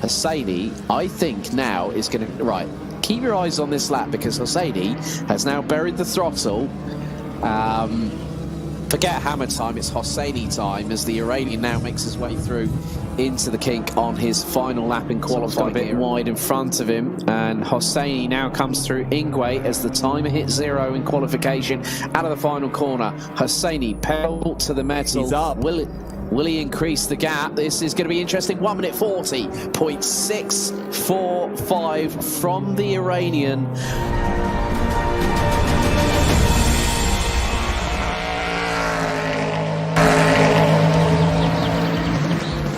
Hosseini, I think now is going to... Right, keep your eyes on this lap because Hosseini has now buried the throttle. Forget hammer time, it's Hosseini time as the Iranian now makes his way through into the kink on his final lap in qualifying, a bit wide in front of him, and Hosseini now comes through Ingwe as the timer hits 0 in qualification out of the final corner. Hosseini pedal to the metal. He's up. Will he increase the gap? This is going to be interesting. 1 minute 40.645 from the Iranian.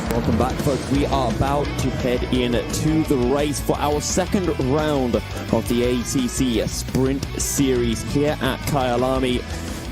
Welcome back, folks. We are about to head in to the race for our second round of the ACC Sprint Series here at Kyalami.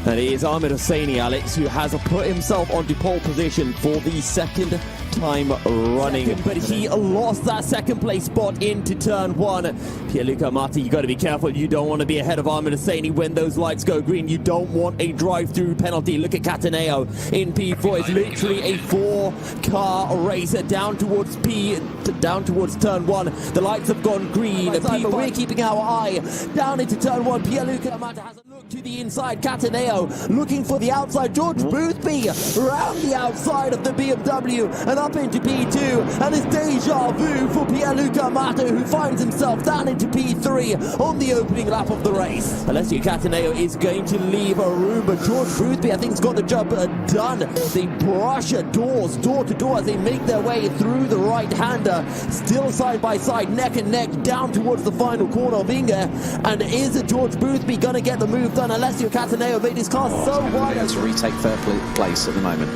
And it is Ahmed Hosseini, Alex, who has put himself onto pole position for the second time running. But he lost that second place spot into turn 1. Pierluca Amati, you got to be careful. You don't want to be ahead of Ahmed Hosseini when those lights go green. You don't want a drive-through penalty. Look at Cataneo in P4. It's literally a 4-car race down towards turn 1. The lights have gone green. But we're keeping our eye down into turn 1. Pierluca Amati has a look to the inside. Cataneo looking for the outside. George Boothby around the outside of the BMW and up into P2, and it's deja vu for Pierluca Amati, who finds himself down into P3 on the opening lap of the race. Alessio Cataneo is going to leave a room, but George Boothby, I think, has got the job done. They brush doors, door to door, as they make their way through the right-hander, still side by side, neck and neck, down towards the final corner of Inga. And is George Boothby going to get the move done? Alessio Cataneo made his car so wide. To retake third place at the moment.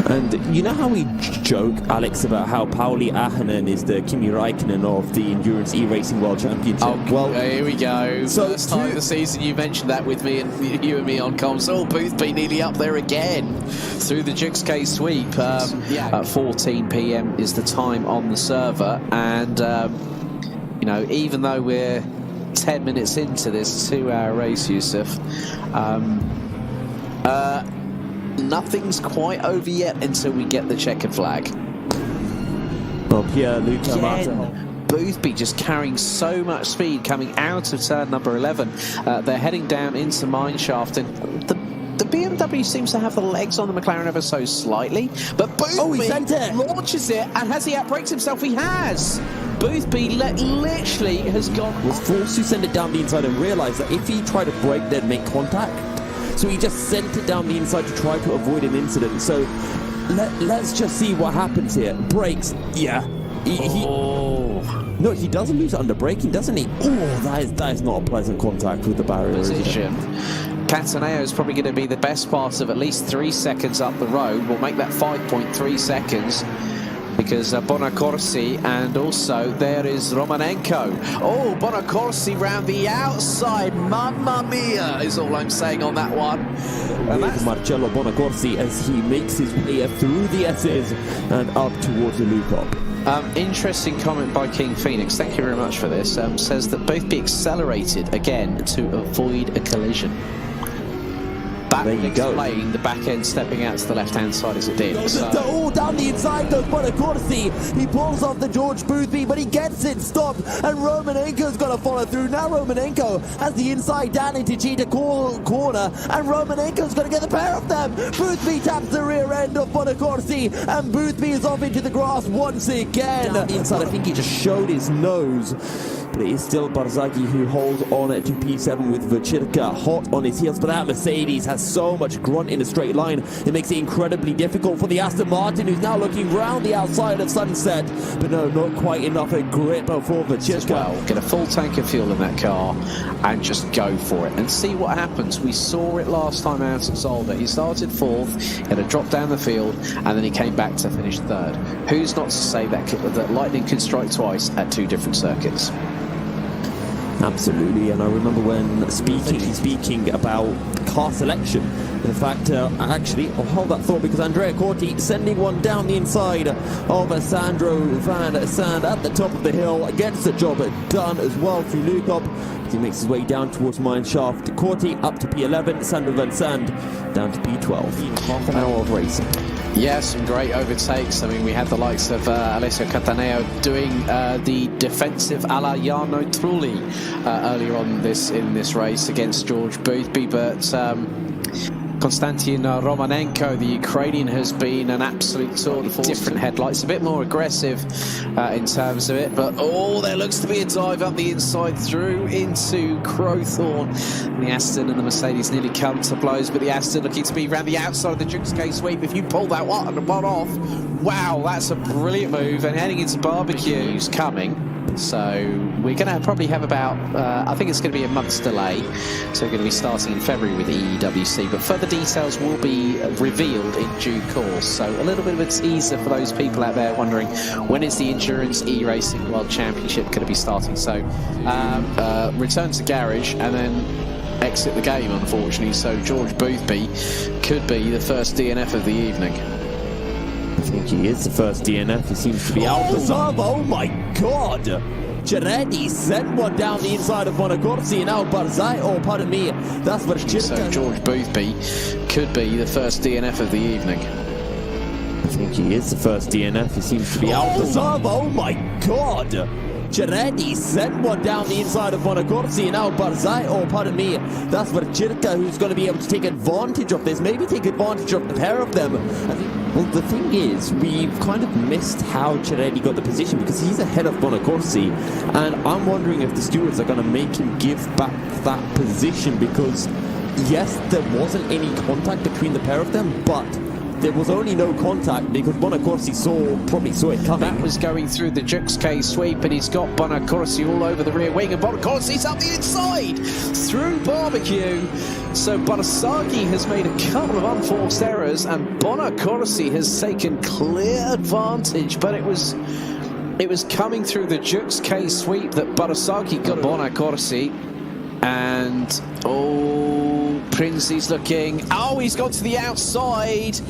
And you know how we joke, Alex, about how Pauli Ahonen is the Kimi Räikkönen of the Endurance E-Racing World Championship? Oh, well, here we go. So first time of the season you mentioned that with me and you and me on comms. Oh, Boothby nearly up there again through the Jukes K sweep. At 14 p.m. is the time on the server, and you know, even though we're 10 minutes into this 2-hour race, Yusuf, nothing's quite over yet until we get the checkered flag. Well, Pierluca Amati. Boothby just carrying so much speed coming out of turn number 11. They're heading down into mineshaft, and the BMW seems to have the legs on the McLaren ever so slightly, but Boothby launches it, and has he outbraked himself? He has. Boothby literally has gone... was forced to send it down the inside and realised that if he tried to brake, they'd make contact. So he just sent it down the inside to try to avoid an incident. So let's just see what happens here. Brakes, yeah. No, he doesn't lose under braking, doesn't he? Oh, that is not a pleasant contact with the barrier. Cataneo is probably going to be the best part of at least 3 seconds up the road. We'll make that 5.3 seconds. Because Bonacorsi, and also there is Romanenko. Oh, Bonacorsi round the outside. Mamma mia is all I'm saying on that one. And that's Marcello Bonacorsi as he makes his way through the S's and up towards the loop-up. Interesting comment by King Phoenix. Thank you very much for this. Says that both be accelerated again to avoid a collision. That would explain the back end stepping out to the left-hand side as it did. Oh, down the inside goes Bonacorsi. He pulls off the George Boothby, but he gets it stopped, and Romanenko's got to follow through. Now Romanenko has the inside down into Cheetah corner, and Romanenko's going to get the pair of them. Boothby taps the rear end of Bonacorsi, and Boothby is off into the grass once again. Down the inside, I think he just showed his nose. But it is still Barzaghi who holds on to P7 with Vachirka hot on his heels. But that Mercedes has so much grunt in a straight line. It makes it incredibly difficult for the Aston Martin, who's now looking round the outside of Sunset. But no, not quite enough a grip for Vachirka. Well, get a full tank of fuel in that car and just go for it and see what happens. We saw it last time out at Zolder. He started 4th, he had a drop down the field, and then he came back to finish 3rd. Who's not to say that lightning can strike twice at 2 different circuits? Absolutely, and I remember when speaking about car selection, in fact, actually, I'll hold that thought because Andrea Corti sending one down the inside of Sandro Van Sand at the top of the hill, gets the job done as well through Lukop. He makes his way down towards mineshaft. Corti up to P11, Sandro Van Sand down to P12. Half an hour of racing. Yeah, some great overtakes. I mean, we had the likes of Alessio Cataneo doing the defensive a la Jarno Trulli earlier on in this race against George Boothby, but Konstantin Romanenko, the Ukrainian, has been an absolute tour de force. Different headlights, a bit more aggressive in terms of it, but there looks to be a dive up the inside through into Crowthorne. The Aston and the Mercedes nearly come to blows, but the Aston looking to be around the outside of the Dukes K sweep. If you pull that one off, wow, that's a brilliant move. And heading into barbecues coming. So we're going to probably have about, I think it's going to be a month's delay. So we're going to be starting in February with the EWC, but further details will be revealed in due course. So a little bit of a teaser for those people out there wondering, when is the Endurance E-Racing World Championship going to be starting? So return to garage and then exit the game, unfortunately. So George Boothby could be the first DNF of the evening. I think he is the first DNF. He seems to be out the sub. Oh my god! Ciretti sent one down the inside of Bonacorsi, and now Barzai, pardon me, that's what Circa. So George Boothby could be the first DNF of the evening. I think he is the first DNF. He seems to be out the sub. Oh my god! Ciretti sent one down the inside of Bonacorsi, and now Barzai, pardon me, that's what Circa, who's going to be able to take advantage of this, maybe take advantage of the pair of them. Well, the thing is, we've kind of missed how Ciretti got the position because he's ahead of Bonacorsi, and I'm wondering if the stewards are going to make him give back that position because, yes, there wasn't any contact between the pair of them, but there was only no contact because Bonacorsi probably saw it coming. That was going through the Jux K sweep, and he's got Bonacorsi all over the rear wing, and Bonacorsi's up the inside through barbecue. So Barsagi has made a couple of unforced errors, and Bonacorsi has taken clear advantage, but it was coming through the Jux K sweep that Barsagi got Bonacorsi, and Prinzi's looking. He's gone to the outside.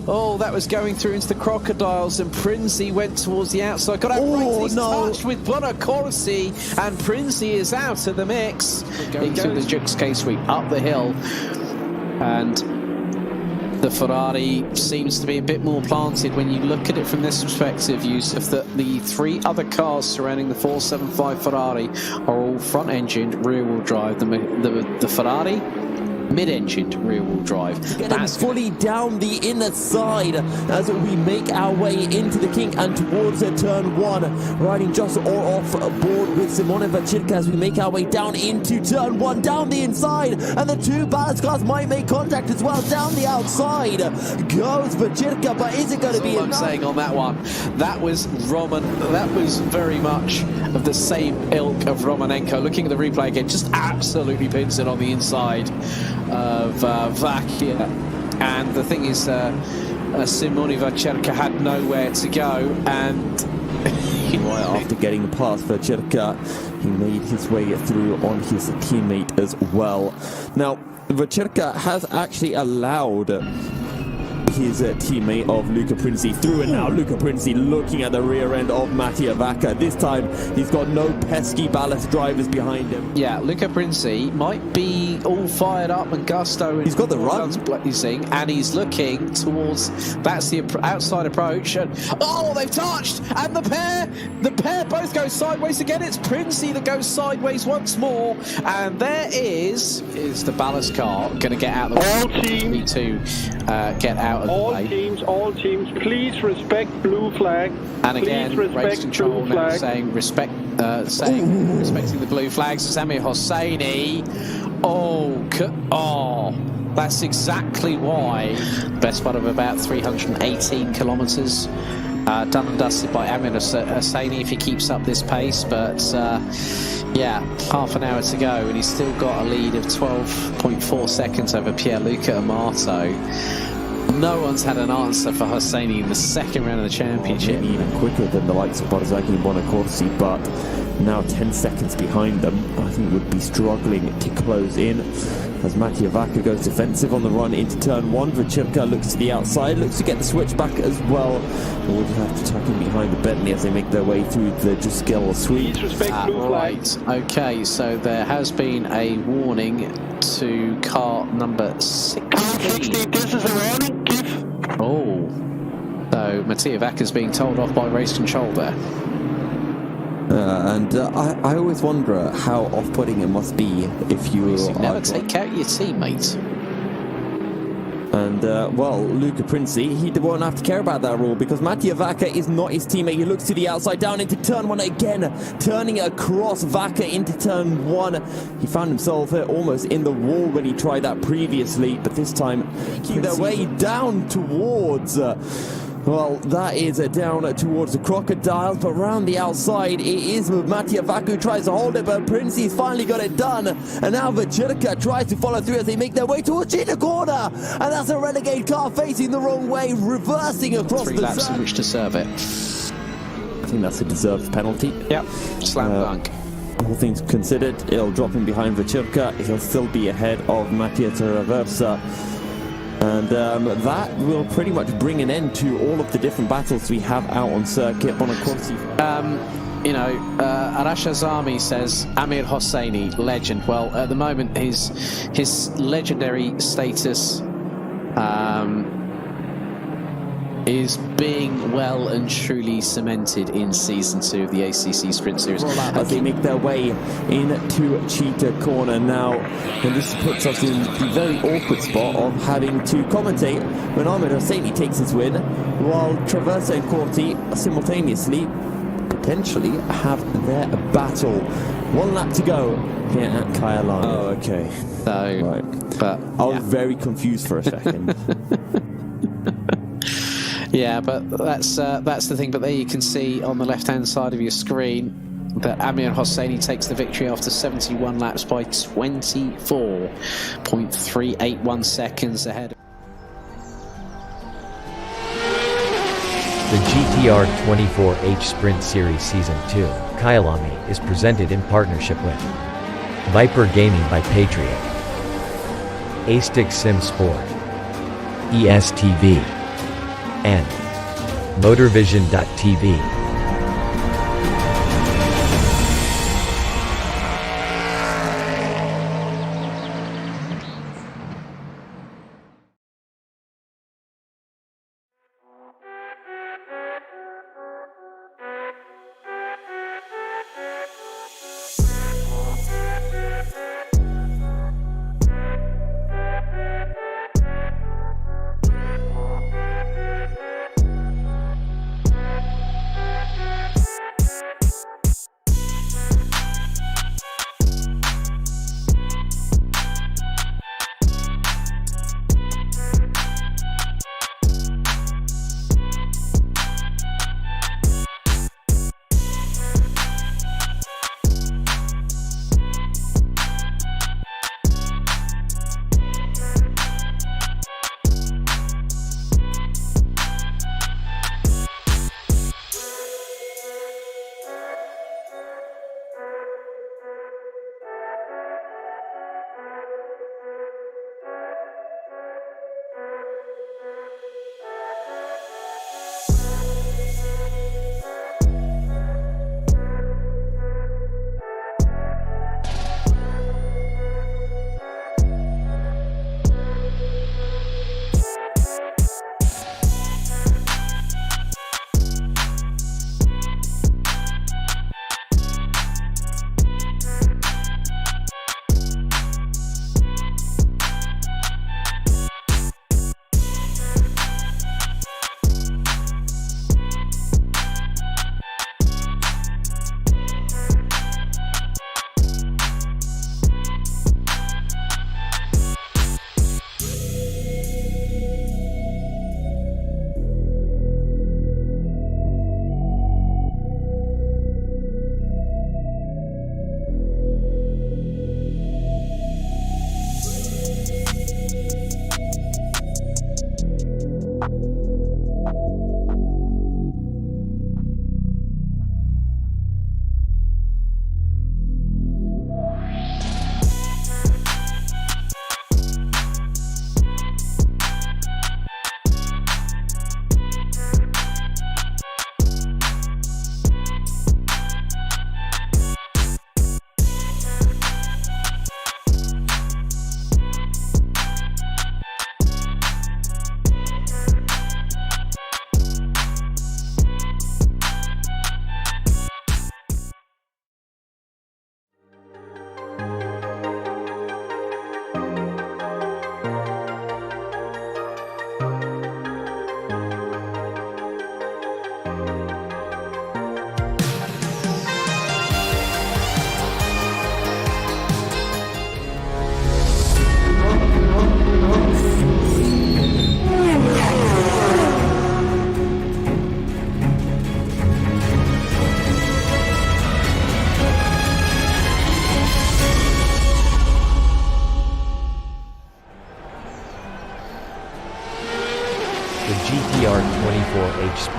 That was going through into the crocodiles, and Prinzi went towards the outside. Got out touched with Bonacorsi, and Prinzi is out of the mix. Going through the Jux K sweep up the hill, and the Ferrari seems to be a bit more planted when you look at it from this perspective, Yusuf, that the three other cars surrounding the 475 Ferrari are all front-engined, rear-wheel drive. The Ferrari, mid-engined rear-wheel drive. That's fully down the inner side as we make our way into the kink and towards turn one, riding just all off board with Simone Vacirca as we make our way down into turn one, down the inside, and the two ballast cars might make contact as well. Down the outside goes Vacirca, but is it going to be enough? I'm saying on that one, that was very much of the same ilk of Romanenko. Looking at the replay again, just absolutely pins it on the inside of Vacchia, and the thing is, Simone Vacirca had nowhere to go, and right after getting past Vacirca, he made his way through on his teammate as well. Now, Vacirca has actually allowed his teammate of Luca Prinzi through, and now Luca Prinzi looking at the rear end of Mattia Vacca. This time he's got no pesky ballast drivers behind him. Yeah, Luca Prinzi might be all fired up and gusto, and he's got the run blazing, and he's looking towards, that's the outside approach, and they've touched, and the pair both go sideways again. It's Prinzi that goes sideways once more, and there is the ballast car going to get out of the way. All teams to get out of the way. All teams, please respect blue flag. And again, race control now saying respecting the blue flags. Samir Hosseini. That's exactly why. Best part of about 318 kilometres. Done and dusted by Amir Hosseini if he keeps up this pace, but yeah, half an hour to go, and he's still got a lead of 12.4 seconds over Pierluca Amato. No one's had an answer for Hosseini in the second round of the championship. Maybe even quicker than the likes of Barzagli and Bonacorsi, but now 10 seconds behind them. I think would be struggling to close in as Mattia Vacca goes defensive on the run into turn one. Vacirca looks to the outside, looks to get the switch back as well. We'll have to tuck in behind the Bentley as they make their way through the Juskell sweep. Right, okay, so there has been a warning to car number 16. This is a warning. Oh, so Mattia Vacca's being told off by race control there. I always wonder how off-putting it must be if you never take out your teammates. And, well, Luca Princi, he won't have to care about that rule because Mattia Vacca is not his teammate. He looks to the outside, down into turn 1 again, turning across Vacca into turn 1. He found himself almost in the wall when he tried that previously, but this time making their way down towards... well, that is down towards the crocodiles, but around the outside, it is Mattia Vacca who tries to hold it, but Princi's finally got it done. And now Vacirca tries to follow through as they make their way towards Cheetah Corner. And that's a Renegade car facing the wrong way, reversing across 3 the laps in which to serve it. I think that's a deserved penalty. Yep, slam dunk. All things considered, it'll drop him behind Vacirca. He'll still be ahead of Mattia Traversa. And that will pretty much bring an end to all of the different battles we have out on circuit. Bonacorsi. You know, Arash Azami says Amir Hosseini, legend. Well, at the moment, his legendary status is being well and truly cemented in Season 2 of the ACC Sprint Series. As they make their way into Cheetah Corner now, and this puts us in the very awkward spot of having to commentate when Ahmed Hosseini takes his win, while Traversa and Corti simultaneously potentially have their battle. 1 lap to go here at Kyalami. Oh, okay. So, right. But I was very confused for a second. Yeah, but that's the thing. But there you can see on the left-hand side of your screen that Amir Hosseini takes the victory after 71 laps by 24.381 seconds ahead. The GTR 24H Sprint Series Season 2, Kyalami, is presented in partnership with Viper Gaming by Patriot, A-Stick Sim Sport, ESTV, and MotorVision.tv.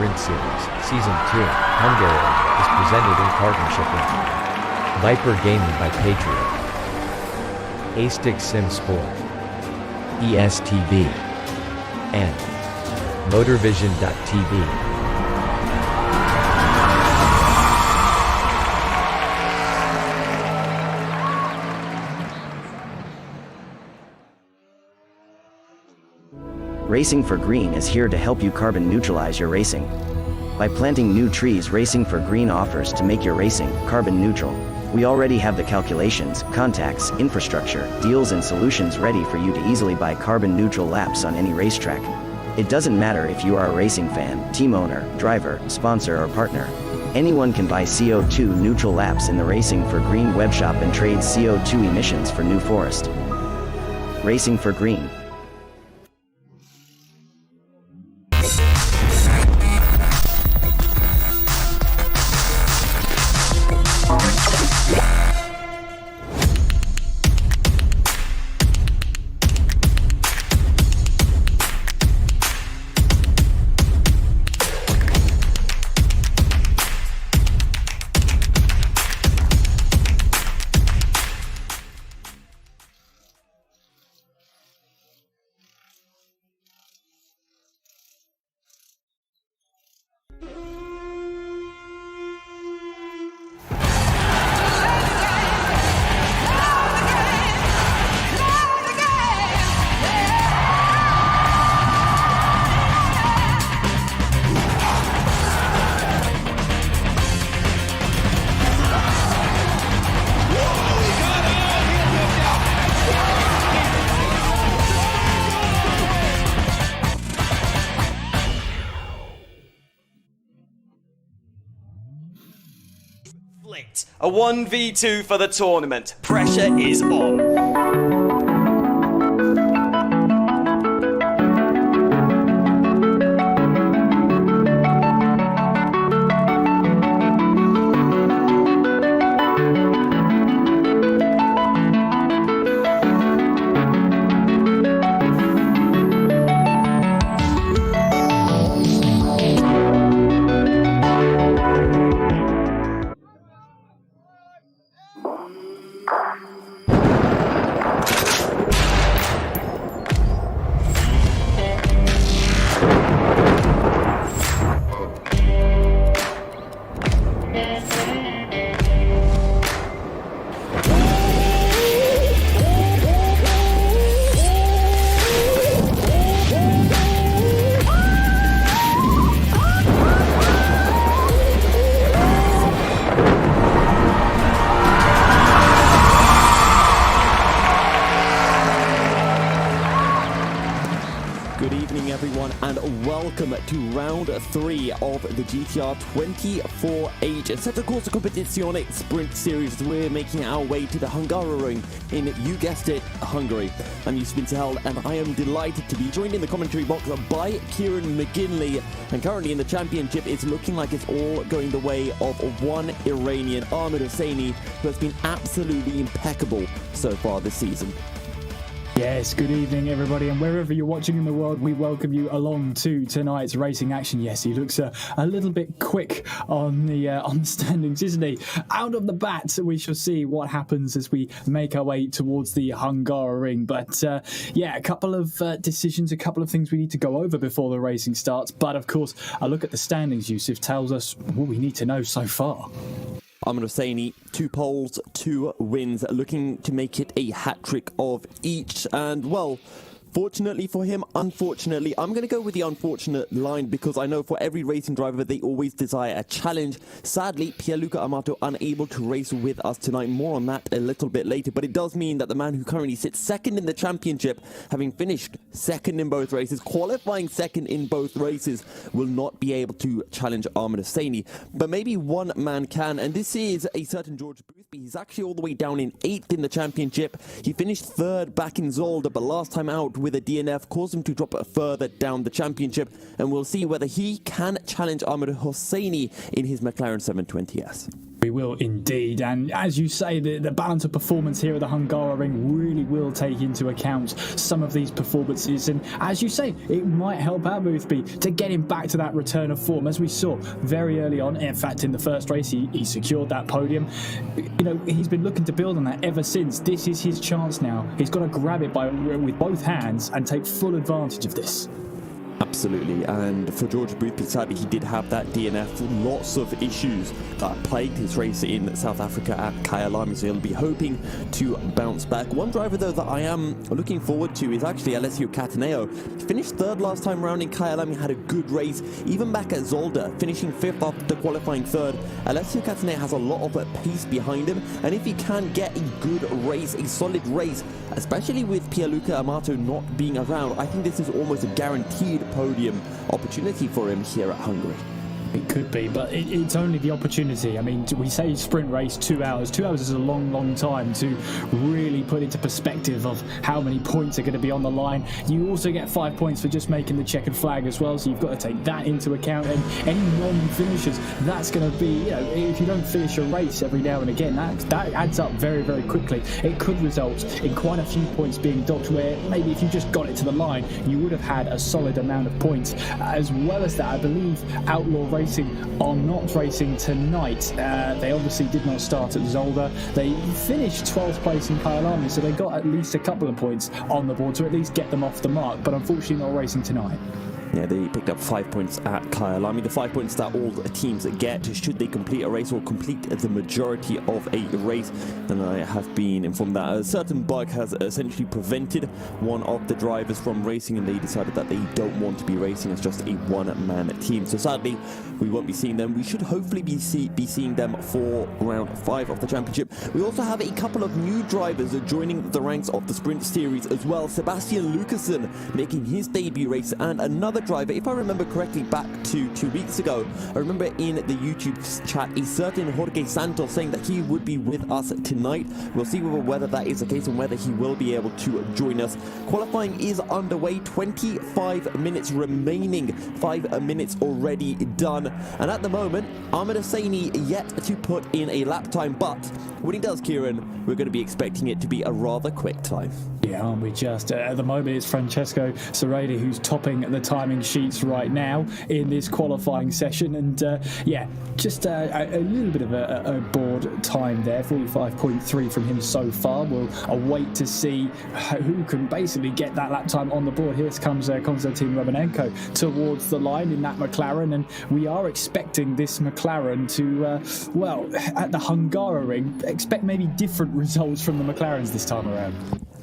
Sprint Series, Season 2, Hungaroring, is presented in partnership with Viper Gaming by Patriot, A-Stick Sim Sport, ESTV, and Motorvision.tv. Racing for Green is here to help you carbon neutralize your racing. By planting new trees, Racing for Green offers to make your racing carbon neutral. We already have the calculations, contacts, infrastructure, deals and solutions ready for you to easily buy carbon neutral laps on any racetrack. It doesn't matter if you are a racing fan, team owner, driver, sponsor or partner. Anyone can buy CO2 neutral laps in the Racing for Green webshop and trade CO2 emissions for New Forest. Racing for Green. A 1v2 for the tournament. Pressure is on. Welcome to round 3 of the GTR 24H. It's set of course the Competizione Sprint Series. We're making our way to the Hungaroring in, you guessed it, Hungary. I'm Yusuf Sahel and I am delighted to be joined in the commentary box by Kieran McGinley. And currently in the championship, it's looking like it's all going the way of one Iranian, Ahmed Hosseini, who has been absolutely impeccable so far this season. Yes, good evening everybody, and wherever you're watching in the world, we welcome you along to tonight's racing action. Yes, he looks a little bit quick on the standings, isn't he? Out of the bat, we shall see what happens as we make our way towards the Hungaroring. But yeah, a couple of decisions, a couple of things we need to go over before the racing starts. But of course, a look at the standings, Yusuf, tells us what we need to know so far. Ahmed Hosseini, 2 poles, 2 wins, looking to make it a hat-trick of each. And, well, fortunately for him, unfortunately, I'm going to go with the unfortunate line because I know for every racing driver, they always desire a challenge. Sadly, Pierluca Amato unable to race with us tonight. More on that a little bit later. But it does mean that the man who currently sits second in the championship, having finished second in both races, qualifying second in both races, will not be able to challenge Ahmed Hosseini. But maybe one man can, and this is a certain George Boothby. He's actually all the way down in 8th in the championship. He finished 3rd back in Zolder, but last time out with a DNF caused him to drop further down the championship, and we'll see whether he can challenge Ahmed Hosseini in his McLaren 720S. We will indeed, and as you say, the balance of performance here at the Hungaroring really will take into account some of these performances, and as you say, it might help out Boothby to get him back to that return of form, as we saw very early on. In fact, in the first race, he secured that podium. You know, he's been looking to build on that ever since. This is his chance now. He's got to grab it with both hands and take full advantage of this. Absolutely, and for George Boothby, sadly, he did have that DNF. Lots of issues that plagued his race in South Africa at Kyalami, so he'll be hoping to bounce back. One driver, though, that I am looking forward to is actually Alessio Cataneo. He finished third last time around in Kyalami, had a good race, even back at Zolder, finishing fifth after qualifying third. Alessio Cataneo has a lot of pace behind him, and if he can get a good race, a solid race, especially with Pierluca Amato not being around, I think this is almost a guaranteed podium opportunity for him here at Hungary. It could be, but it's only the opportunity. I mean, we say sprint race 2 hours. 2 hours is a long time to really put into perspective of how many points are going to be on the line. You also get 5 points for just making the checkered flag as well, so you've got to take that into account. And any non-finishers, that's going to be, you know, if you don't finish a race every now and again, that adds up very quickly. It could result in quite a few points being docked, where maybe if you just got it to the line, you would have had a solid amount of points. As well as that, I believe Outlaw Racing are not racing tonight. They obviously did not start at Zolder. They finished 12th place in Kyalami, so they got at least a couple of points on the board to at least get them off the mark, but unfortunately not racing tonight. Yeah, they picked up 5 points at Kyalami. The 5 points that all teams get should they complete a race or complete the majority of a race. And I have been informed that a certain bug has essentially prevented one of the drivers from racing, and they decided that they don't want to be racing as just a one-man team. So sadly, we won't be seeing them. We should hopefully be seeing them for round 5 of the championship. We also have a couple of new drivers joining the ranks of the Sprint Series as well. Sebastian Lucassen making his debut race, and another driver, if I remember correctly, back to 2 weeks ago, I remember in the YouTube chat a certain Jorge Santos saying that he would be with us tonight. We'll see whether that is the case and whether he will be able to join us. Qualifying is underway, 25 minutes remaining, 5 minutes already done, and at the moment Ahmed Hosseini yet to put in a lap time, but when he does, Kieran, we're going to be expecting it to be a rather quick time. Yeah, aren't we just? At the moment, it's Francesco Serradi who's topping the timing sheets right now in this qualifying session. And yeah, just a little bit of a board time there, 45.3 from him so far. We'll await to see who can basically get that lap time on the board. Here comes Konstantin Romanenko towards the line in that McLaren, and we are expecting this McLaren to, well, at the Hungaroring, expect maybe different results from the McLarens this time around.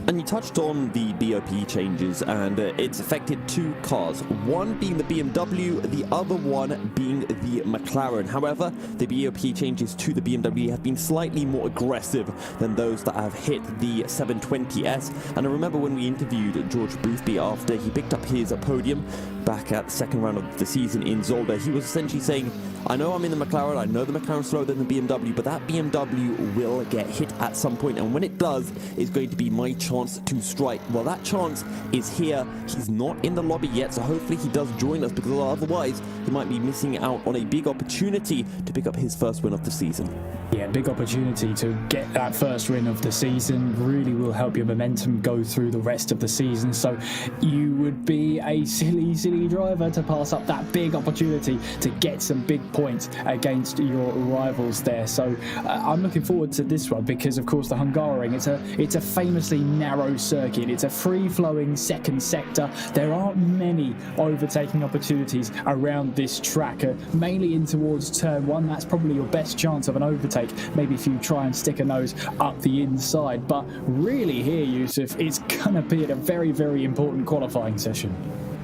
And you touched on the BOP changes, and it's affected 2 cars, one being the BMW, the other one being the McLaren. However, the BOP changes to the BMW have been slightly more aggressive than those that have hit the 720S. And I remember when we interviewed George Boothby after he picked up his podium back at the second round of the season in Zolder, he was essentially saying, I know I'm in the McLaren, I know the McLaren's slower than the BMW, but that BMW will get hit at some point, and when it does, it's going to be my chance to strike. Well, that chance is here. He's not in the lobby yet, so hopefully he does join us, because otherwise he might be missing out on a big opportunity to pick up his first win of the season. Yeah, big opportunity to get that first win of the season. Really will help your momentum go through the rest of the season. So you would be a silly driver to pass up that big opportunity to get some big points against your rivals there. So I'm looking forward to this one, because of course the Hungaroring, it's a famously narrow circuit. It's a free-flowing second sector. There aren't many overtaking opportunities around this track, mainly in towards turn 1. That's probably your best chance of an overtake, maybe if you try and stick a nose up the inside. But really here, Yusuf, it's gonna be a very important qualifying session.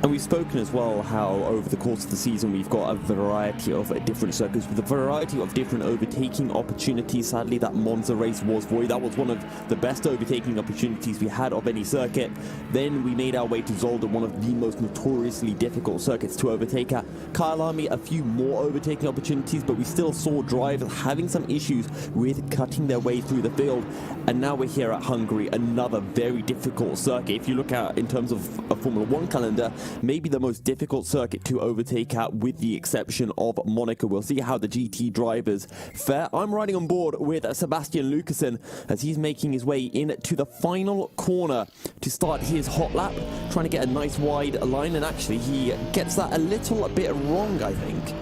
And we've spoken as well how over the course of the season we've got a variety of different circuits with a variety of different overtaking opportunities. Sadly, that Monza race was void. That was one of the best overtaking opportunities we had of any circuit. Then we made our way to Zolder, one of the most notoriously difficult circuits to overtake at. Kyalami, a few more overtaking opportunities, but we still saw drivers having some issues with cutting their way through the field. And now we're here at Hungary, another very difficult circuit. If you look at in terms of a Formula 1 calendar, maybe the most difficult circuit to overtake at, with the exception of Monaco. We'll see how the GT drivers fare. I'm riding on board with Sebastian Lucassen as he's making his way into the final corner to start his hot lap, trying to get a nice wide line, and actually he gets that a little bit wrong, I think.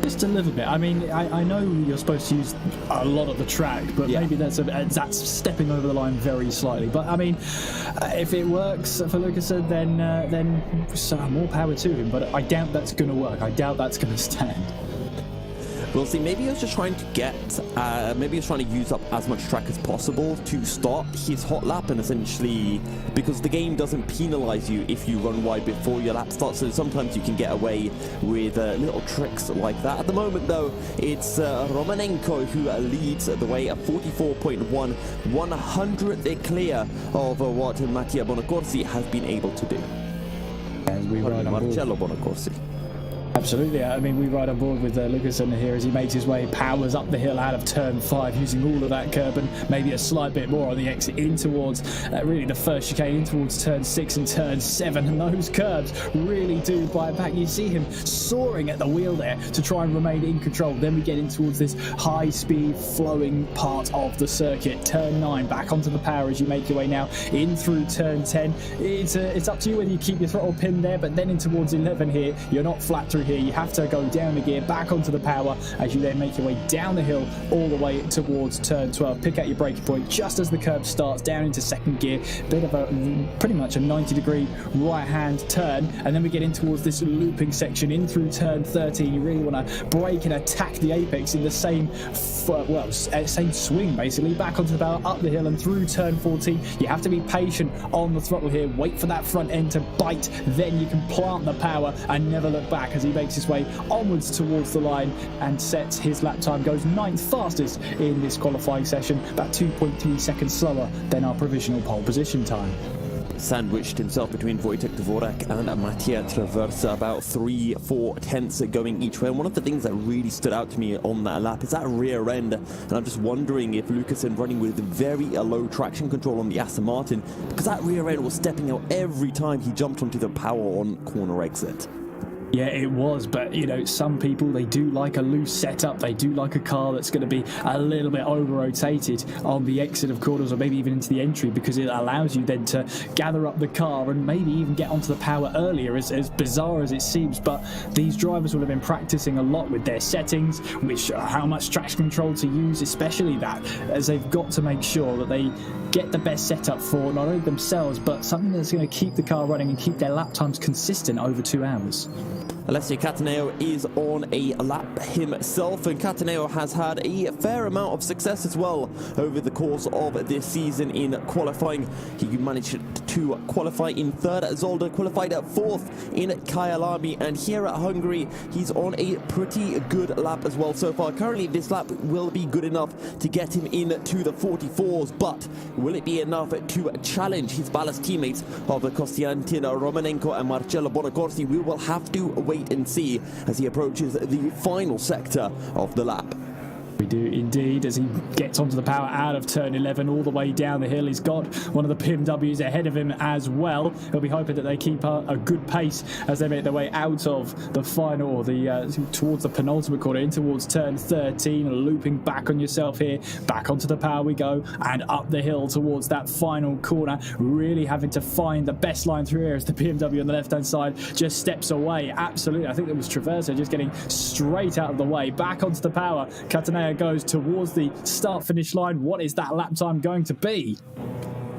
Just a little bit. I mean, I know you're supposed to use a lot of the track, but maybe that's stepping over the line very slightly. But I mean, if it works for Lucassen, then more power to him. But I doubt that's going to work. I doubt that's going to stand. We'll see. Maybe he was just trying to maybe he was trying to use up as much track as possible to start his hot lap, and essentially, because the game doesn't penalize you if you run wide before your lap starts, so sometimes you can get away with little tricks like that. At the moment, though, it's Romanenko who leads the way at 44.1, 100th clear of what Mattia Bonacorsi has been able to do. As we ride on Marcello Bonacorsi. Absolutely. I mean, we ride on board with Lucassen here as he makes his way, powers up the hill out of turn 5, using all of that curb and maybe a slight bit more on the exit in towards really the first chicane, in towards turn 6 and turn 7. And those curbs really do bite back. You see him soaring at the wheel there to try and remain in control. Then we get in towards this high-speed flowing part of the circuit. Turn 9, back onto the power as you make your way now in through turn 10. It's up to you whether you keep your throttle pinned there, but then in towards 11 here, you're not flat through here. You have to go down the gear, back onto the power as you then make your way down the hill all the way towards turn 12. Pick out your braking point just as the curb starts, down into second gear. Bit of a pretty much a 90-degree right-hand turn, and then we get in towards this looping section in through turn 13. You really want to brake and attack the apex in the same same swing, basically. Back onto the power, up the hill and through turn 14. You have to be patient on the throttle here. Wait for that front end to bite, then you can plant the power and never look back as he makes his way onwards towards the line and sets his lap time. Goes 9th fastest in this qualifying session, about 2.3 seconds slower than our provisional pole position time. Sandwiched himself between Wojtek Dvorak and Mattia Traversa, about 3-4 tenths going each way. And one of the things that really stood out to me on that lap is that rear end, and I'm just wondering if Lucassen running with very low traction control on the Aston Martin, because that rear end was stepping out every time he jumped onto the power on corner exit. Yeah, it was, but you know, some people, they do like a loose setup. They do like a car that's going to be a little bit over-rotated on the exit of corners, or maybe even into the entry, because it allows you then to gather up the car and maybe even get onto the power earlier, as bizarre as it seems. But these drivers will have been practicing a lot with their settings, how much traction control to use, especially that, as they've got to make sure that they get the best setup for not only themselves, but something that's going to keep the car running and keep their lap times consistent over 2 hours. Alessio Cataneo is on a lap himself, and Cataneo has had a fair amount of success as well over the course of this season in qualifying. He managed to qualify in 3rd, Zolder qualified at 4th in Kyalami, and here at Hungary he's on a pretty good lap as well so far. Currently this lap will be good enough to get him into the 44s, but will it be enough to challenge his ballast teammates of Konstantin Romanenko and Marcello Bonacorsi? We will have to wait and see as he approaches the final sector of the lap. We do indeed, as he gets onto the power out of turn 11 all the way down the hill. He's got one of the PMWs ahead of him as well. He'll be hoping that they keep a good pace as they make their way out of the final, or towards the penultimate corner, in towards turn 13, looping back on yourself here. Back onto the power we go, and up the hill towards that final corner, really having to find the best line through here as the BMW on the left-hand side just steps away. Absolutely, I think it was Traversa just getting straight out of the way. Back onto the power, Cataneo goes towards the start-finish line. What is that lap time going to be?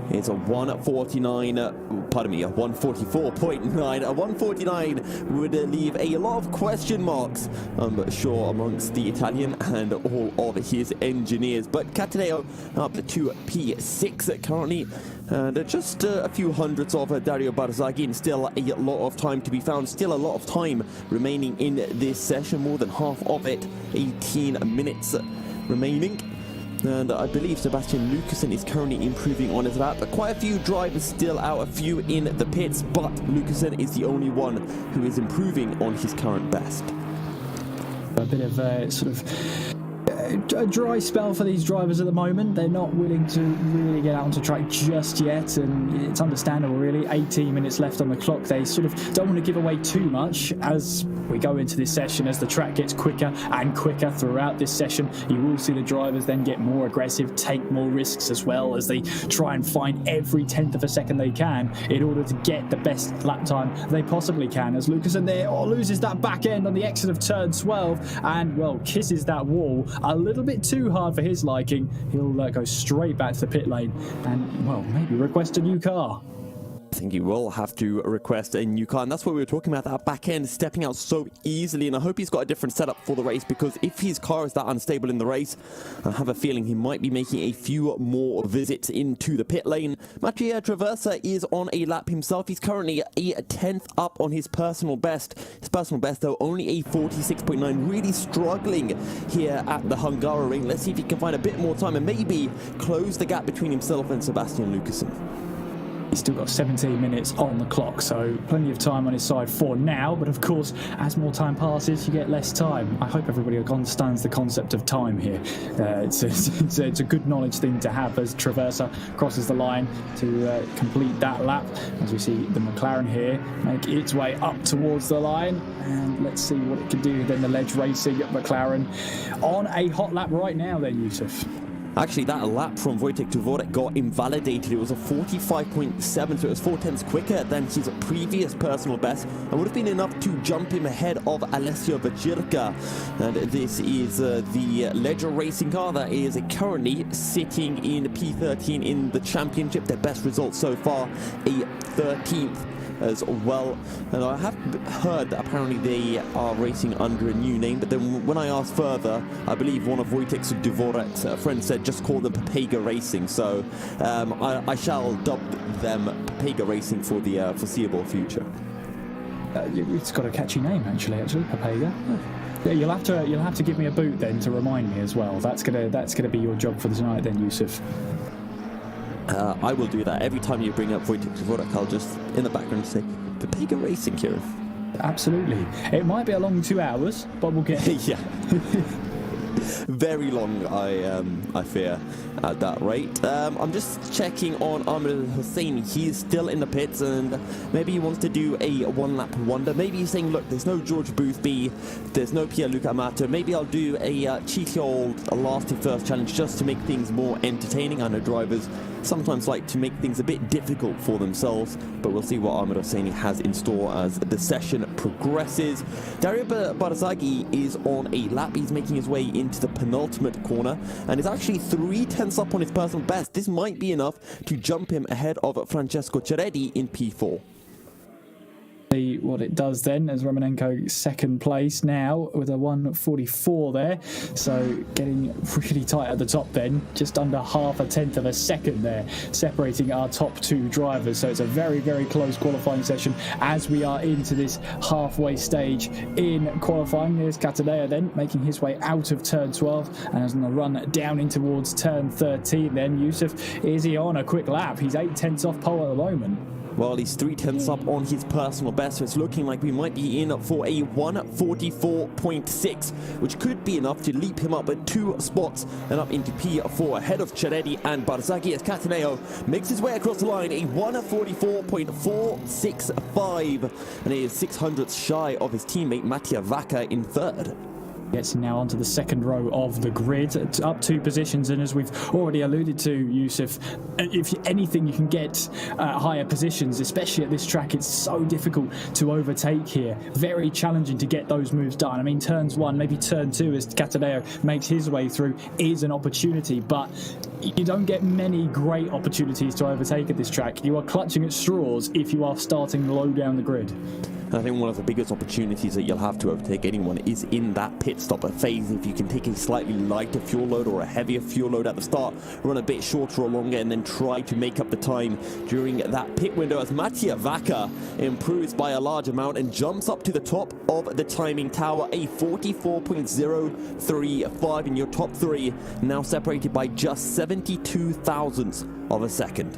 It's a 1:49, a 1:44.9. A 1:49 would leave a lot of question marks, I'm sure, amongst the Italian and all of his engineers. But Cataneo up to P6 currently, and just a few hundredths of Dario Barzaghin. Still a lot of time to be found, still a lot of time remaining in this session, more than half of it, 18 minutes remaining. And I believe Sebastian Lucassen is currently improving on his lap. Quite a few drivers still out, a few in the pits, but Lucassen is the only one who is improving on his current best. A bit of a dry spell for these drivers at the moment. They're not willing to really get out onto track just yet, and it's understandable really. 18 minutes left on the clock. They sort of don't want to give away too much as we go into this session. As the track gets quicker and quicker throughout this session, you will see the drivers then get more aggressive, take more risks as well, as they try and find every tenth of a second they can in order to get the best lap time they possibly can. As Lucasen there loses that back end on the exit of turn 12 and, well, kisses that wall a little bit too hard for his liking. He'll go straight back to the pit lane and, well, maybe request a new car. I think he will have to request a new car, and that's what we were talking about, that back end stepping out so easily. And I hope he's got a different setup for the race, because if his car is that unstable in the race, I have a feeling he might be making a few more visits into the pit lane. Mattia Traversa is on a lap himself. He's currently a 10th up on his personal best. His personal best, though, only a 46.9, really struggling here at the Hungaroring. Let's see if he can find a bit more time and maybe close the gap between himself and Sebastian Lucasen. He's still got 17 minutes on the clock, so plenty of time on his side for now. But of course, as more time passes, you get less time. I hope everybody understands the concept of time here. It's a good knowledge thing to have as Traversa crosses the line to complete that lap. As we see the McLaren here make its way up towards the line. And let's see what it can do. Then the ledge racing McLaren on a hot lap right now then, Yusuf. Actually, that lap from Wojtek to Vorek got invalidated. It was a 45.7, so it was 4 tenths quicker than his previous personal best, and would have been enough to jump him ahead of Alessio Vacirca. And this is the Ledger Racing car that is currently sitting in P13 in the championship. Their best result so far, a 13th. As well, and I have heard that apparently they are racing under a new name, but then when I asked further, I believe one of Wojtek's Dvorek's friends said just call them Papega Racing, so I shall dub them Papega Racing for the foreseeable future. It's got a catchy name actually, Papega. Yeah, you'll have to give me a boot then to remind me as well. That's gonna be your job for tonight then, Yusuf. I will do that. Every time you bring up Wojtek Dvorek, I'll just, in the background, say, Papega Racing, Kieran. Absolutely. It might be a long 2 hours, but we'll get it. Yeah. Very long, I fear, at that rate. I'm just checking on Ahmed Hussein. He's still in the pits, and maybe he wants to do a one-lap wonder. Maybe he's saying, look, there's no George Boothby, there's no Pierluca Amato. Maybe I'll do a cheeky old last to first challenge just to make things more entertaining. I know drivers sometimes like to make things a bit difficult for themselves, but we'll see what Ahmed Hosseini has in store as the session progresses. Dario Barzaghi is on a lap. He's making his way into the penultimate corner and is actually 3 tenths up on his personal best. This might be enough to jump him ahead of Francesco Ceredi in P4. See what it does then, as Romanenko second place now with a 1:44 there, so getting really tight at the top then, just under half a tenth of a second there separating our top 2 drivers. So it's a very, very close qualifying session as we are into this halfway stage in qualifying. There's Cataneo then making his way out of turn 12 and is on the run down in towards turn 13 then. Yusuf, is he on a quick lap? He's 8 tenths off pole at the moment. Well, he's 3 tenths up on his personal best, so it's looking like we might be in for a 1:44.6, which could be enough to leap him up at 2 spots and up into P4 ahead of Ceredi and Barzaghi, as Cataneo makes his way across the line, a 1:44.465, and he is 600ths shy of his teammate Mattia Vacca in third. Gets now onto the second row of the grid, up 2 positions, and as we've already alluded to, Yusuf, if anything you can get higher positions, especially at this track. It's so difficult to overtake here, very challenging to get those moves done. I mean, turns 1, maybe turn 2 as Cataneo makes his way through is an opportunity, but you don't get many great opportunities to overtake at this track. You are clutching at straws if you are starting low down the grid. I think one of the biggest opportunities that you'll have to overtake anyone is in that pit stop phase. If you can take a slightly lighter fuel load or a heavier fuel load at the start, run a bit shorter or longer, and then try to make up the time during that pit window, as Mattia Vacca improves by a large amount and jumps up to the top of the timing tower, a 44.035 in your top 3, now separated by just 72 thousandths of a second.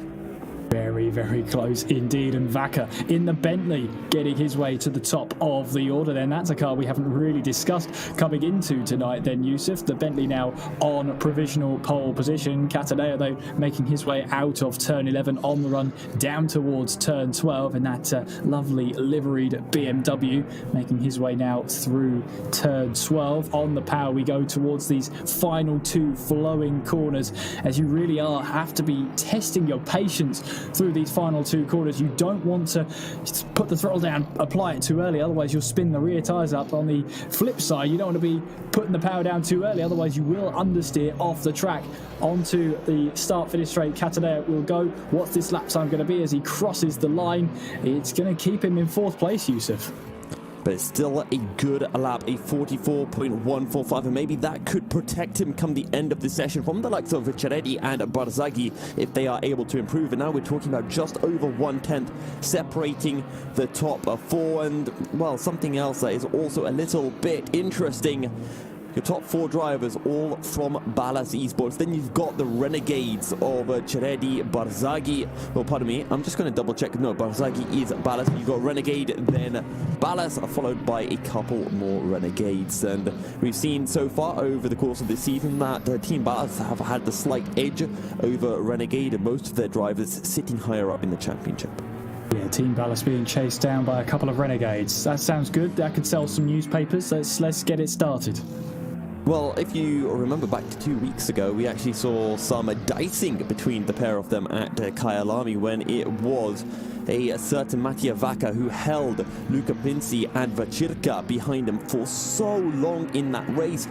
Very, very close indeed. And Vaca in the Bentley getting his way to the top of the order. Then that's a car we haven't really discussed coming into tonight then, Yusuf. The Bentley now on provisional pole position. Cataneo, though, making his way out of turn 11 on the run down towards turn 12 in that lovely liveried BMW, making his way now through turn 12. On the power we go towards these final two flowing corners, as you really have to be testing your patience through these final two corners. You don't want to put the throttle down, apply it too early, otherwise you'll spin the rear tyres up. On the flip side, you don't want to be putting the power down too early, otherwise you will understeer off the track. Onto the start-finish straight, Cataneo will go. What's this lap time going to be as he crosses the line? It's going to keep him in fourth place, Yusuf. But it's still a good lap, a 44.145, and maybe that could protect him come the end of the session from the likes of Ciretti and Barzaghi if they are able to improve. And now we're talking about just over 1/10 separating the top four. And, well, something else that is also a little bit interesting. Your top four drivers, all from Ballas Esports. Then you've got the renegades of Ciretti, Barzaghi. Oh, pardon me, I'm just going to double check. No, Barzaghi is Ballas. You've got Renegade, then Ballas, followed by a couple more renegades. And we've seen so far over the course of this season that Team Ballas have had the slight edge over Renegade, and most of their drivers sitting higher up in the championship. Yeah, Team Ballas being chased down by a couple of renegades. That sounds good. That could sell some newspapers. Let's get it started. Well, if you remember back to 2 weeks ago, we actually saw some dicing between the pair of them at Kyalami when it was a certain Mattia Vaca who held Luca Pinci and Vacirca behind him for so long in that race.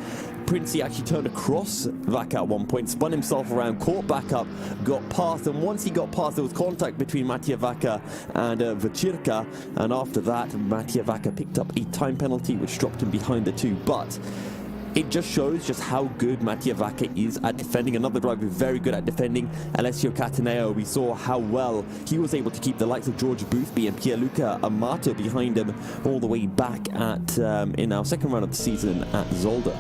Pinci actually turned across Vaca at one point, spun himself around, caught back up, got past, and once he got past, there was contact between Mattia Vaca and Vacirca, and after that, Mattia Vaca picked up a time penalty which dropped him behind the two. But it just shows just how good Mattia Vaca is at defending. Another driver very good at defending, Alessio Cataneo. We saw how well he was able to keep the likes of George Boothby and Pierluca Amato behind him all the way back at in our second round of the season at Zolder.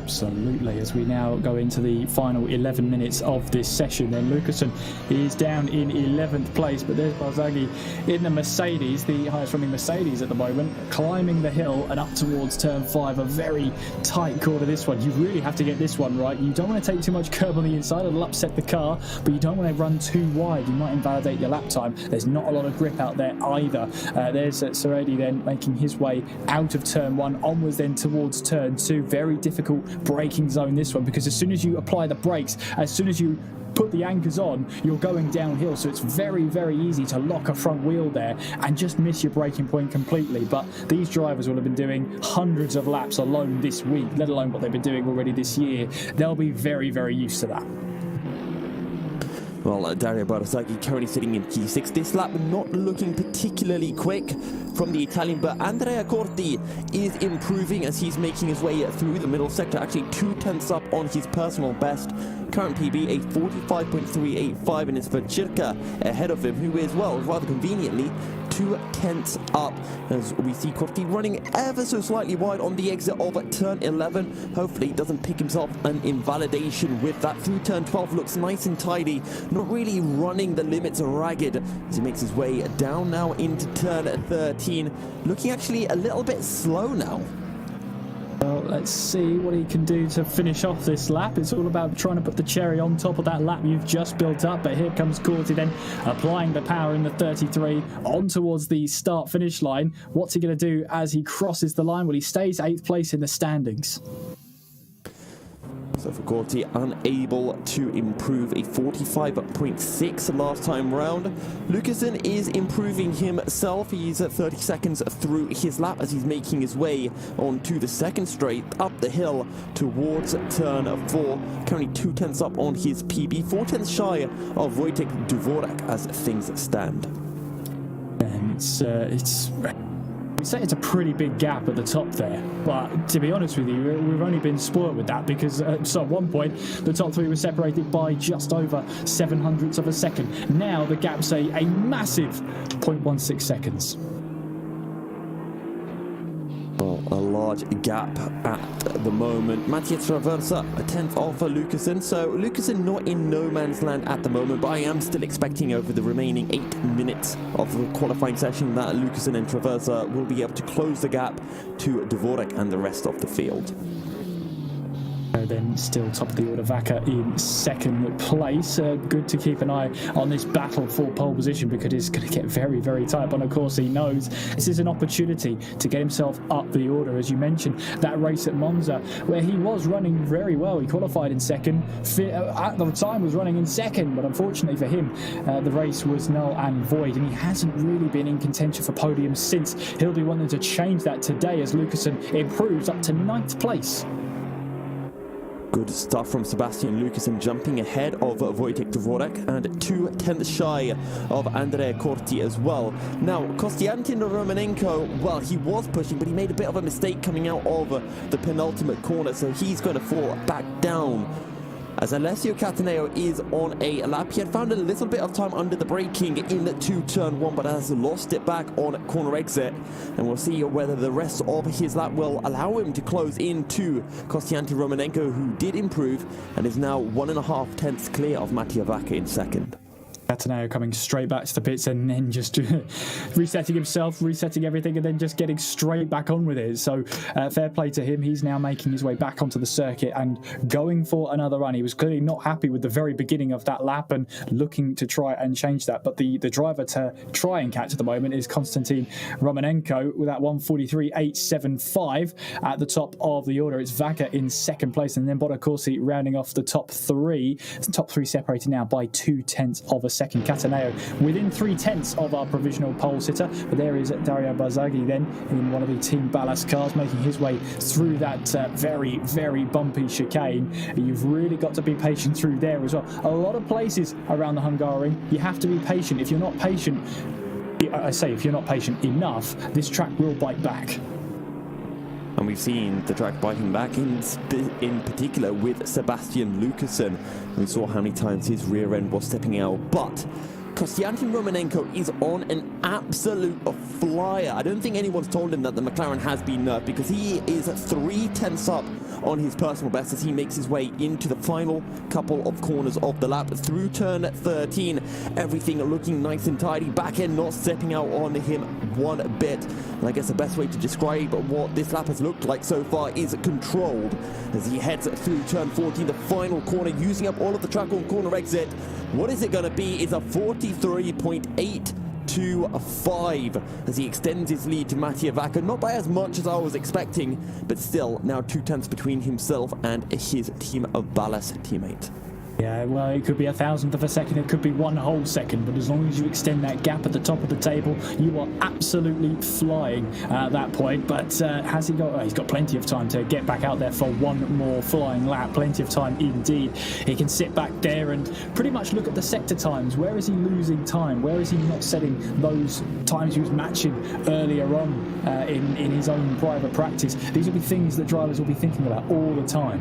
Absolutely. As we now go into the final 11 minutes of this session, then Lucasen is down in 11th place, but there's Barzaghi in the Mercedes, the highest running Mercedes at the moment, climbing the hill and up towards turn 5. A very tight corner, this one. You really have to get this one right. You don't want to take too much curb on the inside, it'll upset the car, but you don't want to run too wide. You might invalidate your lap time. There's not a lot of grip out there either. There's Seredi then making his way out of turn 1, onwards then towards turn 2. Very difficult braking zone, this one, because as soon as you apply the brakes, as soon as you put the anchors on, you're going downhill, so it's very, very easy to lock a front wheel there and just miss your braking point completely. But these drivers will have been doing hundreds of laps alone this week, let alone what they've been doing already this year. They'll be very, very used to that. Well, Dario Barzaghi currently sitting in P6. This lap not looking particularly quick from the Italian, but Andrea Corti is improving as he's making his way through the middle sector, actually 2/10 up on his personal best. Current PB, a 45.385, and it's Vacirca ahead of him, who is, well, rather conveniently, 2/10 up, as we see Corti running ever so slightly wide on the exit of turn 11. Hopefully he doesn't pick himself an invalidation with that. Through turn 12 looks nice and tidy, not really running the limits ragged as he makes his way down now into turn 13, looking actually a little bit slow now. Well, let's see what he can do to finish off this lap. It's all about trying to put the cherry on top of that lap you've just built up. But here comes Corti then applying the power in the 33 on towards the start-finish line. What's he going to do as he crosses the line? Well, he stays 8th place in the standings. So for Corti, unable to improve, a 45.6 last time round. Lucasen is improving himself. He's at 30 seconds through his lap as he's making his way onto the second straight up the hill towards turn 4. Currently 2/10 up on his PB, 4/10 shy of Wojtek Dvorak as things stand. And I'd say it's a pretty big gap at the top there, but to be honest with you, we've only been spoiled with that because so at one point the top 3 were separated by just over 700ths of a second. Now the gap's a massive 0.16 seconds. Well, a large gap at the moment. Matthias Traversa, a 10th off for Lucasen. So Lucasen not in no man's land at the moment, but I am still expecting over the remaining 8 minutes of the qualifying session that Lucasen and Traversa will be able to close the gap to Dvorak and the rest of the field. Then still top of the order, Vaca in second place. Good to keep an eye on this battle for pole position because it's going to get very, very tight. But of course, he knows this is an opportunity to get himself up the order. As you mentioned, that race at Monza, where he was running very well. He qualified in second. At the time, was running in second, but unfortunately for him, the race was null and void, and he hasn't really been in contention for podiums since. He'll be wanting to change that today as Lucasen improves up to 9th place. Good stuff from Sebastian Lucasen, jumping ahead of Wojtek Dvorak and 2/10 shy of Andrea Corti as well. Now, Konstantin Romanenko, well, he was pushing, but he made a bit of a mistake coming out of the penultimate corner, so he's going to fall back down. As Alessio Cataneo is on a lap, he had found a little bit of time under the braking into turn 1, but has lost it back on corner exit. And we'll see whether the rest of his lap will allow him to close into Konstantin Romanenko, who did improve and is now 1.5 tenths clear of Mattia Vaca in second. Cataneo coming straight back to the pits and then just resetting himself, resetting everything, and then just getting straight back on with it. So fair play to him. He's now making his way back onto the circuit and going for another run. He was clearly not happy with the very beginning of that lap and looking to try and change that. But the driver to try and catch at the moment is Konstantin Romanenko with that 1:43.875 at the top of the order. It's Vaca in second place, and then Bonacorsi rounding off the top three. The top three separated now by 2/10 of a second. Cataneo within 3/10 of our provisional pole sitter, but there is Dario Barzagli then in one of the Team Ballas cars making his way through that very, very bumpy chicane. You've really got to be patient through there as well. A lot of places around the Hungaroring, you have to be patient. If you're not patient, I say if you're not patient enough, this track will bite back. And we've seen the track biting back in particular with Sebastian Lucasen. We saw how many times his rear end was stepping out, but Konstantin Romanenko is on an absolute flyer. I don't think anyone's told him that the McLaren has been nerfed, because he is 3/10 up on his personal best as he makes his way into the final couple of corners of the lap through turn 13. Everything looking nice and tidy, back end not stepping out on him one bit. And I guess the best way to describe what this lap has looked like so far is controlled as he heads through turn 14, the final corner, using up all of the track on corner exit. What is it going to be? It's a 43.825 as he extends his lead to Mattia Vaca, not by as much as I was expecting, but still now 2/10 between himself and his Team of Ballas teammate. Yeah, well, it could be 1,000th of a second, it could be 1 whole second, but as long as you extend that gap at the top of the table, you are absolutely flying at that point. But has he got... he's got plenty of time to get back out there for one more flying lap. Plenty of time indeed. He can sit back there and pretty much look at the sector times. Where is he losing time? Where is he not setting those times he was matching earlier on in his own private practice? These will be things that drivers will be thinking about all the time.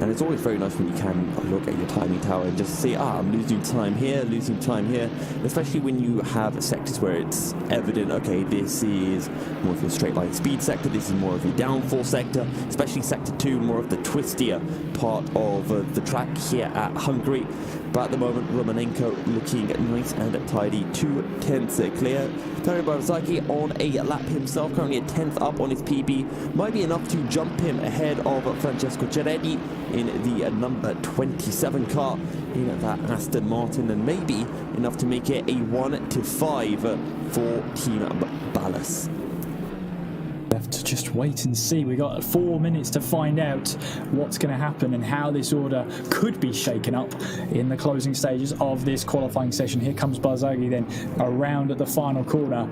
And it's always very nice when you can look at your timing tower and just see, I'm losing time here, especially when you have sectors where it's evident, okay, this is more of a straight line speed sector, this is more of a downforce sector, especially sector 2, more of the twistier part of the track here at Hungary. But at the moment, Romanenko looking nice and tidy, 2/10 clear. Dario Barzagli on a lap himself, currently a 10th up on his PB. Might be enough to jump him ahead of Francesco Ceretti in the number 27 car in that Aston Martin, and maybe enough to make it a 1-5 for Team Ballas. Have to just wait and see. We got 4 minutes to find out what's going to happen and how this order could be shaken up in the closing stages of this qualifying session. Here comes Barzagli then around at the final corner.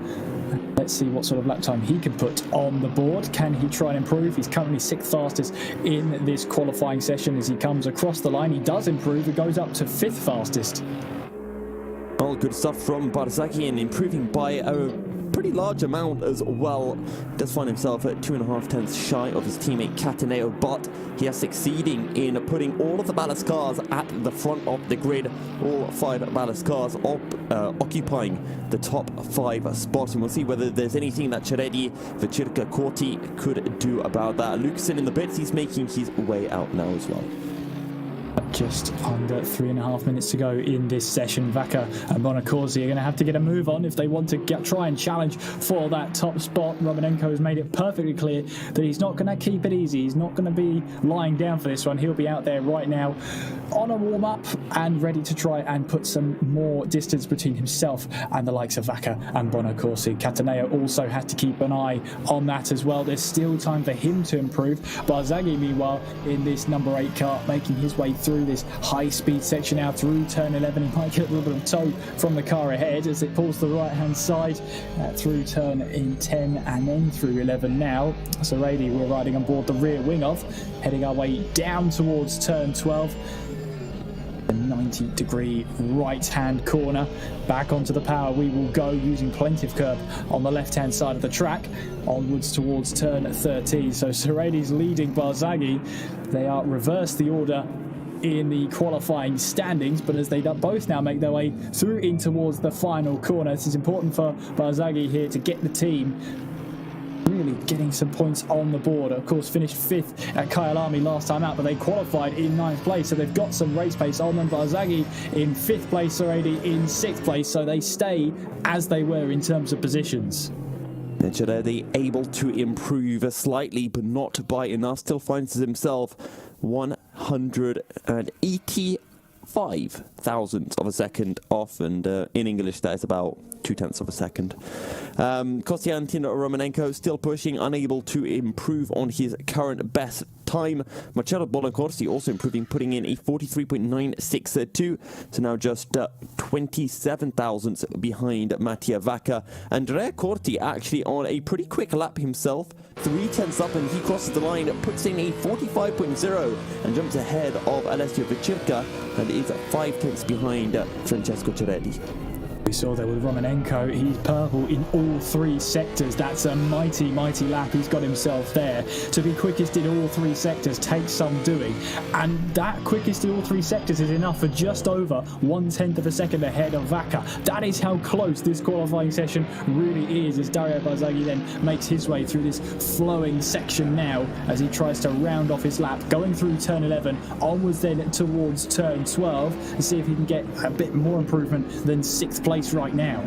Let's see what sort of lap time he can put on the board. Can he try and improve? He's currently 6th fastest in this qualifying session. As he comes across the line, he does improve. It goes up to 5th fastest. Well, good stuff from Barzagli, and improving by pretty large amount as well. Does find himself at 2.5 tenths shy of his teammate Cataneo, but he is succeeding in putting all of the ballast cars at the front of the grid. All 5 ballast cars occupying the top 5 spots, and we'll see whether there's anything that Ceredi, Vechirka, Corti could do about that. Lukeson in the pits, he's making his way out now as well. Just under 3.5 minutes to go in this session. Vaca and Bonacorsi are going to have to get a move on if they want to try and challenge for that top spot. Romanenko has made it perfectly clear that he's not going to keep it easy. He's not going to be lying down for this one. He'll be out there right now on a warm-up and ready to try and put some more distance between himself and the likes of Vaca and Bonacorsi. Cataneo also had to keep an eye on that as well. There's still time for him to improve. Barzaghi, meanwhile, in this number 8 car, making his way through this high-speed section now through turn 11. He might get a little bit of tow from the car ahead as it pulls to the right-hand side through turn in 10 and then through 11 now. So Rady, we're riding on board the rear wing of, heading our way down towards turn 12. A 90-degree right-hand corner. Back onto the power we will go, using plenty of curb on the left-hand side of the track. Onwards towards turn 13. So Serradi's leading Barzaghi. They are reversed the order in the qualifying standings, but as they both now make their way through in towards the final corner, this is important for Barzaghi here to get the team really getting some points on the board. Of course, finished 5th at Kyalami last time out, but they qualified in 9th place, so they've got some race pace on them. Barzaghi in 5th place already, in 6th place, so they stay as they were in terms of positions. Ceredi able to improve slightly, but not by enough. Still finds himself 185 thousandths of a second off, and in English that is about 2 tenths of a second. Konstantin Romanenko still pushing, unable to improve on his current best time. Marcello Bonacorsi also improving, putting in a 43.962, so now just 27 thousandths behind Mattia Vaca. Andrea Corti actually on a pretty quick lap himself, 3 tenths up, and he crosses the line, puts in a 45.0 and jumps ahead of Alessio Vechirka and is 5 tenths behind Francesco Ceredi. We saw there with Romanenko, he's purple in all 3 sectors. That's a mighty, mighty lap he's got himself there. To be quickest in all 3 sectors takes some doing. And that quickest in all 3 sectors is enough for just over 1/10 of a second ahead of Vaca. That is how close this qualifying session really is, as Dario Barzaghi then makes his way through this flowing section now as he tries to round off his lap, going through turn 11, onwards then towards turn 12, and see if he can get a bit more improvement than 6th place right now.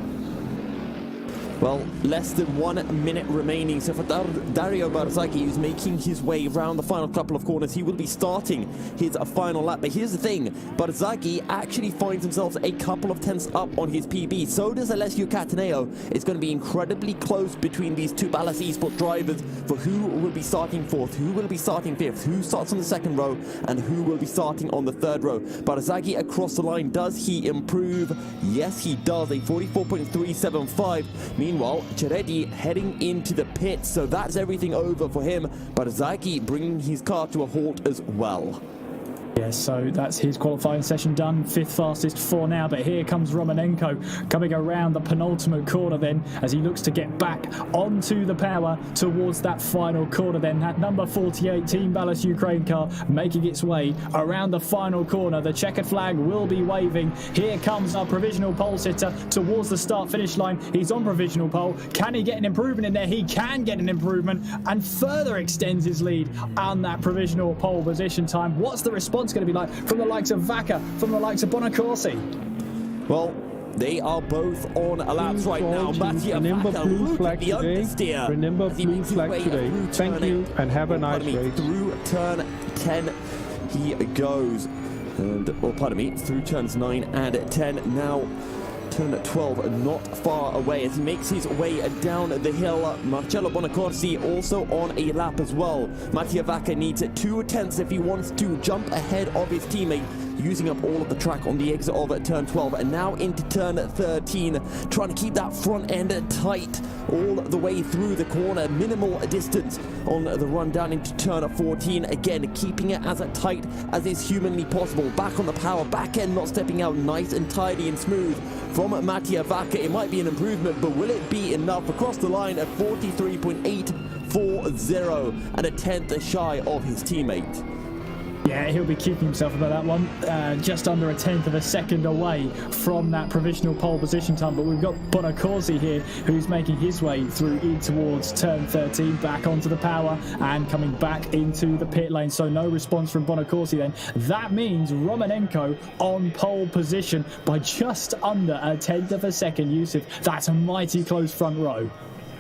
Well, less than 1 minute remaining, so for Dario Barzaghi, who's making his way around the final couple of corners, he will be starting his final lap. But here's the thing, Barzaghi actually finds himself a couple of tenths up on his PB. So does Alessio Cataneo. It's going to be incredibly close between these 2 Ballas Esport drivers for who will be starting 4th, who will be starting 5th, who starts on the 2nd row, and who will be starting on the 3rd row. Barzaghi across the line, does he improve? Yes, he does, a 44.375. Meanwhile, Ceredi heading into the pits, so that's everything over for him. Barzaghi bringing his car to a halt as well. Yes, so that's his qualifying session done. 5th fastest for now, but here comes Romanenko coming around the penultimate corner then as he looks to get back onto the power towards that final corner then. That number 48 Team Ballas Ukraine car making its way around the final corner. The checkered flag will be waving. Here comes our provisional pole sitter towards the start-finish line. He's on provisional pole. Can he get an improvement in there? He can get an improvement and further extends his lead on that provisional pole position time. What's the response going to be like from the likes of Vaca, from the likes of Bonacorsi? Well, they are both on laps right now. Mattia Vaca, look at the understeer. Remember blue flag today. Thank you and have a nice race. Through turn 10 he goes. And, through turns 9 and 10. Now turn 12 not far away as he makes his way down the hill. Marcello Bonacorsi also on a lap as well. Mattia Vaca needs 2 tenths if he wants to jump ahead of his teammate. using up all of the track on the exit of turn 12, and now into turn 13, trying to keep that front end tight all the way through the corner. Minimal distance on the run down into turn 14. Again, keeping it as tight as is humanly possible. Back on the power, back end not stepping out nice and tidy and smooth from Mattia Vacca. It might be an improvement, but will it be enough? Across the line at 43.840 and a tenth shy of his teammate. Yeah, he'll be kicking himself about that one. Just under a tenth of a second away from that provisional pole position time. But we've got Bonacorsi here, who's making his way through in towards turn 13, back onto the power and coming back into the pit lane. So no response from Bonacorsi then. That means Romanenko on pole position by just under a tenth of a second. Yusuf, that's a mighty close front row.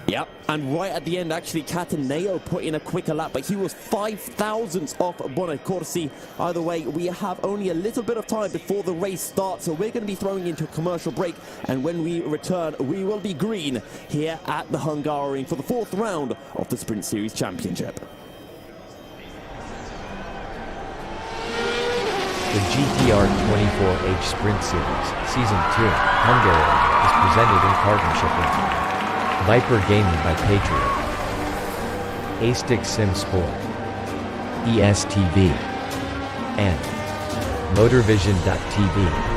Yep, and right at the end, actually, Cataneo put in a quicker lap, but he was 5,000ths off Bonacorsi. Either way, we have only a little bit of time before the race starts, so we're going to be throwing into a commercial break, and when we return, we will be green here at the Hungaroring for the 4th round of the Sprint Series Championship. The GTR 24H Sprint Series Season 2 Hungaroring is presented in partnership with Viper Gaming by Patriot, A-Stick Sim Sport, ESTV, and Motorvision.tv.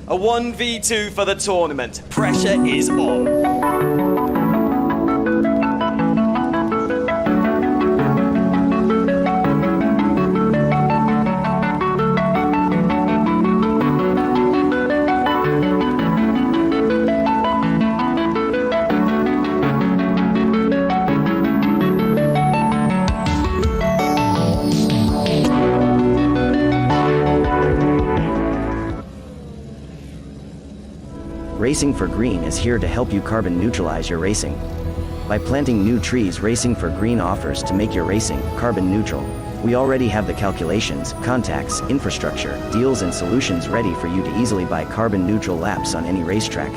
A 1v2 for the tournament. Pressure is on. Racing for Green is here to help you carbon neutralize your racing. By planting new trees, Racing for Green offers to make your racing carbon neutral. We already have the calculations, contacts, infrastructure, deals and solutions ready for you to easily buy carbon neutral laps on any racetrack.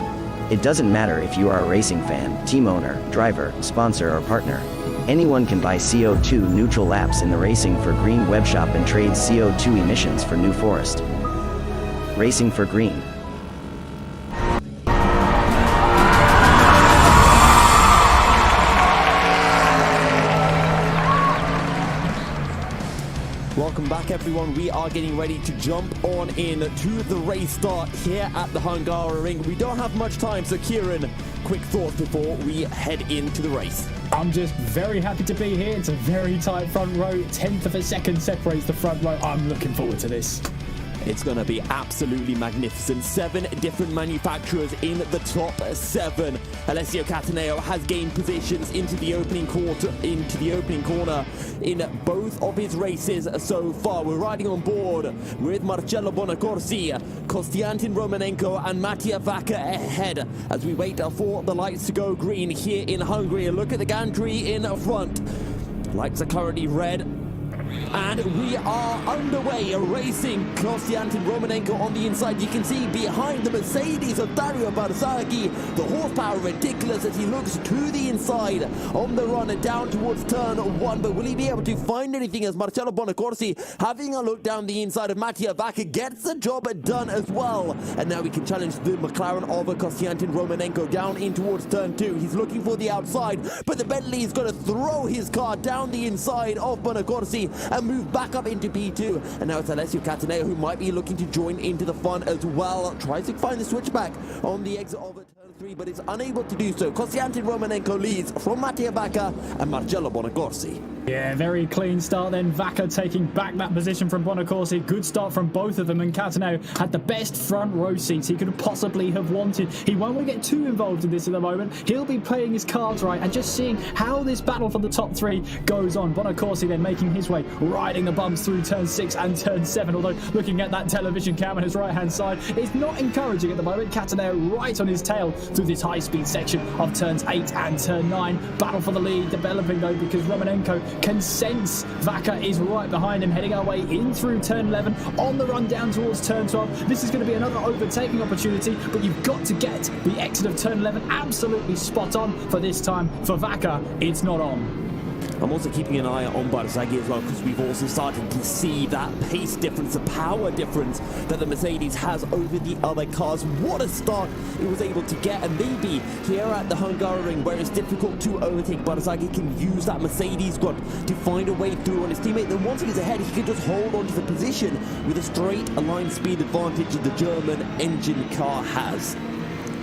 It doesn't matter if you are a racing fan, team owner, driver, sponsor or partner. Anyone can buy CO2 neutral laps in the Racing for Green webshop and trade CO2 emissions for New Forest. Racing for Green. Welcome back, everyone. We are getting ready to jump on in to the race start here at the Hungaroring. We don't have much time, so Kieran, quick thoughts before we head into the race. I'm just very happy to be here. It's a very tight front row. 10th of a second separates the front row. I'm looking forward to this. It's going to be absolutely magnificent. 7 different manufacturers in the top 7. Alessio Cataneo has gained positions into the opening corner in both of his races so far. We're riding on board with Marcello Bonacorsi, Konstantin Romanenko and Mattia Vacca ahead as we wait for the lights to go green here in Hungary. Look at the gantry in front. Lights are currently red. And we are underway, racing Konstantin Romanenko on the inside. You can see behind the Mercedes of Dario Barzaghi, the horsepower ridiculous as he looks to the inside on the run and down towards turn 1. But will he be able to find anything as Marcello Bonacorsi, having a look down the inside of Mattia Vacca, gets the job done as well. And now we can challenge the McLaren of Konstantin Romanenko down in towards turn 2. He's looking for the outside, but the Bentley is going to throw his car down the inside of Bonacorsi and move back up into P2. And now it's Alessio Cataneo who might be looking to join into the fun as well. Tries to find the switchback on the exit of turn 3, but is unable to do so. Konstantin Romanenko leads from Mattia Vacca and Marcello Bonacorsi. Yeah, very clean start then. Vacca taking back that position from Bonacorsi. Good start from both of them, and Cataneo had the best front row seats he could possibly have wanted. He won't want to get too involved in this at the moment. He'll be playing his cards right and just seeing how this battle for the top 3 goes on. Bonacorsi then making his way, riding the bumps through turn 6 and turn 7, although looking at that television cam on his right hand side is not encouraging at the moment. Cataneo right on his tail through this high speed section of turns 8 and turn 9. Battle for the lead developing though, because Romanenko can sense Vacca is right behind him, heading our way in through turn 11 on the run down towards turn 12. This is going to be another overtaking opportunity, but you've got to get the exit of turn 11 absolutely spot on for this time. For Vacca, it's not on. I'm also keeping an eye on Barzaghi as well, because we've also started to see that pace difference, the power difference that the Mercedes has over the other cars. What a start it was able to get, and maybe here at the Hungaroring, where it's difficult to overtake, Barzaghi can use that Mercedes squad to find a way through on his teammate. Then once he is ahead, he can just hold on to the position with a straight aligned speed advantage that the German engine car has.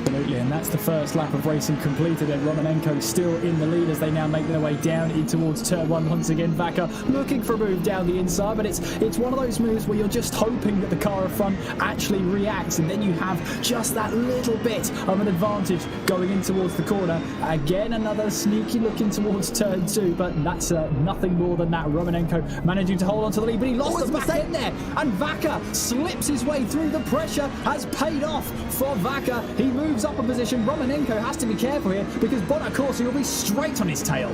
Absolutely, and that's the first lap of racing completed, and Romanenko still in the lead as they now make their way down in towards turn 1 once again. Vacca looking for a move down the inside, but it's one of those moves where you're just hoping that the car in front actually reacts, and then you have just that little bit of an advantage going in towards the corner. Again, another sneaky look in towards turn 2, but that's nothing more than that. Romanenko managing to hold on to the lead, but he lost the back end there, and Vacca slips his way through. The pressure has paid off for Vacca. He moves up a position. Romanenko has to be careful here because Bonacorsi will be straight on his tail.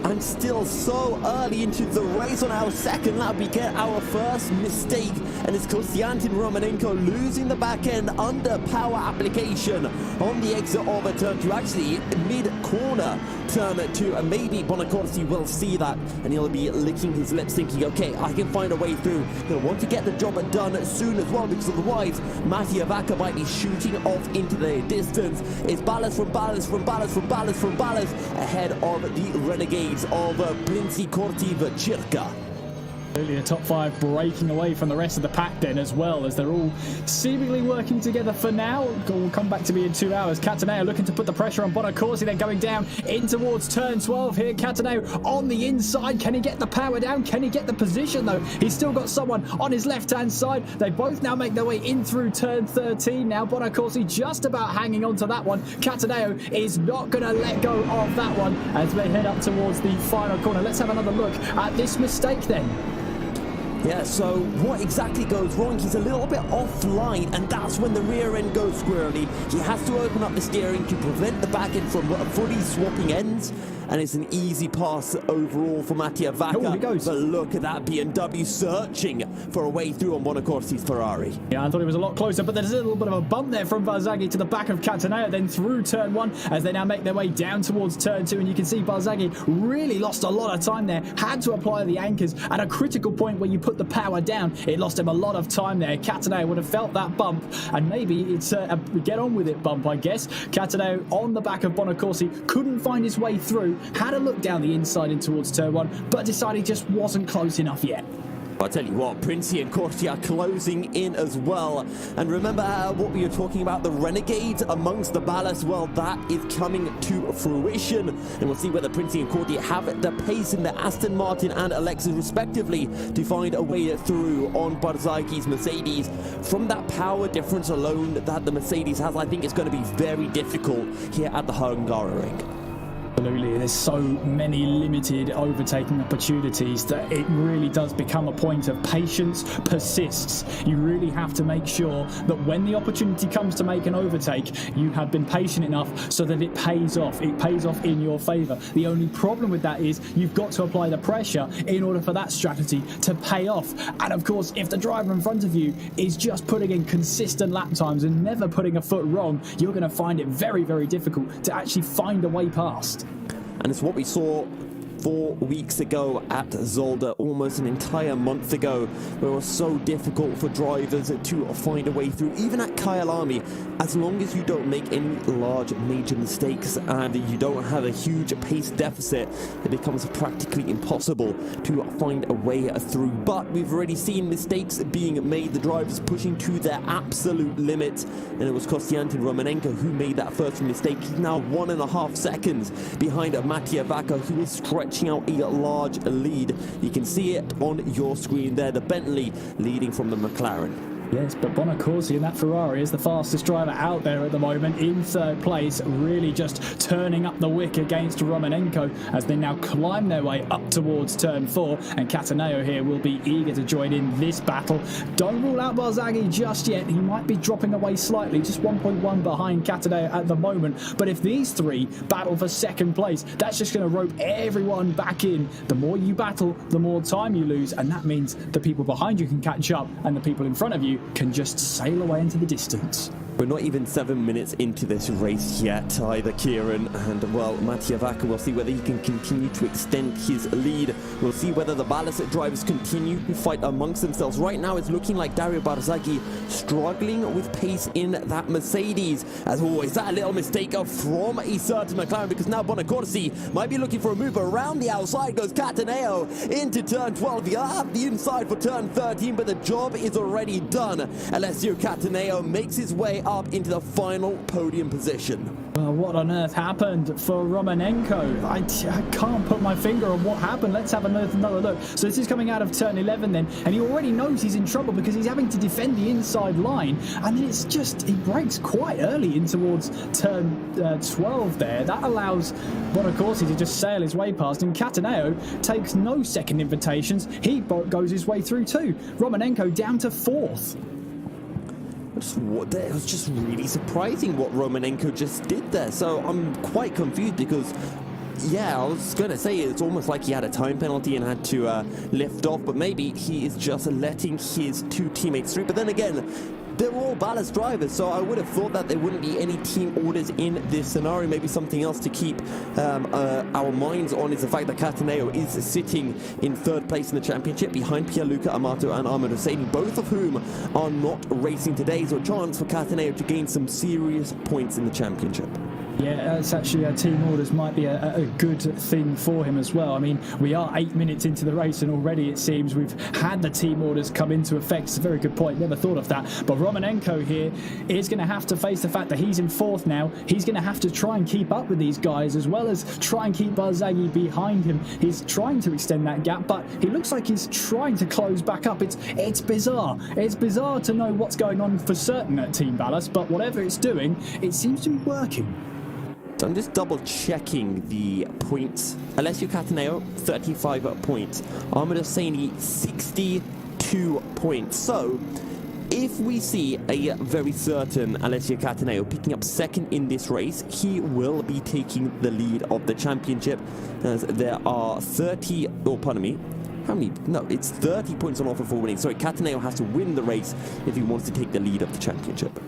And still so early into the race on our second lap, we get our first mistake, and it's Konstantin Romanenko losing the back end under power application on the exit of a turn 2, actually mid-corner turn 2, and maybe Bonacorsi will see that and he'll be licking his lips thinking, okay, I can find a way through. He'll want to get the job done soon as well, because otherwise Mattia Vacca might be shooting off into the distance. It's ballast from ballast from ballast from ballast from ballast ahead of the Renegades of Prinzi Cortiva Circa. A top 5 breaking away from the rest of the pack then as well, as they're all seemingly working together for now. We'll come back to me in 2 hours. Cataneo looking to put the pressure on Bonacorsi, then going down in towards turn 12 here. Cataneo on the inside. Can he get the power down? Can he get the position though? He's still got someone on his left hand side. They both now make their way in through turn 13. Now Bonacorsi just about hanging on to that one. Cataneo is not going to let go of that one as they head up towards the final corner. Let's have another look at this mistake then. Yeah, so what exactly goes wrong? He's a little bit offline, and that's when the rear end goes squirrely. He has to open up the steering to prevent the back end from fully swapping ends, and it's an easy pass overall for Mattia Vacca. Oh, he goes. But look at that BMW searching for a way through on Bonacorsi's Ferrari. Yeah, I thought it was a lot closer, but there's a little bit of a bump there from Barzaghi to the back of Cataneo, then through turn 1 as they now make their way down towards turn 2, and you can see Barzaghi really lost a lot of time there, had to apply the anchors at a critical point where you put the power down. It lost him a lot of time there. Cataneo would have felt that bump, and maybe it's a get on with it bump, I guess. Cataneo on the back of Bonacorsi couldn't find his way through, had a look down the inside in towards turn 1, but decided he just wasn't close enough yet. But I tell you what, Princey and Corti are closing in as well. And remember what we were talking about, the Renegades amongst the ballast? Well, that is coming to fruition. And we'll see whether Princey and Corti have the pace in the Aston Martin and Alexis respectively to find a way through on Barzaki's Mercedes. From that power difference alone that the Mercedes has, I think it's going to be very difficult here at the Hungaroring. Absolutely, there's so many limited overtaking opportunities that it really does become a point of patience persists. You really have to make sure that when the opportunity comes to make an overtake, you have been patient enough so that it pays off. It pays off in your favour. The only problem with that is you've got to apply the pressure in order for that strategy to pay off. And of course, if the driver in front of you is just putting in consistent lap times and never putting a foot wrong, you're going to find it very, very difficult to actually find a way past. And it's what we saw 4 weeks ago at Zolder, almost an entire month ago, where it was so difficult for drivers to find a way through. Even at Kyalami, as long as you don't make any large major mistakes and you don't have a huge pace deficit, it becomes practically impossible to find a way through. But we've already seen mistakes being made, the drivers pushing to their absolute limit, and it was Konstantin Romanenko who made that first mistake. He's now 1.5 seconds behind Mattia Vacca, who is stretching out a large lead. You can see it on your screen there, the Bentley leading from the McLaren. Yes, but Bonacorsi in that Ferrari is the fastest driver out there at the moment, in third place, really just turning up the wick against Romanenko as they now climb their way up towards turn 4, and Cataneo here will be eager to join in this battle. Don't rule out Barzaghi just yet. He might be dropping away slightly, just 1.1 behind Cataneo at the moment, but if these three battle for second place, that's just going to rope everyone back in. The more you battle, the more time you lose, and that means the people behind you can catch up and the people in front of you can just sail away into the distance. We're not even 7 minutes into this race yet either, Kieran, and well, Mattia Vacca, we'll see whether he can continue to extend his lead. We'll see whether the ballast drivers continue to fight amongst themselves. Right now it's looking like Dario Barzaghi struggling with pace in that Mercedes. As always, that little mistake from a certain McLaren, because now Bonacorsi might be looking for a move around the outside. Goes Cataneo into turn 12. You have the inside for turn 13, but the job is already done. Alessio Cataneo makes his way up into the final podium position. Well, what on earth happened for Romanenko? I can't put my finger on what happened. Let's have another look. So this is coming out of turn 11 then, and he already knows he's in trouble because he's having to defend the inside line, and then it's just, he brakes quite early in towards turn 12 there. That allows Bonacorsi to just sail his way past, and Cataneo takes no second invitations. He goes his way through too. Romanenko down to 4th. It was just really surprising what Romanenko just did there. So I'm quite confused because, yeah, I was going to say it's almost like he had a time penalty and had to lift off, but maybe he is just letting his 2 teammates through. But then again, they're all ballast drivers, so I would have thought that there wouldn't be any team orders in this scenario. Maybe something else to keep our minds on is the fact that Cataneo is sitting in 3rd place in the championship behind Pierluca Amato and Ahmed Hosseini, both of whom are not racing today. So a chance for Cataneo to gain some serious points in the championship. Yeah, that's actually team orders might be a good thing for him as well. I mean, we are 8 minutes into the race and already it seems we've had the team orders come into effect. It's a very good point, never thought of that. But Romanenko here is going to have to face the fact that he's in 4th now. He's going to have to try and keep up with these guys as well as try and keep Barzaghi behind him. He's trying to extend that gap, but he looks like he's trying to close back up. It's bizarre. It's bizarre to know what's going on for certain at Team Ballast, but whatever it's doing, it seems to be working. So I'm just double checking the points. Alessio Cataneo, 35 points. Ahmed Hosseini, 62 points. So if we see a very certain Alessio Cataneo picking up 2nd in this race, he will be taking the lead of the championship, as there are 30, oh pardon me, how many? No, it's 30 points on offer for winning. Sorry, Cataneo has to win the race if he wants to take the lead of the championship.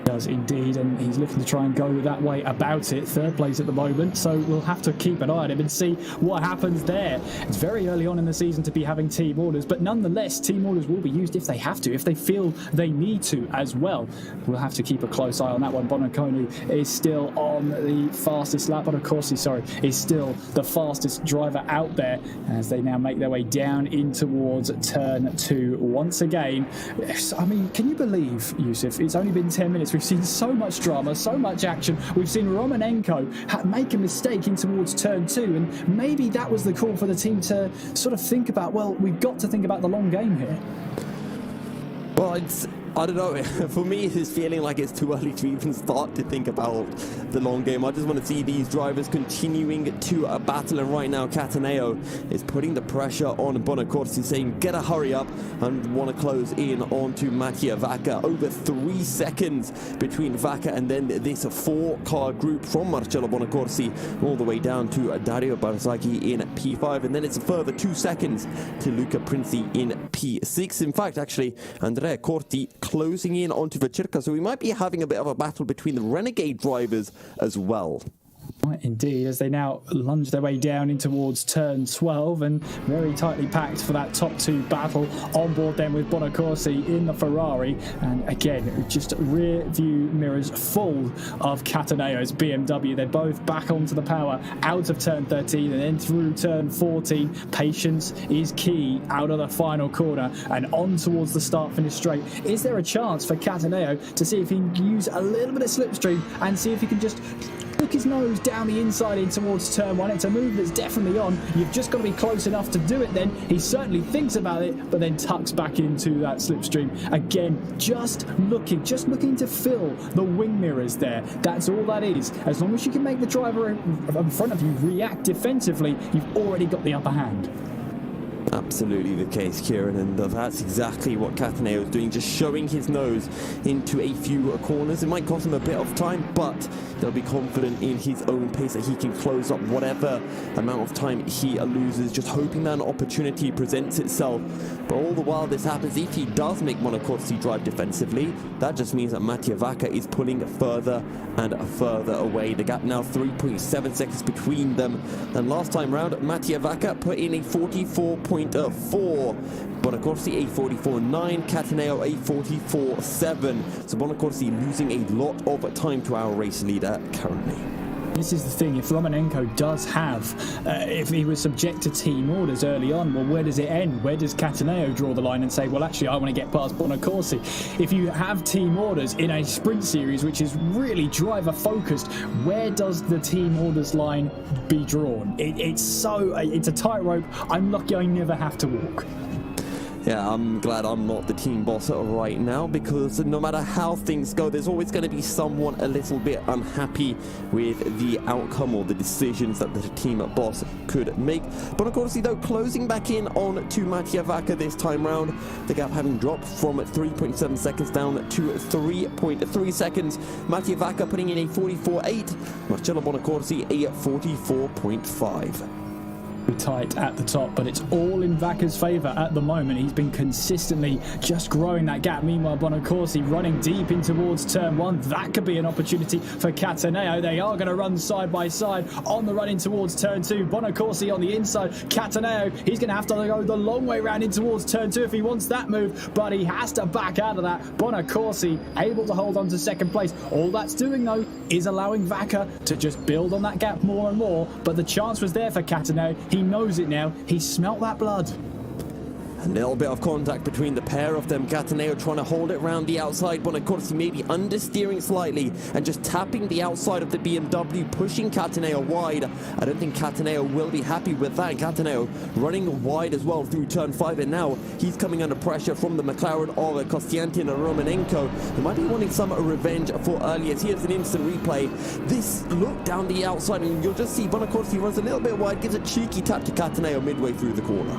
Does indeed, and he's looking to try and go that way about it. Third place at the moment, so we'll have to keep an eye on him and see what happens there. It's very early on in the season to be having team orders, but nonetheless, team orders will be used if they have to, if they feel they need to as well. We'll have to keep a close eye on that one. Bonaconi is still on the fastest lap, but of course, is still the fastest driver out there as they now make their way down in towards turn 2 once again. I mean, can you believe, Yusuf, it's only been 10 minutes. We've seen so much drama, so much action. We've seen Romanenko make a mistake in towards turn 2, and maybe that was the call for the team to sort of think about, well, we've got to think about the long game here. Well, I don't know, for me it's feeling like it's too early to even start to think about the long game. I just want to see these drivers continuing to battle, and right now Cataneo is putting the pressure on Bonacorsi, saying get a hurry up, and want to close in onto Mattia Vacca. Over 3 seconds between Vacca and then this 4-car group from Marcello Bonacorsi all the way down to Dario Barzaghi in P5, and then it's a further 2 seconds to Luca Princi in P6. In fact, actually, Andrea Corti closing in onto Vacirca, so we might be having a bit of a battle between the Renegade drivers as well. Right, indeed, as they now lunge their way down in towards turn 12, and very tightly packed for that top 2 battle. On board then with Bonacorsi in the Ferrari, and again, just rear view mirrors full of Cataneo's BMW. They're both back onto the power, out of turn 13 and then through turn 14. Patience is key out of the final corner and on towards the start-finish straight. Is there a chance for Cataneo to see if he can use a little bit of slipstream and see if he can just hook his nose down the inside in towards turn 1? It's a move that's definitely on. You've just got to be close enough to do it then. He certainly thinks about it, but then tucks back into that slipstream. Again, just looking to fill the wing mirrors there. That's all that is. As long as you can make the driver in front of you react defensively, you've already got the upper hand. Absolutely the case, Kieran, and that's exactly what Cataneo is doing, just showing his nose into a few corners. It might cost him a bit of time, but they'll be confident in his own pace that he can close up whatever amount of time he loses, just hoping that an opportunity presents itself. But all the while this happens, if he does make Bonacorsi drive defensively, that just means that Mattia Vacca is pulling further and further away. The gap now 3.7 seconds between them, and last time round Mattia Vacca put in a 44.4, Bonacorsi a 44.9, Cataneo a 44.7. So Bonacorsi losing a lot of time to our race leader currently. This is the thing, if Romanenko does have, if he was subject to team orders early on, well, where does it end? Where does Cataneo draw the line and say, well, actually, I want to get past Bonacorsi? If you have team orders in a sprint series, which is really driver focused, where does the team orders line be drawn? It's a tightrope. I'm lucky I never have to walk. Yeah, I'm glad I'm not the team boss right now, because no matter how things go, there's always going to be someone a little bit unhappy with the outcome or the decisions that the team boss could make. Bonacorsi, though, closing back in on to Mattia Vacca this time round. The gap having dropped from 3.7 seconds down to 3.3 seconds. Mattia Vacca putting in a 44.8, Marcello Bonacorsi a 44.5. Tight at the top, but it's all in Vacca's favour at the moment. He's been consistently just growing that gap. Meanwhile, Bonacorsi running deep in towards turn 1. That could be an opportunity for Cataneo. They are going to run side by side on the run in towards turn 2. Bonacorsi on the inside. Cataneo, he's going to have to go the long way round in towards turn 2 if he wants that move, but he has to back out of that. Bonacorsi able to hold on to second place. All that's doing, though, is allowing Vacca to just build on that gap more and more, but the chance was there for Cataneo. He knows it now. He smelt that blood. A little bit of contact between the pair of them. Cataneo trying to hold it round the outside. Bonacorsi maybe understeering slightly and just tapping the outside of the BMW, pushing Cataneo wide. I don't think Cataneo will be happy with that. Cataneo running wide as well through turn 5, and now he's coming under pressure from the McLaren of Kostiantin Romanenko. He might be wanting some revenge for earlier. Here's an instant replay. This look down the outside, and you'll just see Bonacorsi runs a little bit wide, gives a cheeky tap to Cataneo midway through the corner.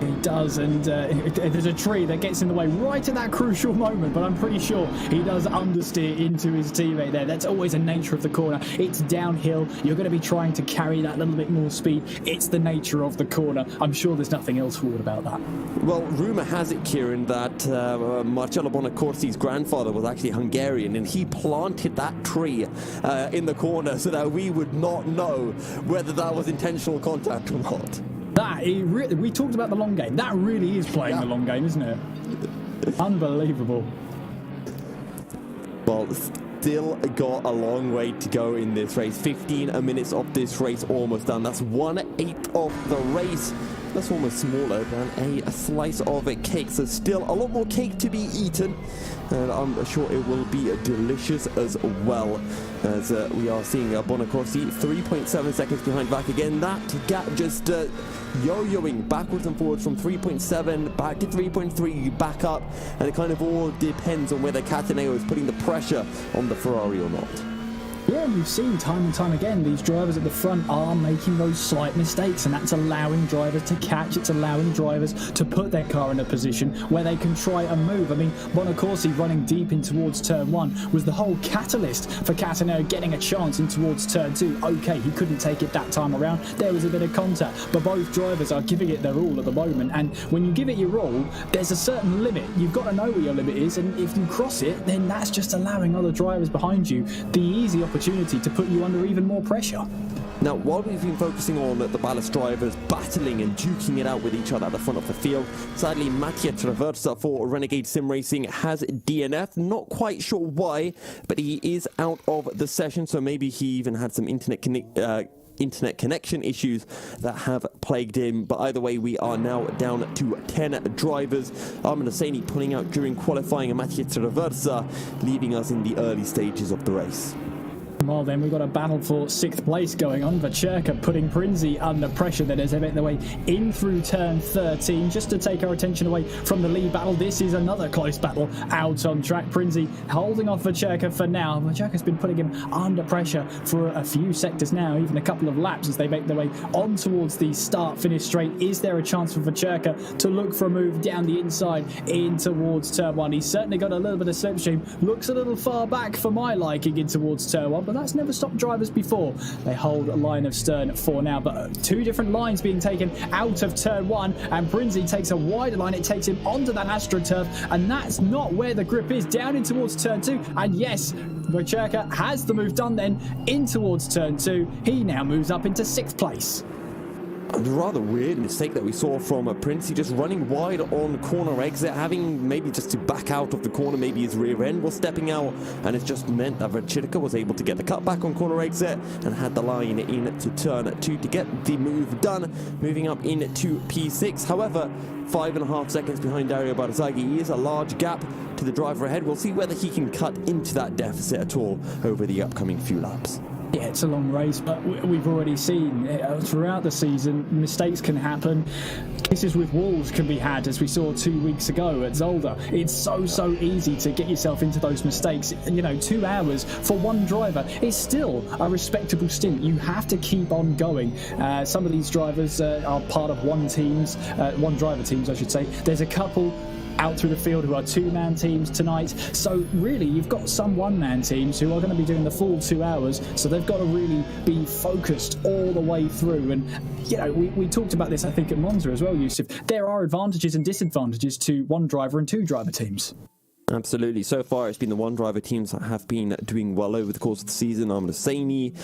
He does, and there's a tree that gets in the way right at that crucial moment, but I'm pretty sure he does understeer into his teammate there. That's always the nature of the corner. It's downhill. You're going to be trying to carry that little bit more speed. It's the nature of the corner. I'm sure there's nothing else forward about that. Well, rumour has it, Kieran, that Marcello Bonacorsi's grandfather was actually Hungarian, and he planted that tree in the corner so that we would not know whether that was intentional contact or not. We talked about the long game. That really is playing the long game, isn't it? Unbelievable. Well, still got a long way to go in this race. 15 minutes of this race almost done. That's 1/8 of the race. That's almost smaller than a slice of a cake. So still a lot more cake to be eaten. And I'm sure it will be delicious as well. As we are seeing Bonacorsi 3.7 seconds behind back again. That gap just yo-yoing backwards and forwards from 3.7 back to 3.3, back up. And it kind of all depends on whether Cataneo is putting the pressure on the Ferrari or not. Yeah, we've seen time and time again these drivers at the front are making those slight mistakes, and that's allowing drivers to catch. It's allowing drivers to put their car in a position where they can try and move. I mean, Bonacorsi running deep in towards turn 1 was the whole catalyst for Cataneo getting a chance in towards turn 2. Okay, he couldn't take it that time around. There was a bit of contact, but both drivers are giving it their all at the moment. And when you give it your all, there's a certain limit. You've got to know where your limit is, and if you cross it, then that's just allowing other drivers behind you the easy opportunity to put you under even more pressure. Now, while we've been focusing on the ballast drivers battling and duking it out with each other at the front of the field, sadly, Mattia Traversa for Renegade Sim Racing has DNF. Not quite sure why, but he is out of the session, so maybe he even had some internet connection issues that have plagued him. But either way, we are now down to 10 drivers. Armin Hosseini pulling out during qualifying, and Mattia Traversa leaving us in the early stages of the race. Well, then we've got a battle for 6th place going on. Vacherka putting Prinzi under pressure then as they make their way in through turn 13. Just to take our attention away from the lead battle, this is another close battle out on track. Prinzi holding off Vacherka for now. Vacherka's been putting him under pressure for a few sectors now, even a couple of laps as they make their way on towards the start-finish straight. Is there a chance for Vacherka to look for a move down the inside in towards turn 1? He's certainly got a little bit of slipstream. Looks a little far back for my liking in towards turn 1, but that's never stopped drivers before. They hold a line of stern for now, but two different lines being taken out of turn 1, and Prinzi takes a wider line. It takes him onto that AstroTurf, and that's not where the grip is. Down in towards turn 2, and yes, Vacherka has the move done then in towards turn 2. He now moves up into 6th place. A rather weird mistake that we saw from Prinzi, just running wide on corner exit, having maybe just to back out of the corner. Maybe his rear end was stepping out, and it just meant that Vacherka was able to get the cut back on corner exit and had the line into turn 2 to get the move done, moving up into P6. However, 5.5 seconds behind Dario Barzaghi is a large gap to the driver ahead. We'll see whether he can cut into that deficit at all over the upcoming few laps. Yeah, it's a long race, but we've already seen throughout the season, mistakes can happen. Kisses with walls can be had, as we saw 2 weeks ago at Zolder. It's so easy to get yourself into those mistakes. You know, 2 hours for one driver is still a respectable stint. You have to keep on going. Some of these drivers are part of one driver teams, I should say. There's a couple out through the field who are 2-man teams tonight. So really, you've got some 1-man teams who are going to be doing the full 2 hours, so they've got to really be focused all the way through. And you know, we talked about this, I think, at Monza as well, Yusuf. There are advantages and disadvantages to 1-driver and 2-driver teams. Absolutely. So far, it's been the 1-driver teams that have been doing well over the course of the season. Armin Hosseini,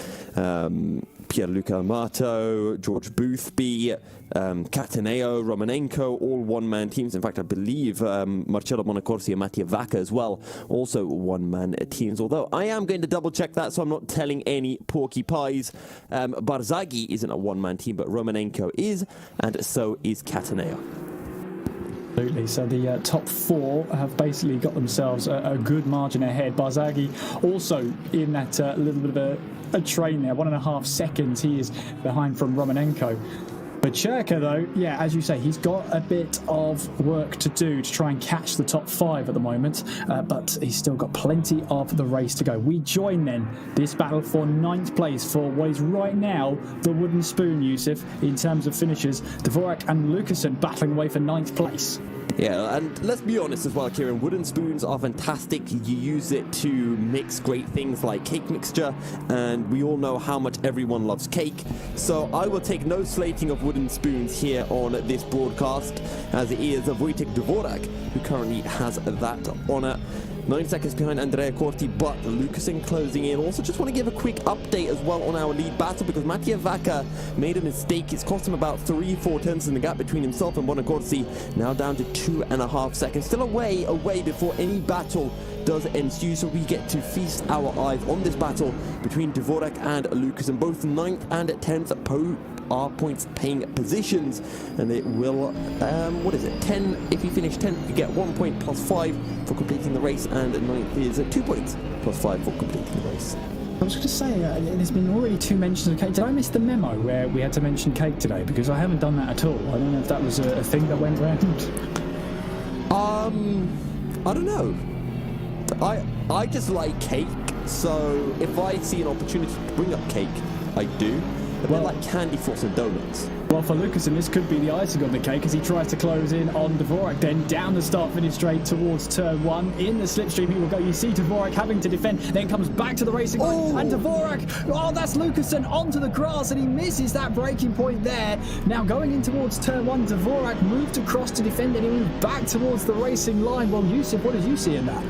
Pierluca Amato, George Boothby, Cataneo, Romanenko, all 1-man teams. In fact, I believe Marcello Bonacorsi and Mattia Vacca as well, also 1-man teams. Although I am going to double check that, so I'm not telling any porky pies. Barzaghi isn't a 1-man team, but Romanenko is, and so is Cataneo. Absolutely. So the top 4 have basically got themselves a good margin ahead. Barzaghi also in that little bit of a train there, 1.5 seconds he is behind from Romanenko. But Cherka, though, yeah, as you say, he's got a bit of work to do to try and catch the top 5 at the moment, but he's still got plenty of the race to go. We join then this battle for 9th place for what is right now the wooden spoon, Yusuf, in terms of finishers. Dvorak and Lucasen battling away for 9th place. Yeah, and let's be honest as well, Kieran, wooden spoons are fantastic. You use it to mix great things like cake mixture, and we all know how much everyone loves cake. So I will take no slating of wooden spoons here on this broadcast, as it is Wojtek Dvorak who currently has that honour. 9 seconds behind Andrea Corti, but Lucasen closing in. Also, just want to give a quick update as well on our lead battle, because Mattia Vacca made a mistake. It's cost him about 3-4 tenths in the gap between himself and Bonacorsi, now down to 2.5 seconds. Still away before any battle does ensue, so we get to feast our eyes on this battle between Dvorak and Lucasen. Both 9th and 10th are points paying positions, and it will 10. If you finish 10th, you get 1 point plus 5 for completing the race, and 9th is 2 points plus 5 for completing the race. I was going to say, there's been already 2 mentions of cake. Did I miss the memo where we had to mention cake today? Because I haven't done that at all. I don't know if that was a thing that went round. I don't know. I just like cake, so if I see an opportunity to bring up cake, I do. A bit like candy floss and donuts. Well, for Lucasen, this could be the icing on the cake as he tries to close in on Dvorak. Then down the start-finish straight towards turn 1. In the slipstream, he will go. You see Dvorak having to defend, then comes back to the racing line. And Dvorak, that's Lucasen onto the grass, and he misses that breaking point there. Now going in towards turn 1, Dvorak moved across to defend, and he moved back towards the racing line. Well, Yusuf, what did you see in that?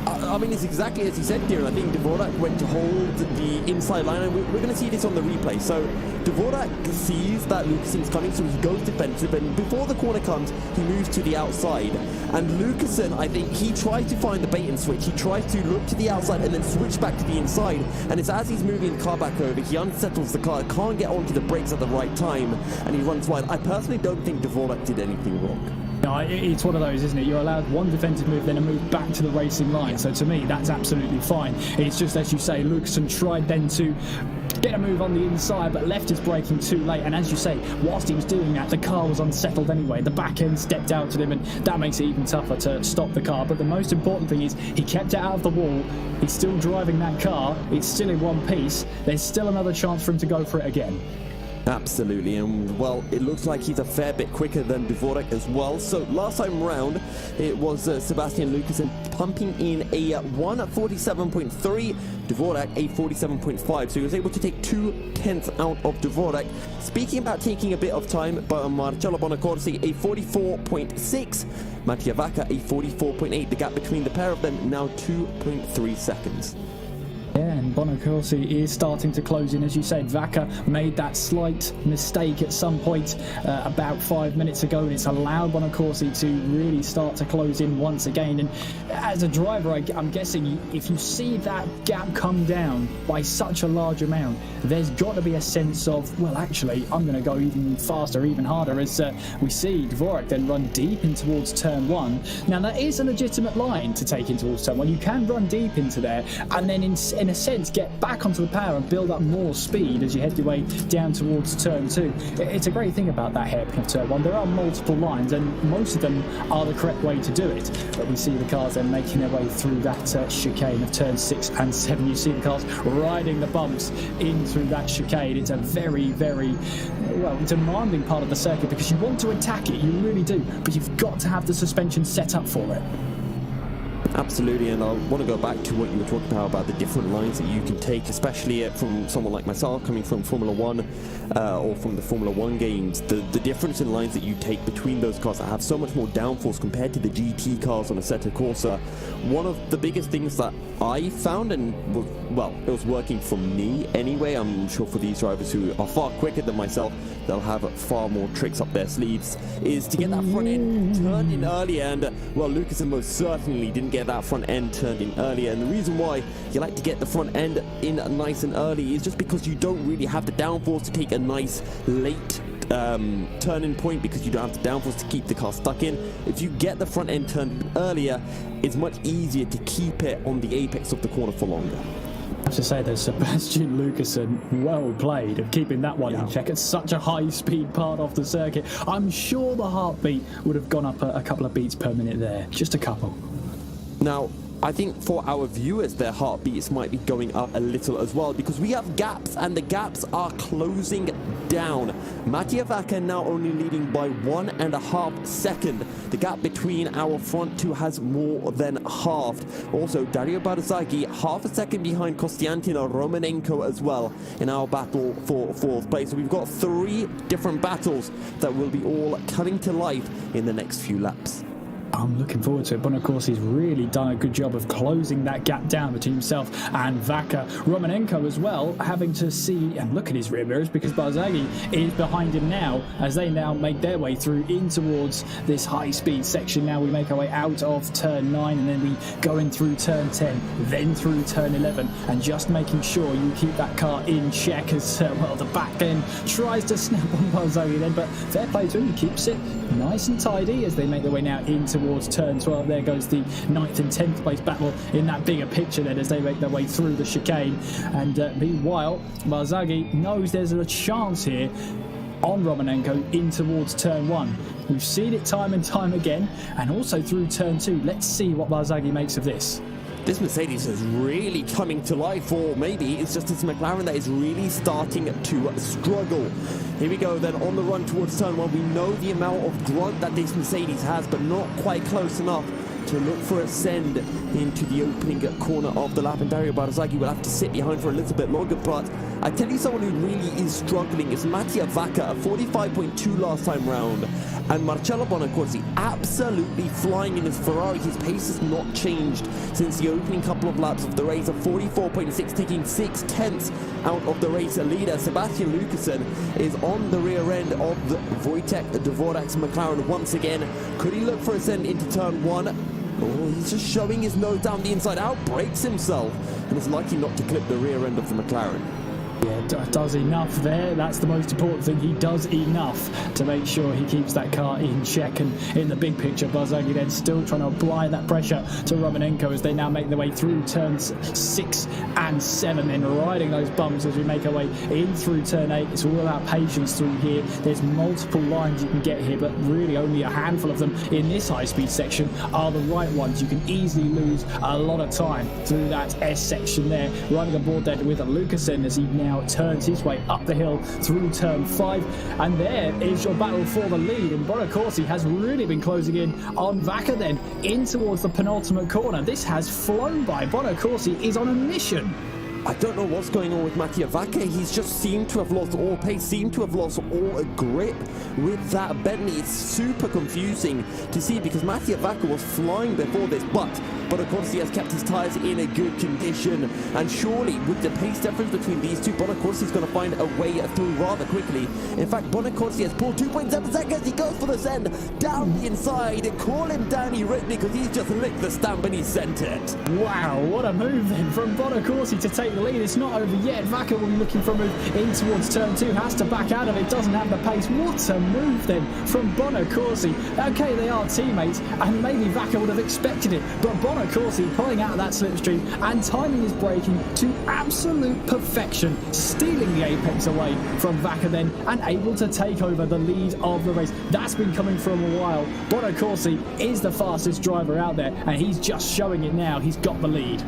I mean, it's exactly as he said, Kieran. I think Dvorak went to hold the inside line, and we're going to see this on the replay. So Dvorak sees that Lucasen's coming, so he goes defensive, and before the corner comes, he moves to the outside. And Lucasen, I think, he tries to find the bait and switch. He tries to look to the outside and then switch back to the inside. And it's as he's moving the car back over, he unsettles the car, can't get onto the brakes at the right time, and he runs wide. I personally don't think Dvorak did anything wrong. No, it's one of those, isn't it? You're allowed one defensive move, then a move back to the racing line. So to me, that's absolutely fine. It's just, as you say, Lucasen tried then to get a move on the inside, but left his braking too late. And as you say, whilst he was doing that, the car was unsettled anyway. The back end stepped out to him, and that makes it even tougher to stop the car. But the most important thing is he kept it out of the wall. He's still driving that car. It's still in one piece. There's still another chance for him to go for it again. Absolutely, and well, it looks like he's a fair bit quicker than Dvorak as well. So last time round, it was Sebastian Lucasen pumping in a 1:47.3, Dvorak a 47.5. So he was able to take 2 tenths out of Dvorak. Speaking about taking a bit of time, but Marcello Bonacorsi a 44.6, Mattia Vacca a 44.8. The gap between the pair of them now 2.3 seconds. Yeah, and Bonacorsi is starting to close in. As you said, Vacca made that slight mistake at some point about 5 minutes ago, and it's allowed Bonacorsi to really start to close in once again. And as a driver, I'm guessing if you see that gap come down by such a large amount, there's got to be a sense of, well, actually, I'm going to go even faster, even harder, as we see Dvorak then run deep in towards turn 1. Now, that is a legitimate line to take in towards turn 1. You can run deep into there, and then in a sense get back onto the power and build up more speed as you head your way down towards turn 2. It's a great thing about that hairpin of turn 1. There are multiple lines, and most of them are the correct way to do it, but we see the cars then making their way through that chicane of turn 6 and 7. You see the cars riding the bumps in through that chicane. It's a very, very demanding part of the circuit, because you want to attack it, you really do, but you've got to have the suspension set up for it. Absolutely, and I want to go back to what you were talking about the different lines that you can take, especially from someone like myself coming from Formula 1 or from the Formula 1 games. The difference in lines that you take between those cars that have so much more downforce compared to the GT cars on Assetto Corsa. One of the biggest things that I found, and it was working for me anyway, I'm sure for these drivers who are far quicker than myself, they'll have far more tricks up their sleeves, is to get that front end turned in earlier. And Lucasen most certainly didn't get that front end turned in earlier, and the reason why you like to get the front end in nice and early is just because you don't really have the downforce to take a nice late turning point, because you don't have the downforce to keep the car stuck in. If you get the front end turned earlier, it's much easier to keep it on the apex of the corner for longer. have to say that Sebastian Lucasen, well played of keeping that one in check at such a high-speed part off the circuit. I'm sure the heartbeat would have gone up a couple of beats per minute there, just a couple. Now, I think for our viewers, their heartbeats might be going up a little as well, because we have gaps, and the gaps are closing down. Mattia Vacca now only leading by 1.5 seconds. The gap between our front two has more than halved. Also, Dario Barzagli half a second behind Konstantin Romanenko as well in our battle for fourth place. So we've got 3 different battles that will be all coming to life in the next few laps. I'm looking forward to it. Bonacorsi's really done a good job of closing that gap down between himself and Vacca. Romanenko as well, having to see and look at his rear mirrors, because Barzagli is behind him now as they now make their way through in towards this high-speed section. Now we make our way out of turn 9, and then we go in through turn 10, then through turn 11, and just making sure you keep that car in check as, well, the back end tries to snap on Barzagli then, but fair play to him, he keeps it nice and tidy as they make their way now into towards turn 12. There goes the 9th and 10th place battle in that bigger picture then as they make their way through the chicane. And meanwhile, Barzagli knows there's a chance here on Romanenko in towards turn 1. We've seen it time and time again, and also through turn 2. Let's see what Barzagli makes of this. This Mercedes is really coming to life, or maybe it's just this McLaren that is really starting to struggle. Here we go then on the run towards turn 1. We know the amount of grunt that this Mercedes has, but not quite close enough to look for a send into the opening corner of the lap, and Dario Barzagli will have to sit behind for a little bit longer. But I tell you, someone who really is struggling is Mattia Vacca, a 45.2 last time round, and Marcello Bonacorsi absolutely flying in his Ferrari. His pace has not changed since the opening couple of laps of the race, a 44.6, taking 6/10 out of the race leader. Sebastian Lucasen is on the rear end of the Wojtek Dvorak's McLaren once again. Could he look for a send into turn 1? Oh, he's just showing his nose down the inside, outbrakes himself, and is lucky not to clip the rear end of the McLaren. Yeah, does enough there. That's the most important thing. He does enough to make sure he keeps that car in check. And in the big picture, Barzagli then still trying to apply that pressure to Romanenko as they now make their way through turns 6 and 7, then riding those bumps as we make our way in through turn 8. It's all about patience through here. There's multiple lines you can get here, but really only a handful of them in this high-speed section are the right ones. You can easily lose a lot of time through that S section there. Riding aboard there with Lucasen as he now turns his way up the hill through turn 5, and there is your battle for the lead. And Bonacorsi has really been closing in on Vacca then in towards the penultimate corner. This has flown by. Bonacorsi is on a mission. I don't know what's going on with Mattia Vacca. He's just seemed to have lost all pace, seemed to have lost all grip with that Bentley. It's super confusing to see because Mattia Vacca was flying before this, but Bonacorsi has kept his tyres in a good condition. And surely, with the pace difference between these two, Bonacorsi is going to find a way through rather quickly. In fact, Bonacorsi has pulled 2.7 seconds. He goes for the send down the inside. Call him Danny Ritt because he's just licked the stamp and he sent it. Wow, what a move then from Bonacorsi to take the lead. It's not over yet. Vacca will be looking for a move in towards turn 2, has to back out of it, doesn't have the pace. What a move then from Bonacorsi. Okay, they are teammates, and maybe Vacca would have expected it, but Bonacorsi pulling out of that slipstream and timing his braking to absolute perfection, stealing the apex away from Vacca then, and able to take over the lead of the race. That's been coming for a while. Bonacorsi is the fastest driver out there, and he's just showing it now. He's got the lead.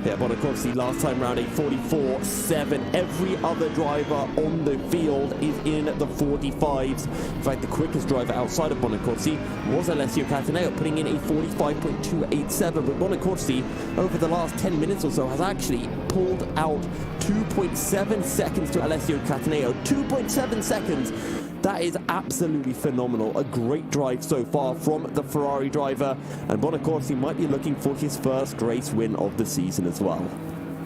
Yeah, Bonacorsi last time round a 44.7. Every other driver on the field is in the 45s. In fact, the quickest driver outside of Bonacorsi was Alessio Cataneo, putting in a 45.287. But Bonacorsi, over the last 10 minutes or so, has actually pulled out 2.7 seconds to Alessio Cataneo. 2.7 seconds. That is absolutely phenomenal. A great drive so far from the Ferrari driver, and Bonacorsi might be looking for his first race win of the season as well.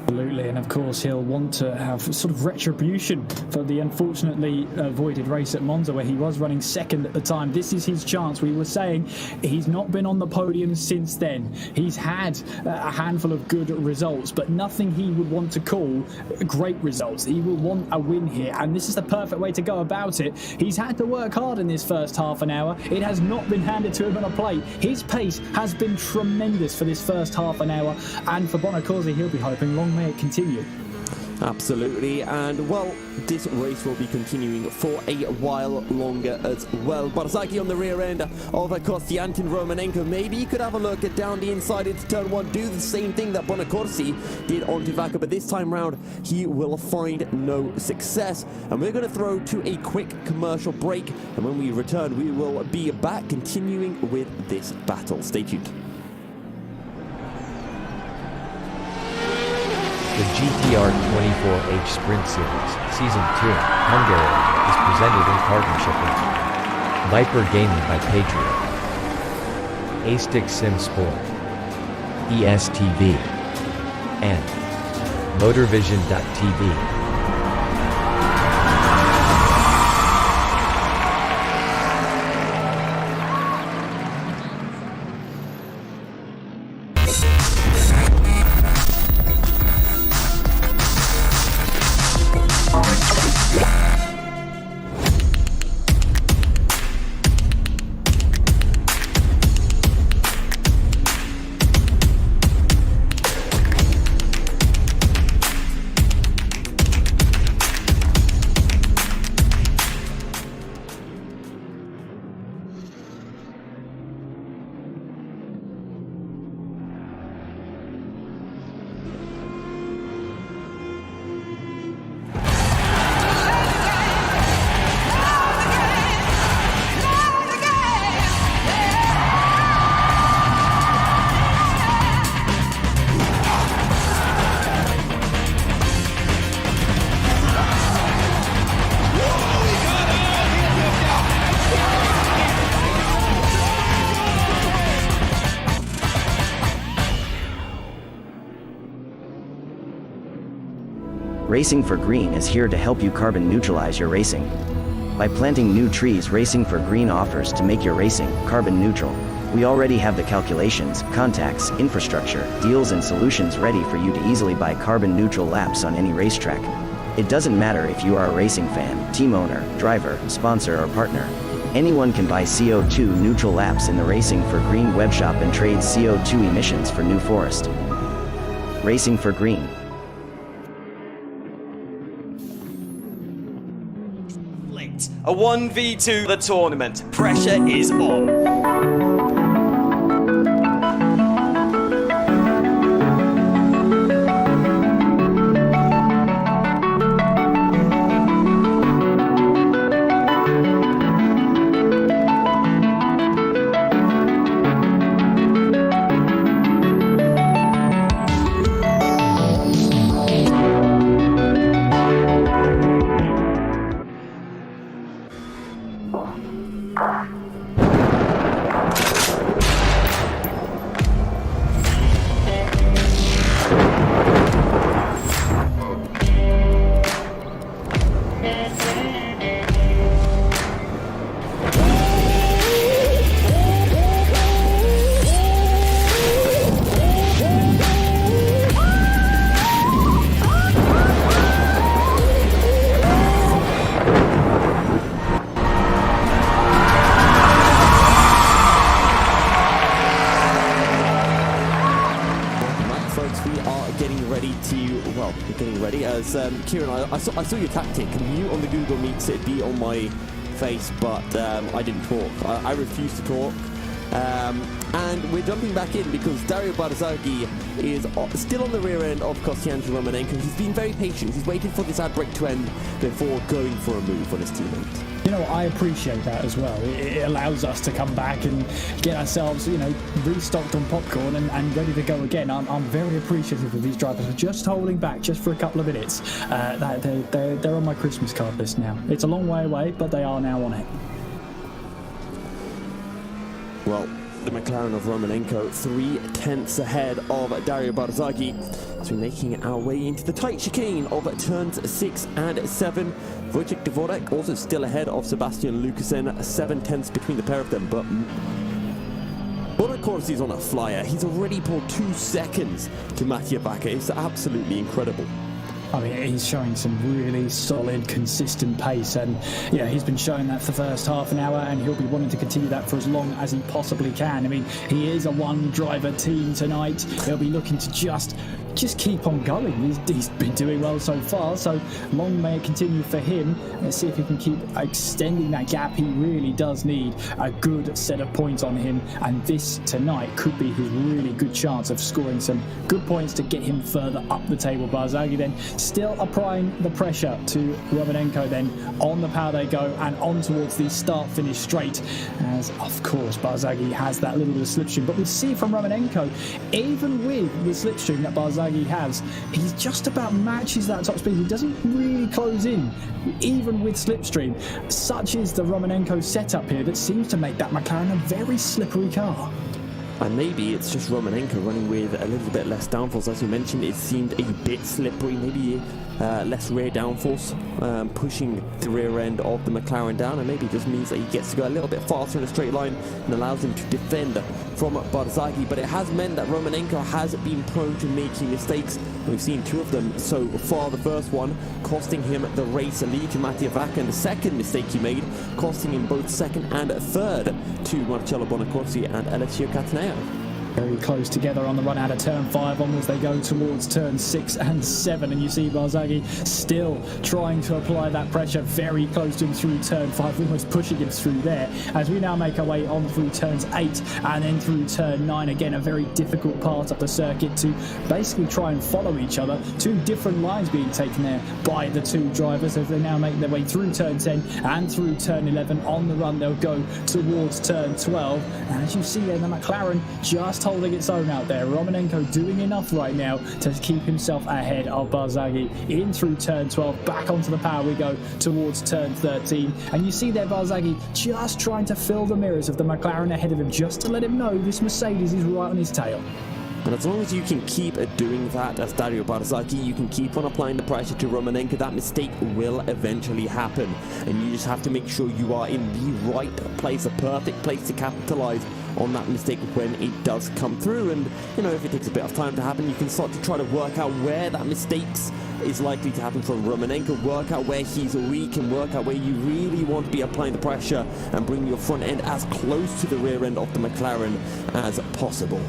Absolutely, and of course he'll want to have sort of retribution for the unfortunately avoided race at Monza where he was running second at the time. This is his chance. We were saying he's not been on the podium since then. He's had a handful of good results, but nothing he would want to call great results. He will want a win here, and this is the perfect way to go about it. He's had to work hard in this first half an hour. It has not been handed to him on a plate. His pace has been tremendous for this first half an hour, and for Bonacorsi, he'll be hoping long may it continue. Absolutely, and well, this race will be continuing for a while longer as well. Barzaghi on the rear end of Kostiantin Romanenko. Maybe you could have a look at down the inside into turn one, do the same thing that Bonacorsi did on Tivaka, but this time round he will find no success. And we're going to throw to a quick commercial break, and when we return we will be back continuing with this battle. Stay tuned. The GTR 24H Sprint Series, Season 2, Hungaroring, is presented in partnership with Viper Gaming by Patriot, A-Stick Sim Sport, ESTV, and MotorVision.tv. Racing for Green is here to help you carbon neutralize your racing. By planting new trees, Racing for Green offers to make your racing carbon neutral. We already have the calculations, contacts, infrastructure, deals and solutions ready for you to easily buy carbon neutral laps on any racetrack. It doesn't matter if you are a racing fan, team owner, driver, sponsor or partner. Anyone can buy CO2 neutral laps in the Racing for Green webshop and trade CO2 emissions for New Forest. Racing for Green. A 1v2 the tournament. Pressure is on. Kieran, I saw your tactic. Mute on the Google Meets, it'd be on my face, but I didn't talk. I refused to talk. And we're jumping back in because Dario Barzaghi is still on the rear end of Kostiantin Romanenko. He's been very patient. He's waited for this ad break to end before going for a move on his teammate. You know, I appreciate that as well. It allows us to come back and get ourselves, you know, restocked on popcorn and ready to go again. I'm very appreciative of these drivers for just holding back just for a couple of minutes. They're on my Christmas card list now. It's a long way away, but they are now on it. Well, the McLaren of Romanenko 3/10 ahead of Dario Barzaghi as we're making our way into the tight chicane of turns 6 and 7. Wojciech Dvorek also still ahead of Sebastian Lucasen, 7/10 between the pair of them, but Bonacorsi's on a flyer. He's already pulled 2 seconds to Mattia Bacca. It's absolutely incredible. I mean, he's showing some really solid, consistent pace, and yeah, he's been showing that for the first half an hour, and he'll be wanting to continue that for as long as he possibly can. I mean, he is a one-driver team tonight. He'll be looking to just just keep on going. He's been doing well so far, so long may it continue for him. Let's see if he can keep extending that gap. He really does need a good set of points on him, and this tonight could be his really good chance of scoring some good points to get him further up the table. Barzaghi then still applying the pressure to Romanenko. Then on the power they go and on towards the start-finish straight, as of course Barzaghi has that little bit of slipstream. But we see from Romanenko, even with the slipstream that Barzaghi has, he just about matches that top speed. He doesn't really close in, even with slipstream. Such is the Romanenko setup here that seems to make that McLaren a very slippery car. And maybe it's just Romanenko running with a little bit less downforce. As you mentioned, it seemed a bit slippery, maybe less rear downforce, pushing the rear end of the McLaren down, and maybe it just means that he gets to go a little bit faster in a straight line and allows him to defend from Barzaghi. But it has meant that Romanenko has been prone to making mistakes. We've seen 2 of them so far. The first one costing him the race lead to Mattia Vacca, and the second mistake he made costing him both second and third to Marcello Bonacorsi and Alessio Cataneo. Very close together on the run out of turn 5 onwards. They go towards turn 6 and 7, and you see Barzaghi still trying to apply that pressure very close to him through turn 5, almost pushing him through there, as we now make our way on through turns 8 and then through turn 9. Again, a very difficult part of the circuit to basically try and follow each other. 2 different lines being taken there by the 2 drivers as they now make their way through turn 10 and through turn 11. On the run they'll go towards turn 12, and as you see there, the McLaren just holding its own out there. Romanenko doing enough right now to keep himself ahead of Barzaghi in through turn 12. Back onto the power we go towards turn 13, and you see there Barzaghi just trying to fill the mirrors of the McLaren ahead of him, just to let him know this Mercedes is right on his tail. And as long as you can keep doing that as Dario Barzaghi, you can keep on applying the pressure to Romanenko, that mistake will eventually happen. And you just have to make sure you are in the right place, a perfect place to capitalize on that mistake when it does come through. And, you know, if it takes a bit of time to happen, you can start to try to work out where that mistake is likely to happen from Romanenko, work out where he's weak and work out where you really want to be applying the pressure and bring your front end as close to the rear end of the McLaren as possible.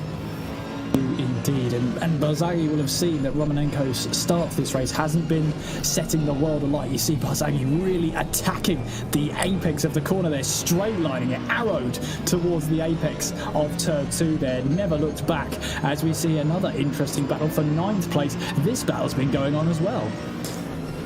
Indeed, and Barzaghi will have seen that Romanenko's start to this race hasn't been setting the world alight. You see Barzaghi really attacking the apex of the corner there, straight lining it, arrowed towards the apex of turn 2 there, never looked back, as we see another interesting battle for 9th place. This battle's been going on as well.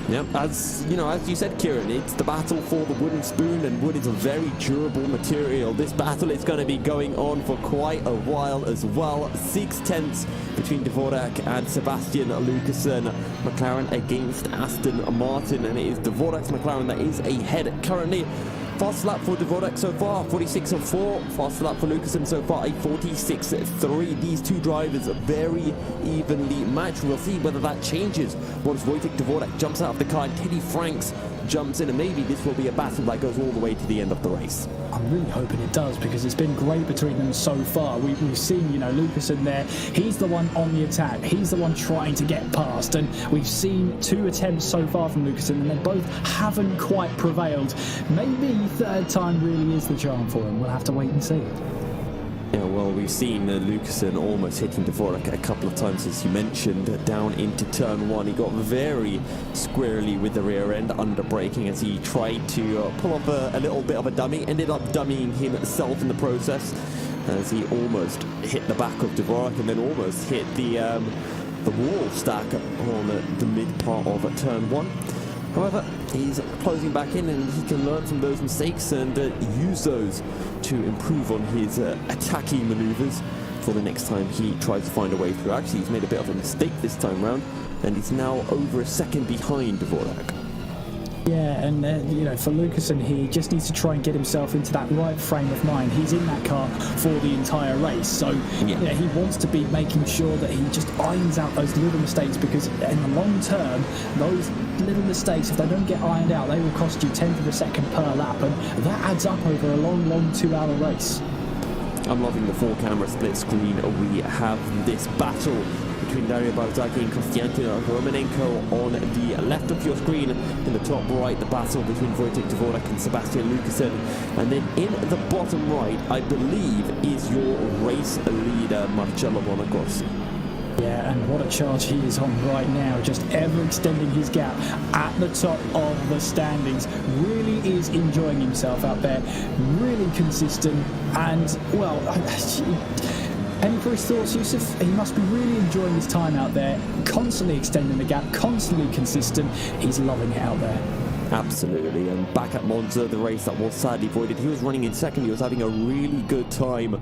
Yep, as you said, Kieran, it's the battle for the wooden spoon, and wood is a very durable material. This battle is going to be going on for quite a while as well. 6/10 between Dvorak and Sebastian Lucassen. McLaren against Aston Martin, and it is Dvorak's McLaren that is ahead currently. Fastest lap for Dvorak so far, 46.4. Fastest lap for Lucassen so far, a 46.3. These 2 drivers very evenly matched. We'll see whether that changes once Wojtek Dvorak jumps out of the car and Teddy Franks jumps in, and maybe this will be a battle that goes all the way to the end of the race. I'm really hoping it does, because it's been great between them so far. We've seen, Lucassen there. He's the one on the attack. He's the one trying to get past, and we've seen 2 attempts so far from Lucassen, and they both haven't quite prevailed. Maybe 3rd time really is the charm for him. We'll have to wait and see. Yeah, well, we've seen Lucassen almost hitting Dvorak a couple of times, as you mentioned, down into turn 1. He got very squarely with the rear end, under braking as he tried to pull off a little bit of a dummy, ended up dummying himself in the process, as he almost hit the back of Dvorak and then almost hit the wall stack on the mid part of turn 1. However, he's closing back in, and he can learn from those mistakes and use those to improve on his attacking maneuvers for the next time he tries to find a way through. Actually, he's made a bit of a mistake this time round, and he's now over a second behind Dvorak. Yeah, and for Lucassen, he just needs to try and get himself into that right frame of mind. He's in that car for the entire race, so he wants to be making sure that he just irons out those little mistakes, because in the long term, those little mistakes, if they don't get ironed out, they will cost you 1/10 of a second per lap, and that adds up over a long 2-hour race. I'm loving the 4-camera split screen. We have this battle between Dario Barzaghi and Konstantin Romanenko on the left of your screen. In the top right, the battle between Wojtek Dvorak and Sebastian Lucassen. And then in the bottom right, I believe, is your race leader, Marcello Bonacorsi. Yeah, and what a charge he is on right now, just ever extending his gap at the top of the standings. Really is enjoying himself out there, really consistent, and, well, any for his thoughts, Yusuf? He must be really enjoying his time out there, constantly extending the gap, constantly consistent. He's loving it out there. Absolutely, and back at Monza, the race that was sadly voided, he was running in second, he was having a really good time.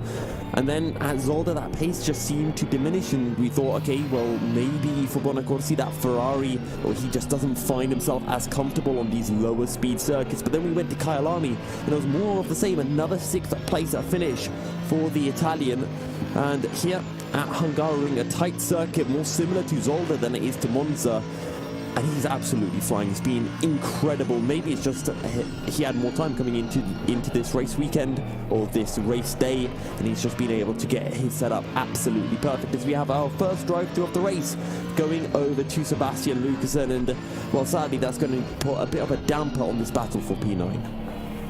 And then at Zolder, that pace just seemed to diminish, and we thought, okay, well, maybe for Bonacorsi, that Ferrari, or he just doesn't find himself as comfortable on these lower speed circuits. But then we went to Kyalami, and it was more of the same, another 6th place finish for the Italian. And here at Hungaroring, a tight circuit, more similar to Zolder than it is to Monza. And he's absolutely flying. It's been incredible. Maybe it's just he had more time coming into this race weekend or this race day, and he's just been able to get his setup absolutely perfect. As we have our first drive-through of the race going over to Sebastian Lucasen, and well, sadly that's going to put a bit of a damper on this battle for P9.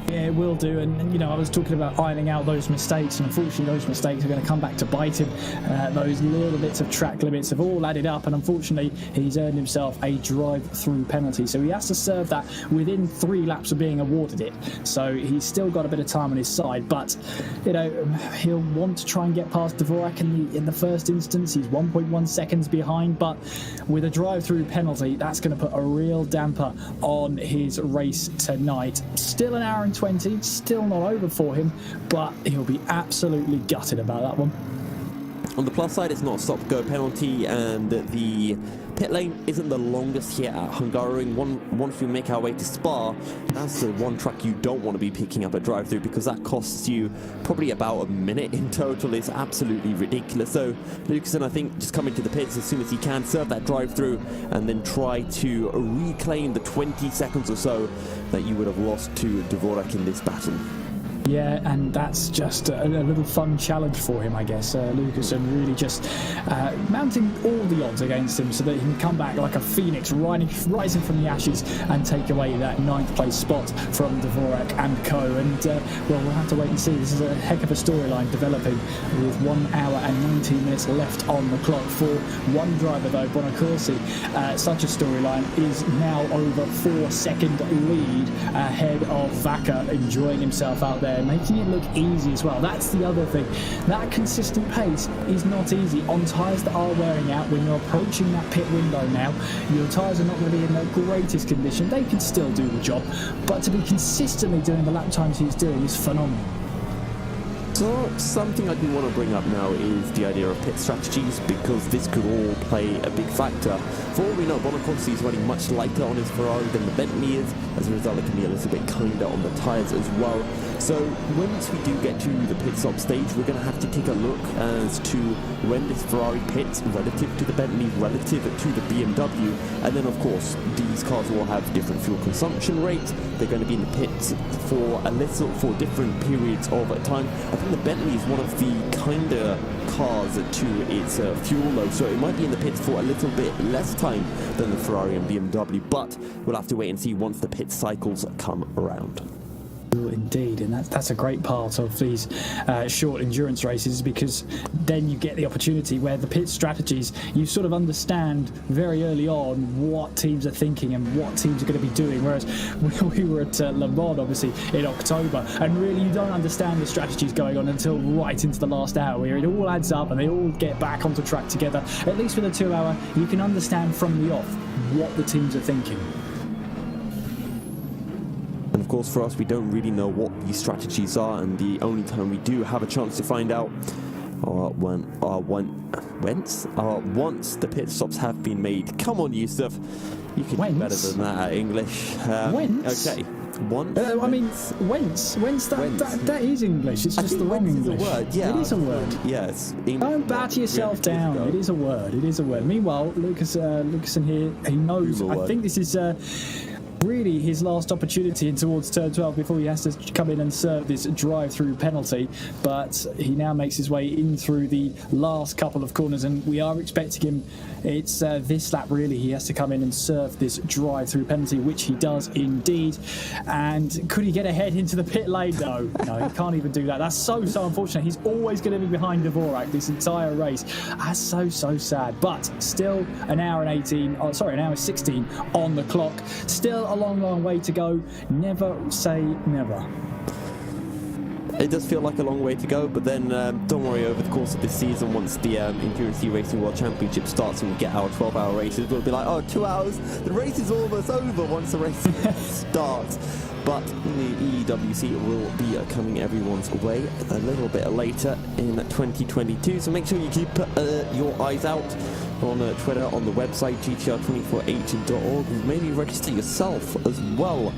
Yeah, it will do, and you know, I was talking about ironing out those mistakes, and unfortunately those mistakes are going to come back to bite him. Those little bits of track limits have all added up, and unfortunately he's earned himself a drive-through penalty, so he has to serve that within 3 laps of being awarded it. So he's still got a bit of time on his side, but you know, he'll want to try and get past Dvorak in the first instance. He's 1.1 seconds behind, but with a drive-through penalty, that's going to put a real damper on his race tonight. Still an hour and 20, still not over for him, but he'll be absolutely gutted about that one. On the plus side, it's not a stop-go penalty, and the pit lane isn't the longest here at Hungaroring. Once we make our way to Spa, that's the one track you don't want to be picking up a drive-through, because that costs you probably about a minute in total. It's absolutely ridiculous. So Lucasen, I think, just come into the pits as soon as he can, serve that drive-through, and then try to reclaim the 20 seconds or so that you would have lost to Dvorak in this battle. Yeah, and that's just a little fun challenge for him, I guess. Lucasen really just mounting all the odds against him so that he can come back like a phoenix, rising from the ashes and take away that 9th place spot from Dvorak and co. And, well, we'll have to wait and see. This is a heck of a storyline developing with 1 hour and 19 minutes left on the clock for one driver, though, Bonacorsi. Such a storyline is now over 4-second lead ahead of Vaca, enjoying himself out there, making it look easy as well. That's the other thing. That consistent pace is not easy on tyres that are wearing out. When you're approaching that pit window now, your tyres are not going to be in the greatest condition. They can still do the job, but to be consistently doing the lap times he's doing is phenomenal. So something I do want to bring up now is the idea of pit strategies, because this could all play a big factor. For all we know, Bonacorsi is running much lighter on his Ferrari than the Bentley is. As a result, it can be a little bit kinder on the tyres as well. So once we do get to the pit stop stage, we're going to have to take a look as to when this Ferrari pits relative to the Bentley, relative to the BMW. And then, of course, these cars will have different fuel consumption rates. They're going to be in the pits for different periods of time. I think the Bentley is one of the kinder cars to its fuel load, so it might be in the pits for a little bit less time than the Ferrari and BMW, but we'll have to wait and see once the pit cycles come around. Indeed, and that's a great part of these short endurance races, because then you get the opportunity where the pit strategies, you sort of understand very early on what teams are thinking and what teams are going to be doing, whereas we were at Le Mans obviously in October, and really you don't understand the strategies going on until right into the last hour, where it all adds up and they all get back onto track together. At least with a 2 hour, you can understand from the off what the teams are thinking. And of course, for us, we don't really know what these strategies are, and the only time we do have a chance to find out once the pit stops have been made. Come on, Yusuf, you can do better than that at English. Whence? Okay. Once? I mean, whence? That is English. It's just the wrong English. Is a word. Yeah, it is a word. Yes. Don't batter yourself down. It is a word. It is a word. Meanwhile, Lucasen here, he knows. I think this is really his last opportunity in towards turn 12 before he has to come in and serve this drive-through penalty, but he now makes his way in through the last couple of corners, and we are expecting him, it's this lap really, he has to come in and serve this drive-through penalty, which he does indeed. And could he get ahead into the pit lane? No, he can't even do that. That's so unfortunate. He's always going to be behind Dvorak this entire race. That's so sad, but still an hour and 16 on the clock. Still a long way to go. Never say never. It does feel like a long way to go, but then don't worry, over the course of this season, once the Endurance Racing World Championship starts and we get our 12-hour races, we'll be like, oh, 2 hours, the race is almost over once the race starts. But the EWC will be coming everyone's way a little bit later in 2022, so make sure you keep your eyes out on Twitter, on the website, gtr24h.org. Maybe register yourself as well.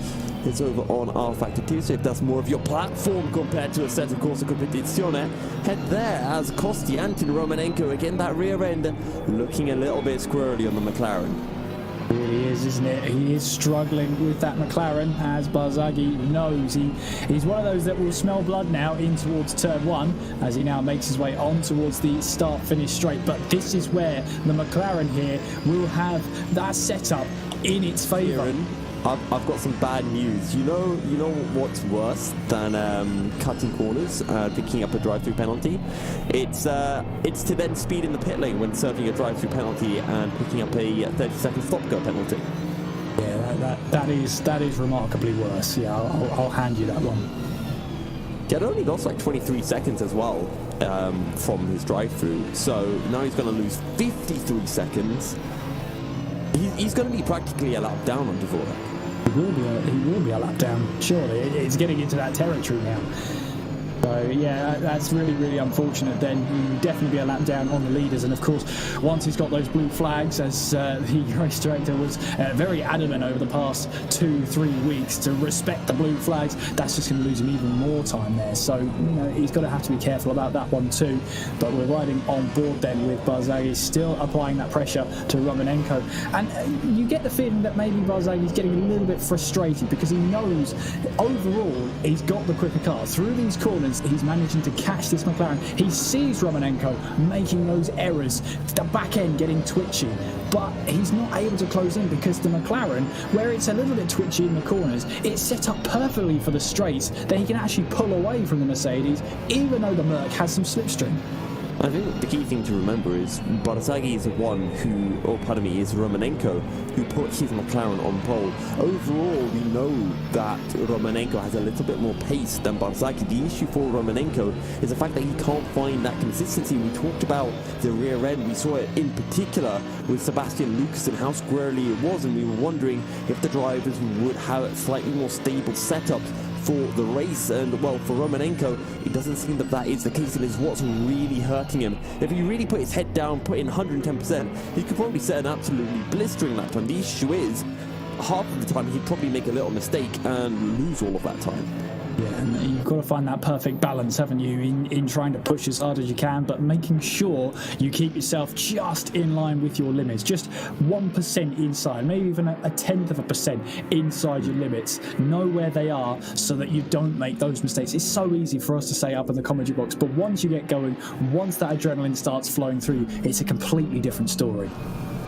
It's over on R Factor 2, so if that's more of your platform compared to a set of Corsa Competizione, head there as Kostiantin Romanenko, again that rear end looking a little bit squirrely on the McLaren. Really is, isn't it? He is struggling with that McLaren, as Barzaghi knows. He's one of those that will smell blood now in towards turn 1 as he now makes his way on towards the start-finish straight. But this is where the McLaren here will have that setup in its favour. I've got some bad news. You know what's worse than cutting corners, picking up a drive-through penalty? It's to then speed in the pit lane when serving a drive-through penalty and picking up a 30-second stop-go penalty. Yeah, that is remarkably worse. Yeah, I'll hand you that one. It only lost like 23 seconds as well from his drive-through, so now he's going to lose 53 seconds. He's going to be practically a lap down on Dvorak. He will be a lap down, surely. It's getting into that territory now. So yeah, that's really unfortunate. Then he would definitely be a lap down on the leaders, and of course once he's got those blue flags, as the race director was very adamant over the past 2-3 weeks to respect the blue flags, that's just going to lose him even more time there. So he's got to have to be careful about that one too. But we're riding on board then with Barzaghi still applying that pressure to Romanenko, and you get the feeling that maybe Barzaghi's getting a little bit frustrated because he knows overall he's got the quicker car through these corners. He's managing to catch this McLaren. He sees Romanenko making those errors, the back end getting twitchy, but he's not able to close in because the McLaren, where it's a little bit twitchy in the corners, it's set up perfectly for the straights that he can actually pull away from the Mercedes, even though the Merc has some slipstream. I think the key thing to remember is Barzaghi is the one is Romanenko who put his McLaren on pole. Overall, we know that Romanenko has a little bit more pace than Barzaghi. The issue for Romanenko is the fact that he can't find that consistency. We talked about the rear end. We saw it in particular with Sebastian Lucas and how squirrely it was, and we were wondering if the drivers would have slightly more stable setups for the race. And well, for Romanenko, it doesn't seem that is the case, and is what's really hurting him. If he really put his head down, put in 110%, he could probably set an absolutely blistering lap time. The issue is, half of the time he'd probably make a little mistake and lose all of that time. Yeah, and you've got to find that perfect balance, haven't you, in trying to push as hard as you can, but making sure you keep yourself just in line with your limits, just 1% inside, maybe even a 1/10% inside your limits. Know where they are so that you don't make those mistakes. It's so easy for us to say up in the commentary box, but once you get going, once that adrenaline starts flowing through, it's a completely different story.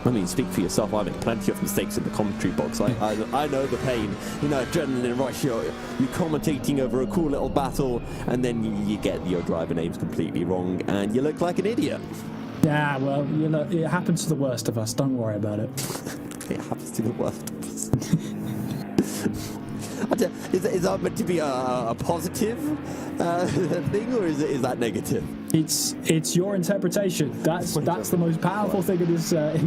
I mean, speak for yourself. I make plenty of mistakes in the commentary box. I know the pain. Adrenaline rush. You're commentating over a cool little battle, and then you get your driver names completely wrong, and you look like an idiot. Yeah, well, it happens to the worst of us. Don't worry about it. It happens to the worst of us. Is that meant to be a positive thing, or is that negative? It's your interpretation. That's the most powerful thing in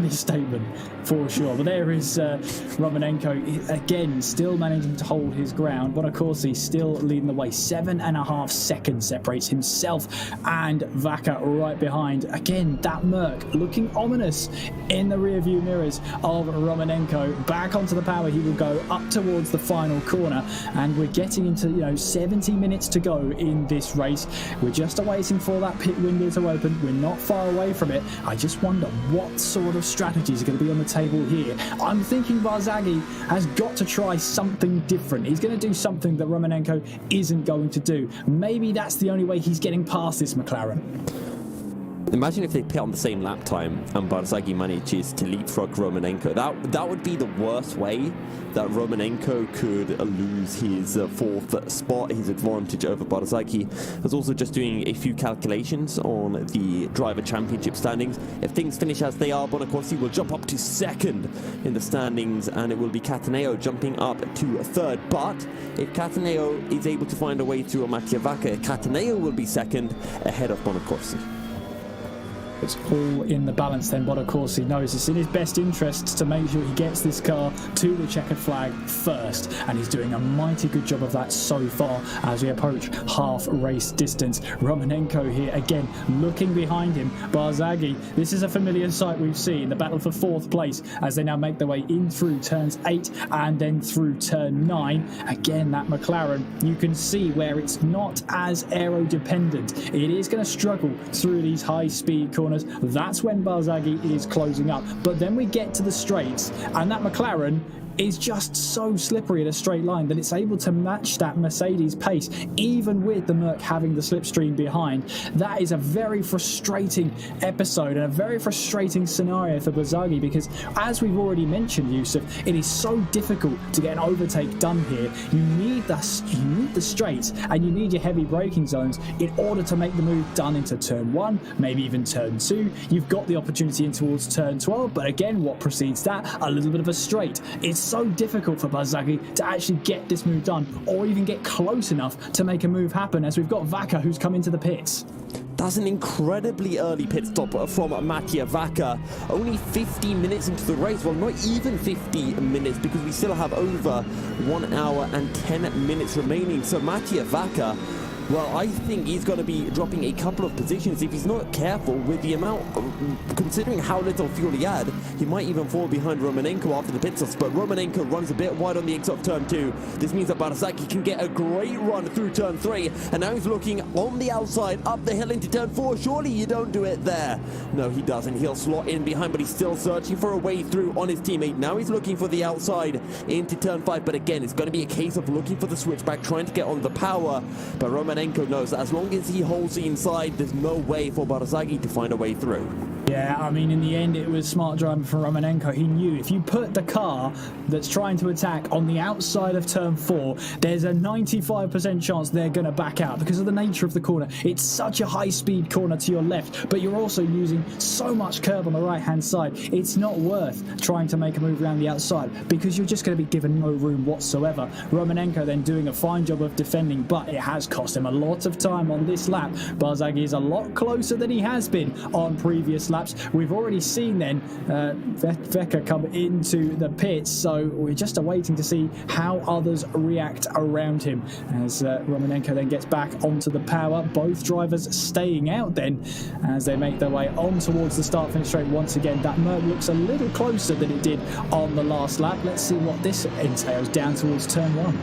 this statement, for sure. But there is Romanenko again, still managing to hold his ground, but of course he's still leading the way. 7.5 seconds separates himself and Vaca right behind. Again, that Merc looking ominous in the rearview mirrors of Romanenko. Back onto the power he will go up towards the final corner, and we're getting into 70 minutes to go in this race. We're just awaiting for that that pit window to open. We're not far away from it. I just wonder what sort of strategies are going to be on the table here. I'm thinking Barzaghi has got to try something different. He's going to do something that Romanenko isn't going to do. Maybe that's the only way he's getting past this McLaren. Imagine if they pit on the same lap time and Barzaghi manages to leapfrog Romanenko. That would be the worst way that Romanenko could lose his fourth spot, his advantage over Barzaghi. I was also just doing a few calculations on the driver championship standings. If things finish as they are, Bonacorsi will jump up to second in the standings, and it will be Cataneo jumping up to third. But if Cataneo is able to find a way through Mattia Vacca, Cataneo will be second ahead of Bonacorsi. It's all in the balance then. Bonacorsi knows it's in his best interests to make sure he gets this car to the checkered flag first, and he's doing a mighty good job of that so far as we approach half race distance. Romanenko here again looking behind him. Barzaghi, this is a familiar sight we've seen, the battle for fourth place as they now make their way in through turns 8 and then through turn 9. Again, that McLaren, you can see where it's not as aero dependent. It is going to struggle through these high speed corners. That's when Barzaghi is closing up. But then we get to the straights, and that McLaren is just so slippery at a straight line that it's able to match that Mercedes pace, even with the Merc having the slipstream behind. That is a very frustrating episode and a very frustrating scenario for Barzaghi, because as we've already mentioned, Yusuf, it is so difficult to get an overtake done here. You need the straights and you need your heavy braking zones in order to make the move done into turn 1, maybe even turn 2. You've got the opportunity in towards turn 12, but again, what precedes that? A little bit of a straight. It's so difficult for Barzaghi to actually get this move done or even get close enough to make a move happen, as we've got Vacca who's come into the pits. That's an incredibly early pit stop from Mattia Vacca. Only 15 minutes into the race. Well, not even 50 minutes, because we still have over 1 hour and 10 minutes remaining. So Mattia Vacca, well, I think he's going to be dropping a couple of positions if he's not careful with the amount, considering how little fuel he had. He might even fall behind Romanenko after the pit stops, but Romanenko runs a bit wide on the exit of turn 2. This means that Barzaghi can get a great run through turn 3, and now he's looking on the outside, up the hill into turn 4. Surely you don't do it there. No, he doesn't. He'll slot in behind, but he's still searching for a way through on his teammate. Now he's looking for the outside into turn 5, but again, it's going to be a case of looking for the switchback, trying to get on the power, but Romanenko knows that as long as he holds the inside, there's no way for Barzaghi to find a way through. Yeah, I mean, in the end, it was smart driving from Romanenko. He knew if you put the car that's trying to attack on the outside of turn 4, there's a 95% chance they're going to back out because of the nature of the corner. It's such a high-speed corner to your left, but you're also using so much curb on the right-hand side. It's not worth trying to make a move around the outside because you're just going to be given no room whatsoever. Romanenko then doing a fine job of defending, but it has cost him a lot of time on this lap. Barzaghi is a lot closer than he has been on previous laps. We've already seen then Vecca come into the pits, so we're just awaiting to see how others react around him as Romanenko then gets back onto the power. Both drivers staying out then as they make their way on towards the start-finish straight once again. That Merc looks a little closer than it did on the last lap. Let's see what this entails down towards turn 1.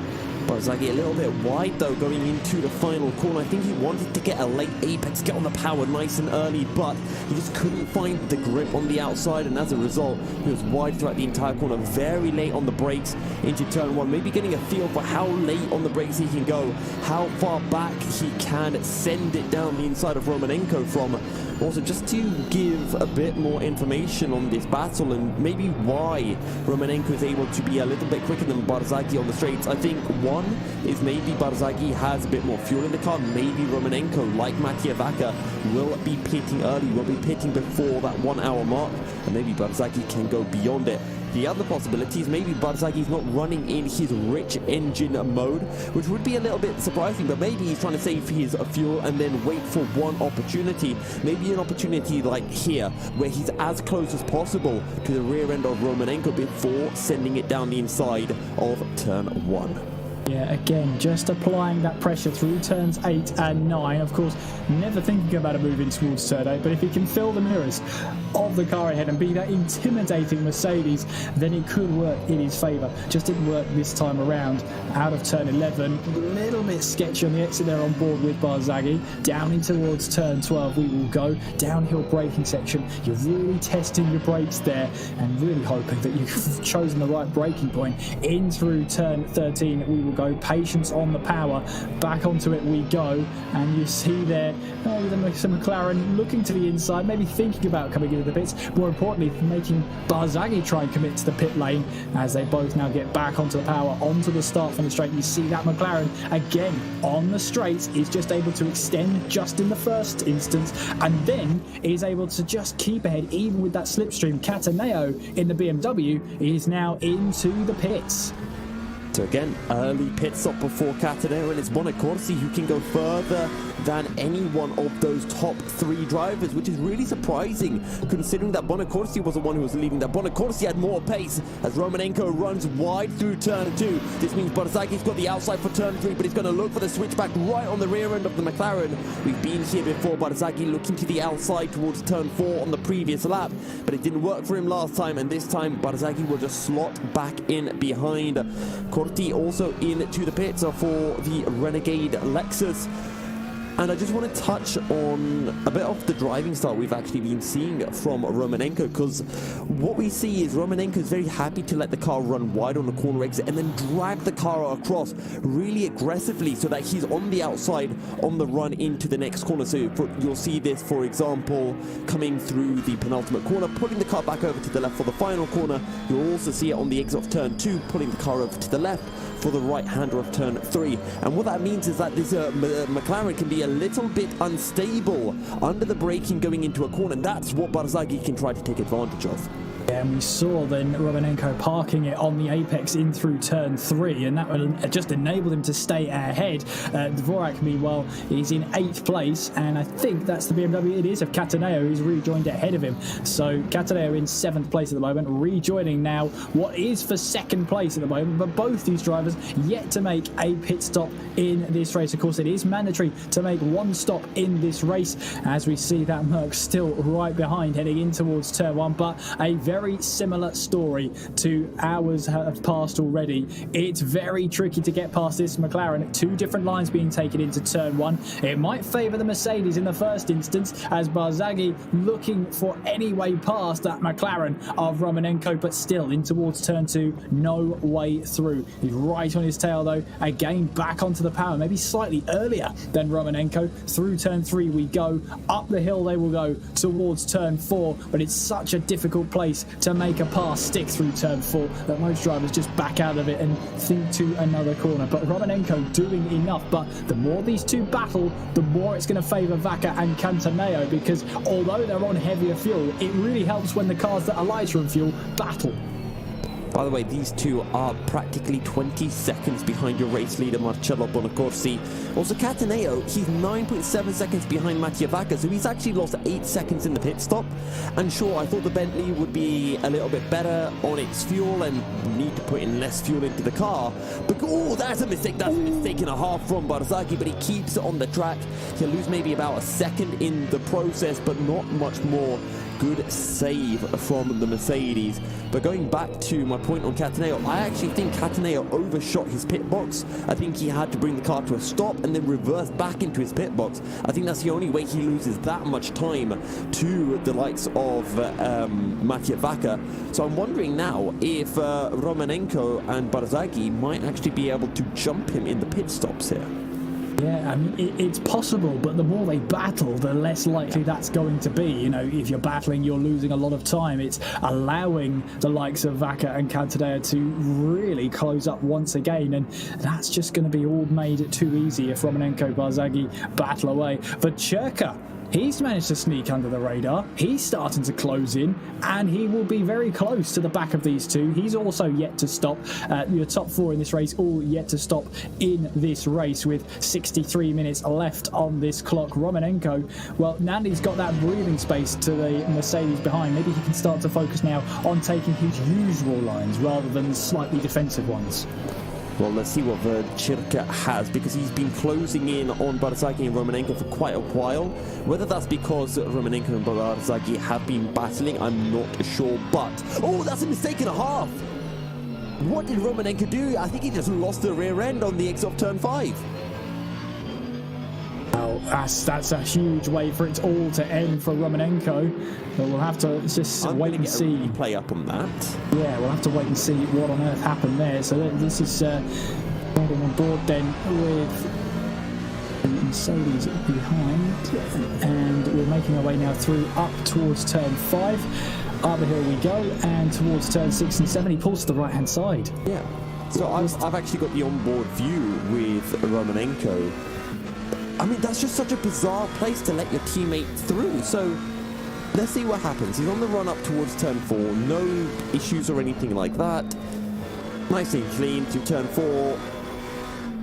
Barzaghi a little bit wide though going into the final corner. I think he wanted to get a late apex, get on the power nice and early, but he just couldn't find the grip on the outside, and as a result he was wide throughout the entire corner, very late on the brakes into turn 1, maybe getting a feel for how late on the brakes he can go, how far back he can send it down the inside of Romanenko from. Also, just to give a bit more information on this battle and maybe why Romanenko is able to be a little bit quicker than Barzaghi on the straights. I think one is maybe Barzaghi has a bit more fuel in the car. Maybe Romanenko, like Mattia Vacca, will be pitting early, will be pitting before that 1 hour mark, and maybe Barzaghi can go beyond it. The other possibility is maybe Barzaghi is not running in his rich engine mode, which would be a little bit surprising, but maybe he's trying to save his fuel and then wait for one opportunity. Maybe an opportunity like here, where he's as close as possible to the rear end of Romanenko before sending it down the inside of turn 1. Yeah, again, just applying that pressure through turns 8 and 9. Of course, never thinking about a move in towards turn 8, but if he can fill the mirrors of the car ahead and be that intimidating Mercedes, then it could work in his favour. Just didn't work this time around. Out of turn 11, a little bit sketchy on the exit there on board with Barzaghi. Down in towards turn 12 we will go. Downhill braking section. You're really testing your brakes there and really hoping that you've chosen the right braking point. In through turn 13 we will go. Patience on the power. Back onto it we go. And you see there the McLaren looking to the inside, maybe thinking about coming into the pits. More importantly, making Barzaghi try and commit to the pit lane as they both now get back onto the power, onto the start from the straight. You see that McLaren again on the straights is just able to extend just in the first instance and then is able to just keep ahead even with that slipstream. Cataneo in the BMW is now into the pits. So again, early pit stop before Cataneo, and it's Bonacorsi who can go further than any one of those top 3 drivers, which is really surprising considering that Bonacorsi was the one who was leading. That Bonacorsi had more pace as Romanenko runs wide through turn 2. This means Barzaghi's got the outside for turn 3, but he's going to look for the switchback right on the rear end of the McLaren. We've been here before, Barzaghi looking to the outside towards turn 4 on the previous lap, but it didn't work for him last time, and this time Barzaghi will just slot back in behind. Corti also into the pits for the Renegade Lexus. And I just want to touch on a bit of the driving style we've actually been seeing from Romanenko, because what we see is Romanenko is very happy to let the car run wide on the corner exit and then drag the car across really aggressively so that he's on the outside on the run into the next corner. So you'll see this, for example, coming through the penultimate corner, pulling the car back over to the left for the final corner. You'll also see it on the exit of turn 2, pulling the car over to the left for the right-hander of turn 3. And what that means is that this McLaren can be a little bit unstable under the braking going into a corner, and that's what Barzaghi can try to take advantage of. Yeah, and we saw then Romanenko parking it on the apex in through turn 3, and that just enabled him to stay ahead. Dvorak, meanwhile, is in 8th place, and I think that's the BMW. It is of Cataneo, who's rejoined ahead of him. So Cataneo in 7th place at the moment, rejoining now what is for 2nd place at the moment. But both these drivers yet to make a pit stop in this race. Of course, it is mandatory to make 1 stop in this race, as we see that Merc still right behind, heading in towards turn 1. But a very similar story to ours have passed already. It's very tricky to get past this McLaren. 2 different lines being taken into turn 1. It might favour the Mercedes in the first instance, as Barzaghi looking for any way past that McLaren of Romanenko, but still in towards turn 2, no way through. He's right on his tail though, again back onto the power, maybe slightly earlier than Romanenko. Through turn 3 we go, up the hill they will go towards turn 4, but it's such a difficult place to make a pass stick through turn 4 that most drivers just back out of it and think to another corner. But Romanenko doing enough, but the more these two battle, the more it's going to favour Vaca and Cataneo, because although they're on heavier fuel, it really helps when the cars that are lighter in fuel battle. By the way, these two are practically 20 seconds behind your race leader, Marcello Bonacorsi. Also, Cataneo, he's 9.7 seconds behind Mattia Vaca, so he's actually lost 8 seconds in the pit stop. And sure, I thought the Bentley would be a little bit better on its fuel and need to put in less fuel into the car. But, oh, that's a mistake. That's a mistake and a half from Barzaghi, but he keeps it on the track. He'll lose maybe about a second in the process, but not much more. Good save from the Mercedes. But going back to my point on Cataneo, I actually think Cataneo overshot his pit box. I think he had to bring the car to a stop and then reverse back into his pit box. I think that's the only way he loses that much time to the likes of Mattia Vaca. So I'm wondering now if Romanenko and Barzaghi might actually be able to jump him in the pit stops here. Yeah, I mean, it's possible, but the more they battle, the less likely that's going to be. You know, if you're battling, you're losing a lot of time. It's allowing the likes of Vaca and Cataneo to really close up once again, and that's just going to be all made too easy if Romanenko, Barzaghi battle away. But Churka, he's managed to sneak under the radar. He's starting to close in, and he will be very close to the back of these two. He's also yet to stop. Your top 4 in this race all yet to stop in this race with 63 minutes left on this clock. Romanenko, well, Nandi's got that breathing space to the Mercedes behind. Maybe he can start to focus now on taking his usual lines rather than slightly defensive ones. Well, let's see what Verchirka has, because he's been closing in on Barzaghi and Romanenko for quite a while. Whether that's because Romanenko and Barzaghi have been battling, I'm not sure, but... Oh, that's a mistake and a half! What did Romanenko do? I think he just lost the rear end on the exit of turn 5. Well, that's a huge way for it all to end for Romanenko. But we'll have to just wait and see. Play up on that. Yeah, we'll have to wait and see what on earth happened there. So this is getting on board then with the Mercedes behind, and we're making our way now through up towards turn 5. Up the hill we go, and towards turn 6 and 7, he pulls to the right hand side. Yeah. So I've actually got the onboard view with Romanenko. I mean, that's just such a bizarre place to let your teammate through. So let's see what happens. He's on the run up towards turn 4. No issues or anything like that. Nice and clean to turn 4.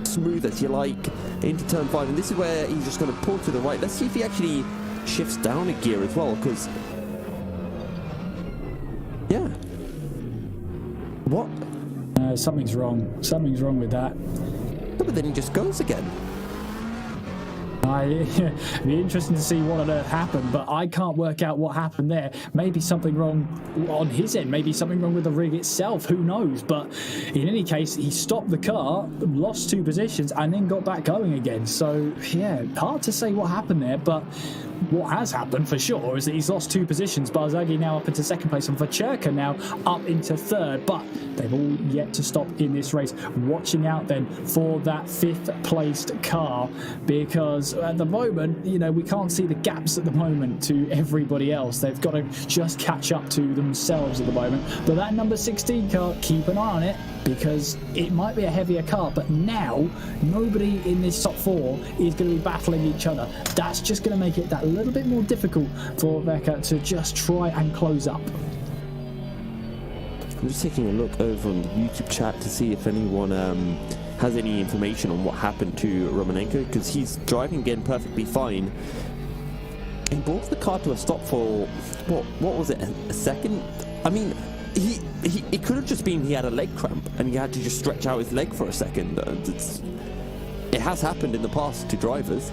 Smooth as you like into turn 5. And this is where he's just going to pull to the right. Let's see if he actually shifts down a gear as well, because... Yeah. What? Something's wrong. Something's wrong with that. But then he just goes again. It'd be interesting to see what on earth happened, but I can't work out what happened there. Maybe something wrong on his end, maybe something wrong with the rig itself, who knows? But in any case, he stopped the car, lost 2 positions, and then got back going again. So, yeah, hard to say what happened there, but what has happened for sure is that he's lost 2 positions. Barzaghi now up into 2nd place, and Verchirka now up into 3rd, but they've all yet to stop in this race. Watching out then for that 5th placed car, because at the moment, you know, we can't see the gaps at the moment to everybody else. They've got to just catch up to themselves at the moment. But that number 16 car, keep an eye on it, because it might be a heavier car, but now nobody in this top 4 is going to be battling each other. That's just going to make it that little bit more difficult for Veka to just try and close up. I'm just taking a look over on the YouTube chat to see if anyone has any information on what happened to Romanenko, because he's driving again perfectly fine. He brought the car to a stop for what was it, a second? I mean, it could have just been he had a leg cramp and he had to just stretch out his leg for a second. It has happened in the past to drivers.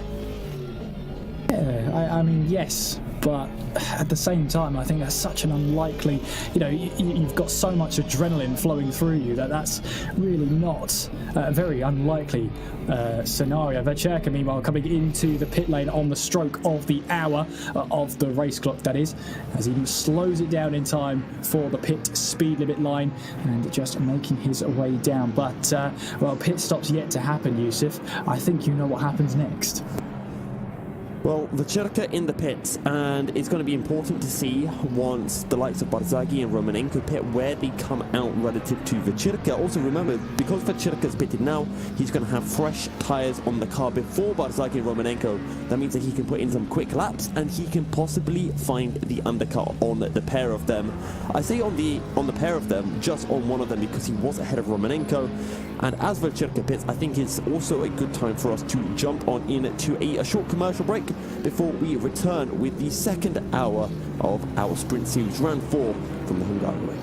Yeah, I mean, yes, but at the same time, I think that's such an unlikely, you know, you've got so much adrenaline flowing through you that's really not a very unlikely scenario. Verchirka, meanwhile, coming into the pit lane on the stroke of the hour of the race clock, that is, as he slows it down in time for the pit speed limit line and just making his way down. But, well, pit stop's yet to happen, Yusuf. I think you know what happens next. Well, Verchirka in the pits, and it's going to be important to see once the likes of Barzaghi and Romanenko pit where they come out relative to Verchirka. Also remember, because Verchirka's pitted now, he's going to have fresh tyres on the car before Barzaghi and Romanenko. That means that he can put in some quick laps and he can possibly find the undercut on the pair of them. I say on the pair of them, just on one of them, because he was ahead of Romanenko. And as Verchirka pits, I think it's also a good time for us to jump on into a short commercial break before we return with the 2nd hour of our Sprint Series Round 4 from the Hungaroring.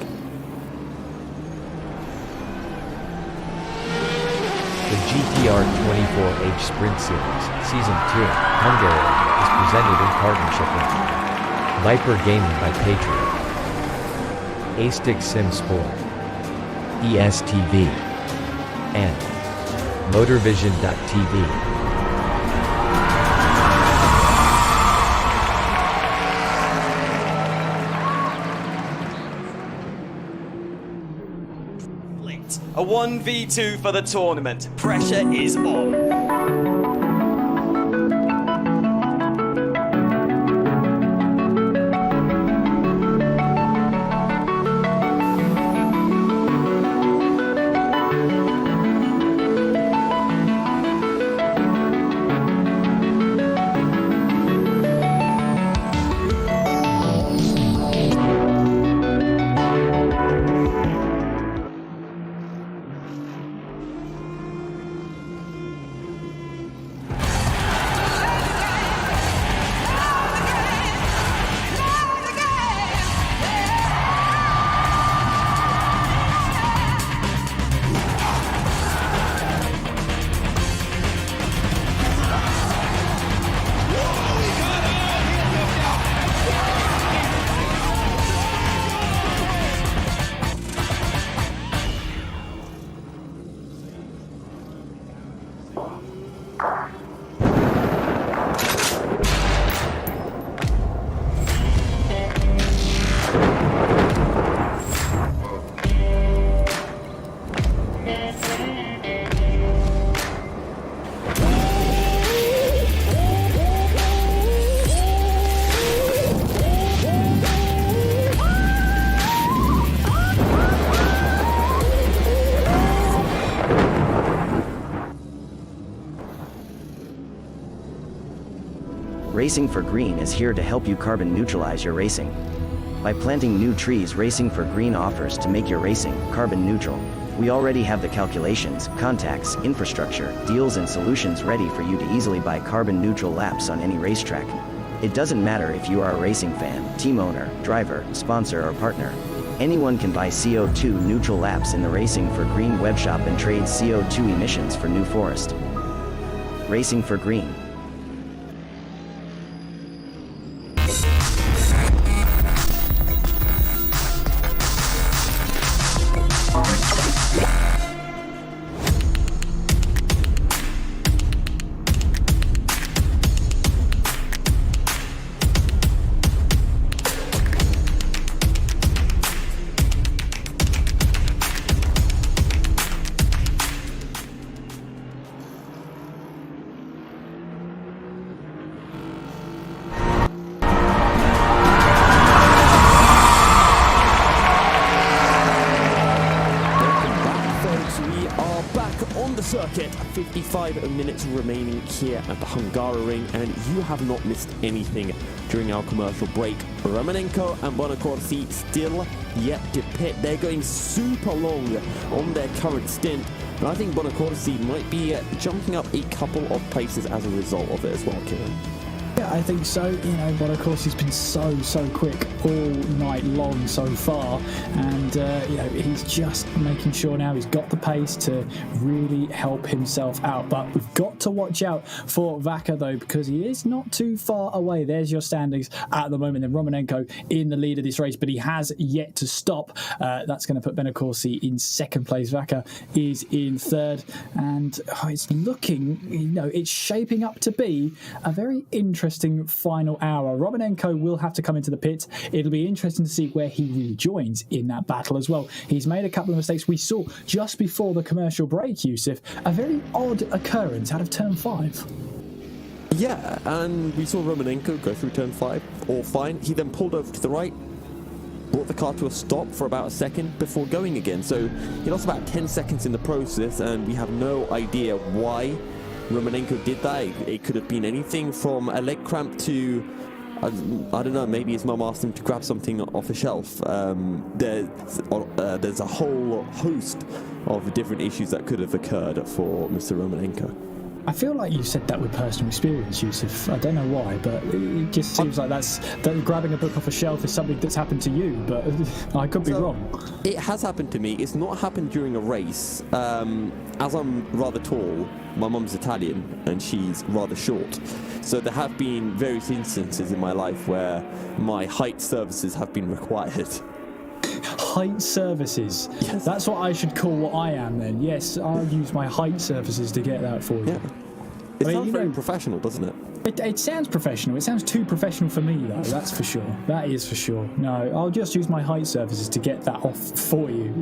The GTR 24H Sprint Series Season 2 Hungaroring is presented in partnership with Viper Gaming by Patriot, A-Stick Sim Sport, ESTV, and Motorvision.tv. A 1v2 for the tournament. Pressure is on. Racing for Green is here to help you carbon neutralize your racing. By planting new trees, Racing for Green offers to make your racing carbon neutral. We already have the calculations, contacts, infrastructure, deals and solutions ready for you to easily buy carbon neutral laps on any racetrack. It doesn't matter if you are a racing fan, team owner, driver, sponsor or partner. Anyone can buy CO2 neutral laps in the Racing for Green webshop and trade CO2 emissions for New Forest. Racing for Green. Circuit, 55 minutes remaining here at the Hungaroring, and you have not missed anything during our commercial break. Romanenko and Bonacorsi still yet to pit. They're going super long on their current stint, and I think Bonacorsi might be jumping up a couple of places as a result of it as well, Kieran. Yeah, I think so. But of course he's been so quick all night long so far, and he's just making sure now he's got the pace to really help himself out. But we've got to watch out for Vaca though, because he is not too far away. There's your standings at the moment. Then Romanenko in the lead of this race, but he has yet to stop. That's going to put Bonacorsi in second place. Vaca is in third, and it's looking, it's shaping up to be a very interesting final hour. Romanenko will have to come into the pit. It'll be interesting to see where he rejoins in that battle as well. He's made a couple of mistakes. We saw just before the commercial break, Yusuf, a very odd occurrence out of turn 5. Yeah, and we saw Romanenko go through turn 5, all fine. He then pulled over to the right, brought the car to a stop for about a second before going again. So he lost about 10 seconds in the process, and we have no idea why Romanenko did that. It could have been anything from a leg cramp to, I don't know, maybe his mum asked him to grab something off a shelf. There's a whole host of different issues that could have occurred for Mr. Romanenko. I feel like you said that with personal experience, Yusuf. I don't know why, but it just seems like that grabbing a book off a shelf is something that's happened to you, but I could be wrong. It has happened to me. It's not happened during a race. As I'm rather tall, my mum's Italian and she's rather short. So there have been various instances in my life where my height services have been required. Height services. Yes. That's what I should call what I am then. Yes, I'll use my height services to get that for you. Yeah. It sounds very professional, doesn't it? It sounds professional. It sounds too professional for me, though. That's for sure. That is for sure. No, I'll just use my height services to get that off for you.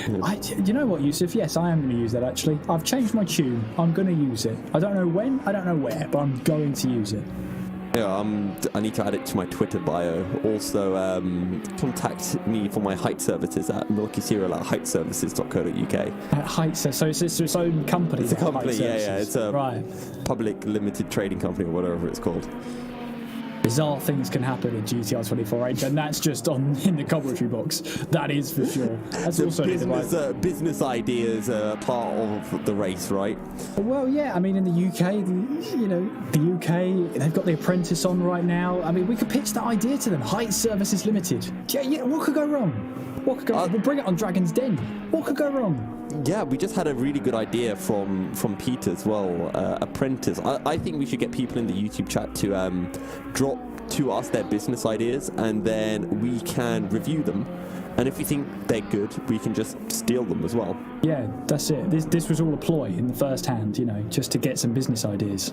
You know what, Yusuf? Yes, I am going to use that, actually. I've changed my tune. I'm going to use it. I don't know when, I don't know where, but I'm going to use it. Yeah, I need to add it to my Twitter bio. Also, contact me for my height services at milkycereal@heightservices.co.uk. Height, so it's its own company. It's a company, yeah. It's a public limited trading company or whatever it's called. Bizarre things can happen in GTR 24H, and that's just in the commentary box. That is for sure. That's also business ideas are part of the race, right? Well, yeah. I mean, in the UK, the UK, they've got The Apprentice on right now. I mean, we could pitch that idea to them. Height Services Limited. Yeah. What could go wrong? What could go wrong? We'll bring it on Dragon's Den. What could go wrong? Yeah, we just had a really good idea from Peter as well. Apprentice. I think we should get people in the YouTube chat to drop to us their business ideas, and then we can review them. And if we think they're good, we can just steal them as well. Yeah, that's it. This was all a ploy in the first hand, just to get some business ideas.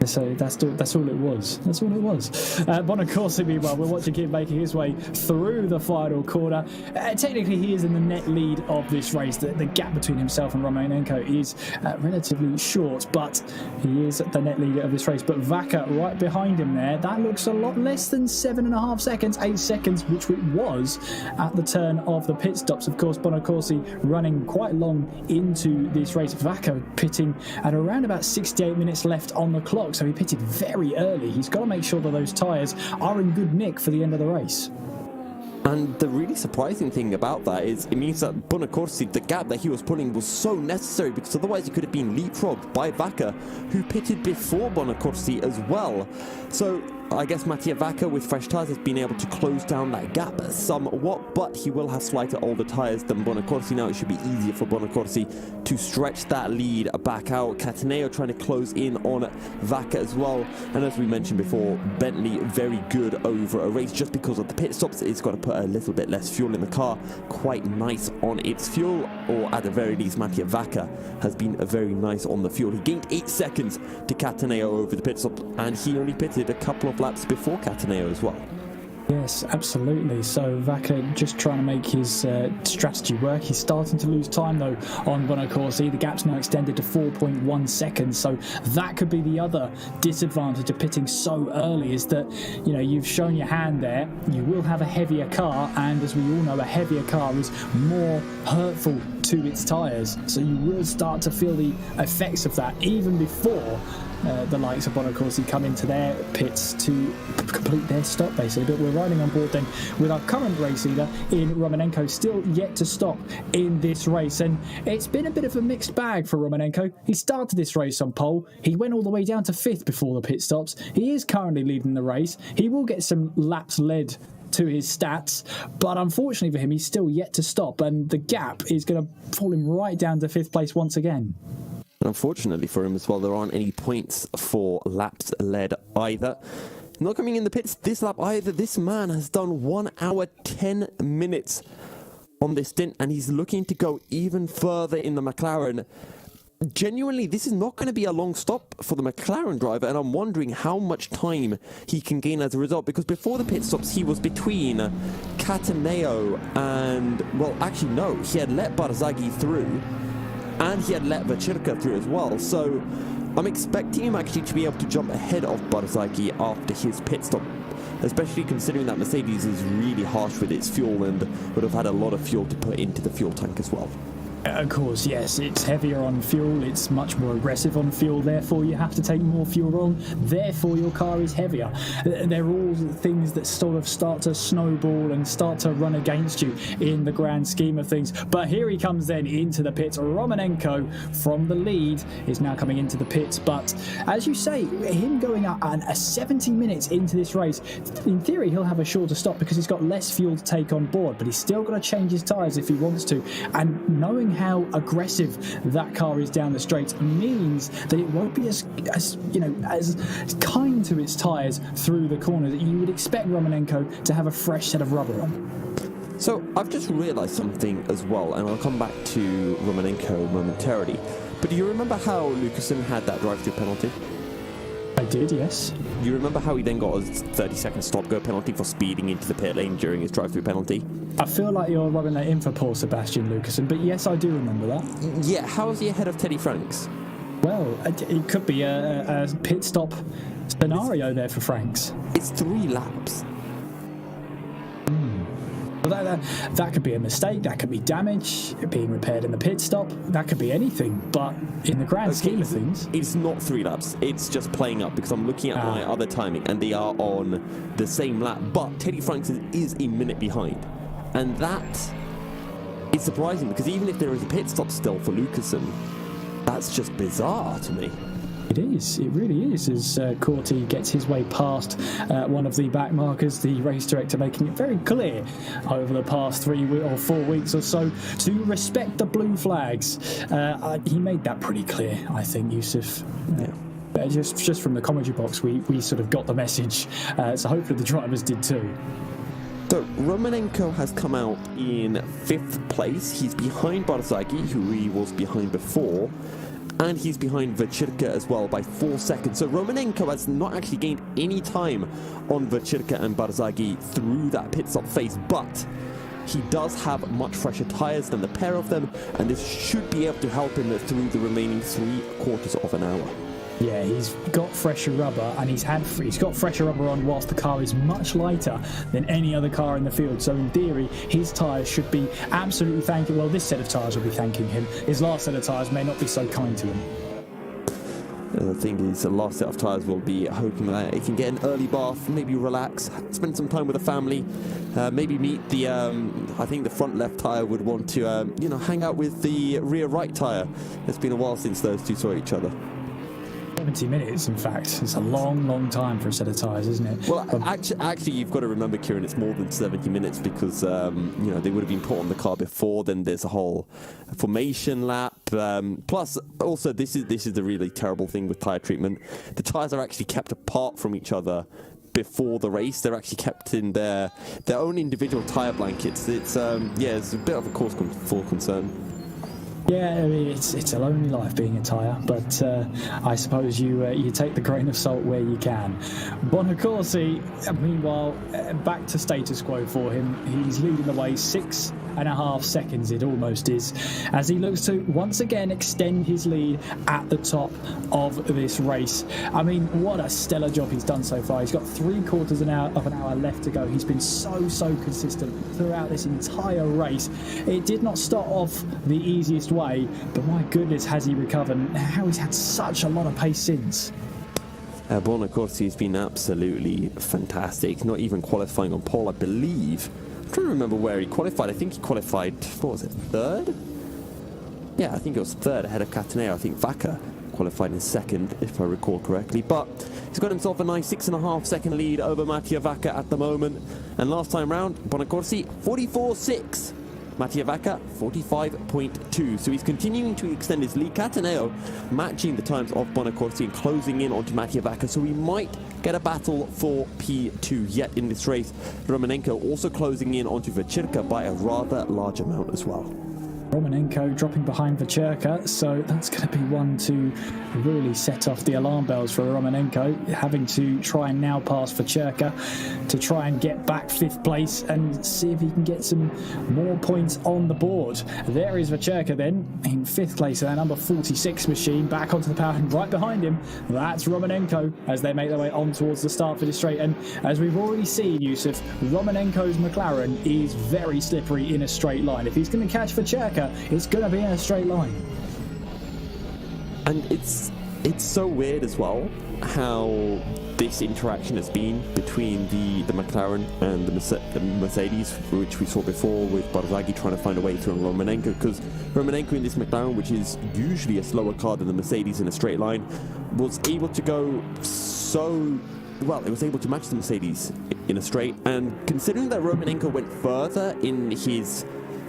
So that's all it was. That's all it was. Bonacorsi, meanwhile, we're watching him making his way through the final corner. Technically, he is in the net lead of this race. The gap between himself and Romanenko is relatively short, but he is the net leader of this race. But Vaca right behind him there. That looks a lot less than 7.5 seconds, 8 seconds, which it was at the turn of the pit stops. Of course, Bonacorsi running quite long into this race. Vaca pitting at around about 68 minutes left on the clock. box, so he pitted very early. He's got to make sure that those tyres are in good nick for the end of the race. And the really surprising thing about that is it means that Bonacorsi, the gap that he was pulling was so necessary, because otherwise he could have been leapfrogged by Vaca, who pitted before Bonacorsi as well. So I guess Mattia Vaca with fresh tyres has been able to close down that gap somewhat, but he will have slighter older tyres than Bonacorsi. Now it should be easier for Bonacorsi to stretch that lead back out. Cataneo trying to close in on Vaca as well. And as we mentioned before, Bentley very good over a race just because of the pit stops. It's got to put a little bit less fuel in the car. Quite nice on its fuel, or at the very least Mattia Vaca has been very nice on the fuel. He gained 8 seconds to Cataneo over the pit stop, and he only pitted a couple of laps before Cataneo as well. Yes, absolutely. So Vaca just trying to make his strategy work. He's starting to lose time though on Bonacorsi. The gap's now extended to 4.1 seconds. So that could be the other disadvantage of pitting so early, is that, you know, you've shown your hand there. You will have a heavier car, and as we all know, a heavier car is more hurtful to its tyres. So you will start to feel the effects of that even before the likes of Bonacorsi come into their pits to complete their stop, basically. But we're riding on board then with our current race leader in Romanenko, still yet to stop in this race. And it's been a bit of a mixed bag for Romanenko. He started this race on pole. He went all the way down to 5th before the pit stops. He is currently leading the race. He will get some laps led to his stats, but unfortunately for him, he's still yet to stop, and the gap is going to fall him right down to 5th place once again. Unfortunately for him as well, there aren't any points for laps led either. Not coming in the pits this lap either. This man has done 1 hour 10 minutes on this stint, and he's looking to go even further in the McLaren. Genuinely, this is not going to be a long stop for the McLaren driver, and I'm wondering how much time he can gain as a result, because before the pit stops he was between Cataneo and, well, actually no, he had let Barzagli through, and he had let Vacirca through as well. So I'm expecting him actually to be able to jump ahead of Barzagli after his pit stop, especially considering that Mercedes is really harsh with its fuel and would have had a lot of fuel to put into the fuel tank as well. Of course, yes, it's heavier on fuel, it's much more aggressive on fuel, therefore you have to take more fuel on, therefore your car is heavier. They're all things that sort of start to snowball and start to run against you in the grand scheme of things. But here he comes then into the pits. Romanenko from the lead is now coming into the pits, but as you say, him going up and 70 minutes into this race, in theory he'll have a shorter stop because he's got less fuel to take on board, but he's still got to change his tyres if he wants to, and knowing how aggressive that car is down the straight means that it won't be as kind to its tyres through the corners. You would expect Romanenko to have a fresh set of rubber on. So I've just realised something as well, and I'll come back to Romanenko momentarily, but do you remember how Lucasen had that drive-through penalty? I did, yes. You remember how he then got a 30-second stop-go penalty for speeding into the pit lane during his drive-through penalty? I feel like you're rubbing that in for poor Sebastian Lucasen, but yes, I do remember that. Yeah, how is he ahead of Teddy Franks? Well, it could be a pit stop scenario there for Franks. It's 3 laps. Well, that could be a mistake, that could be damage, being repaired in the pit stop, that could be anything, but in the grand scheme of things... It's not 3 laps, it's just playing up, because I'm looking at my other timing, and they are on the same lap, but Teddy Franks is a minute behind. And that is surprising, because even if there is a pit stop still for Lucasen, that's just bizarre to me. It is, it really is, as Corti gets his way past one of the back markers, the race director making it very clear over the past 3 or 4 weeks or so to respect the blue flags. He made that pretty clear, I think, Yusuf. Yeah. Just from the commentary box, we sort of got the message, so hopefully the drivers did too. So Romanenko has come out in 5th place. He's behind Barzagli, who he was behind before, and he's behind Vacirca as well by 4 seconds. So Romanenko has not actually gained any time on Vacirca and Barzagli through that pit stop phase, but he does have much fresher tyres than the pair of them, and this should be able to help him through the remaining 3/4 of an hour. Yeah, he's got fresher rubber, and he's got fresher rubber on whilst the car is much lighter than any other car in the field. So in theory, his tyres should be absolutely thanking. Well, this set of tyres will be thanking him. His last set of tyres may not be so kind to him. The thing is, the last set of tyres will be hoping that it can get an early bath, maybe relax, spend some time with the family, maybe meet the, I think the front left tyre would want to, you know, hang out with the rear right tyre. It's been a while since those two saw each other. 70 minutes, in fact. It's a long, long time for a set of tyres, isn't it? Well, actually, you've got to remember, Kieran, it's more than 70 minutes because, you know, they would have been put on the car before. Then there's a whole formation lap. Plus, also, this is the really terrible thing with tyre treatment. The tyres are actually kept apart from each other before the race. They're actually kept in their own individual tyre blankets. It's, yeah, it's a bit of a cause for concern. Yeah, I mean, it's a lonely life being a tyre, but I suppose you take the grain of salt where you can. Bonacorsi, meanwhile, back to status quo for him. He's leading the way 6.5 seconds, it almost is, as he looks to once again extend his lead at the top of this race. I mean, what a stellar job he's done so far. He's got 3/4 of an hour left to go. He's been so consistent throughout this entire race. It did not start off the easiest way, but my goodness, has he recovered, and how he's had such a lot of pace since. Bonacorsi has been absolutely fantastic, not even qualifying on pole, I believe. I'm trying to remember where he qualified. I think he qualified, what was it, third? Yeah, I think it was third ahead of Cataneo. I think Vaca qualified in second, if I recall correctly. But he's got himself a nice 6.5 second lead over Mattia Vaca at the moment. And last time round, Bonacorsi 44.6. Mattia Vaca 45.2. So he's continuing to extend his lead. Cataneo matching the times of Bonacorsi and closing in onto Mattia Vaca. So we might get a battle for P2 yet in this race. Romanenko also closing in onto Vechirka by a rather large amount as well. Romanenko dropping behind Vechirka, so that's going to be one to really set off the alarm bells for Romanenko, having to try and now pass Vechirka to try and get back 5th place and see if he can get some more points on the board. There is Vechirka then in 5th place in that number 46 machine, back onto the power, and right behind him that's Romanenko as they make their way on towards the start for the straight. And as we've already seen, Yusuf, Romanenko's McLaren is very slippery in a straight line. If he's going to catch Vechirka, it's going to be in a straight line. And it's so weird as well how this interaction has been between the McLaren and the Mercedes, which we saw before with Barzaghi trying to find a way through Romanenko, because Romanenko in this McLaren, which is usually a slower car than the Mercedes in a straight line, was able to go so well, it was able to match the Mercedes in a straight. And considering that Romanenko went further in his